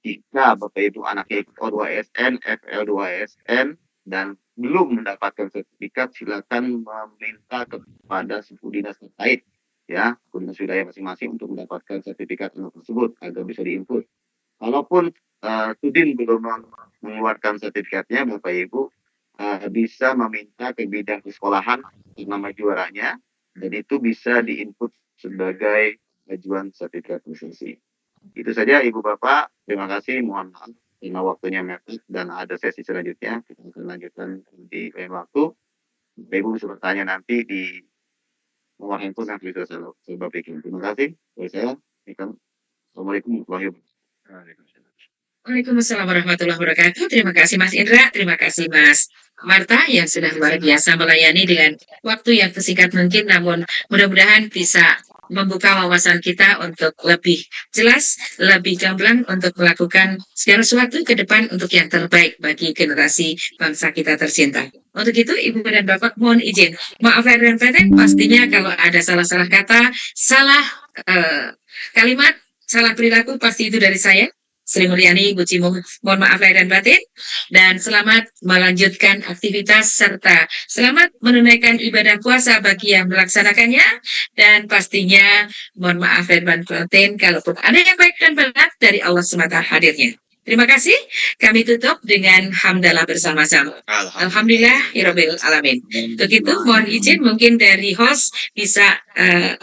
Jika Bapak Ibu anaknya ikut O2SN, FL2SN, dan belum mendapatkan sertifikat, silakan meminta kepada suku dinas terkait, ya, dinas wilayah masing-masing untuk mendapatkan sertifikat tersebut agar bisa diinput. Kalaupun Sudin belum mengeluarkan sertifikatnya, Bapak Ibu bisa meminta ke bidang sekolahan nama juaranya, dan itu bisa diinput sebagai ajuan sertifikat prestasi. Itu saja Ibu Bapak, terima kasih, mohon maaf karena waktunya mepet dan ada sesi selanjutnya, kita akan lanjutkan di lain waktu. Bapak Ibu bisa bertanya nanti di nomor handphone yang bisa saya bikin. Terima kasih. Dari saya, Assalamualaikum warahmatullahi wabarakatuh. Waalaikumsalam warahmatullahi wabarakatuh. Terima kasih Mas Indra, terima kasih Mas Marta yang sudah luar biasa melayani dengan waktu yang sesingkat mungkin, namun mudah-mudahan bisa membuka wawasan kita untuk lebih jelas, lebih gamblang untuk melakukan segala sesuatu ke depan untuk yang terbaik bagi generasi bangsa kita tercinta. Untuk itu, Ibu dan Bapak mohon izin, maaf lahir dan batin, pastinya kalau ada salah-salah kata, salah kalimat, salah perilaku, pasti itu dari saya, Sri Mulyani Bu Cimung. Mohon maaf lahir dan batin, dan selamat melanjutkan aktivitas serta selamat menunaikan ibadah puasa bagi yang melaksanakannya, dan pastinya mohon maaf lahir dan batin kalaupun ada yang baik dan benar dari Allah semata hadirnya. Terima kasih. Kami tutup dengan hamdalah bersama-sama. Alhamdulillahirabbil alamin. Untuk itu mohon izin mungkin dari host bisa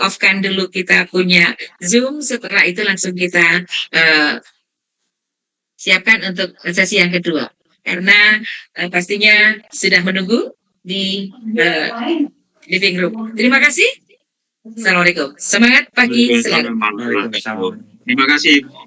off-kan dulu kita punya Zoom, setelah itu langsung kita siapkan untuk sesi yang kedua. Karena pastinya sudah menunggu di living room. Terima kasih. Assalamualaikum. Semangat pagi selalu. Terima kasih.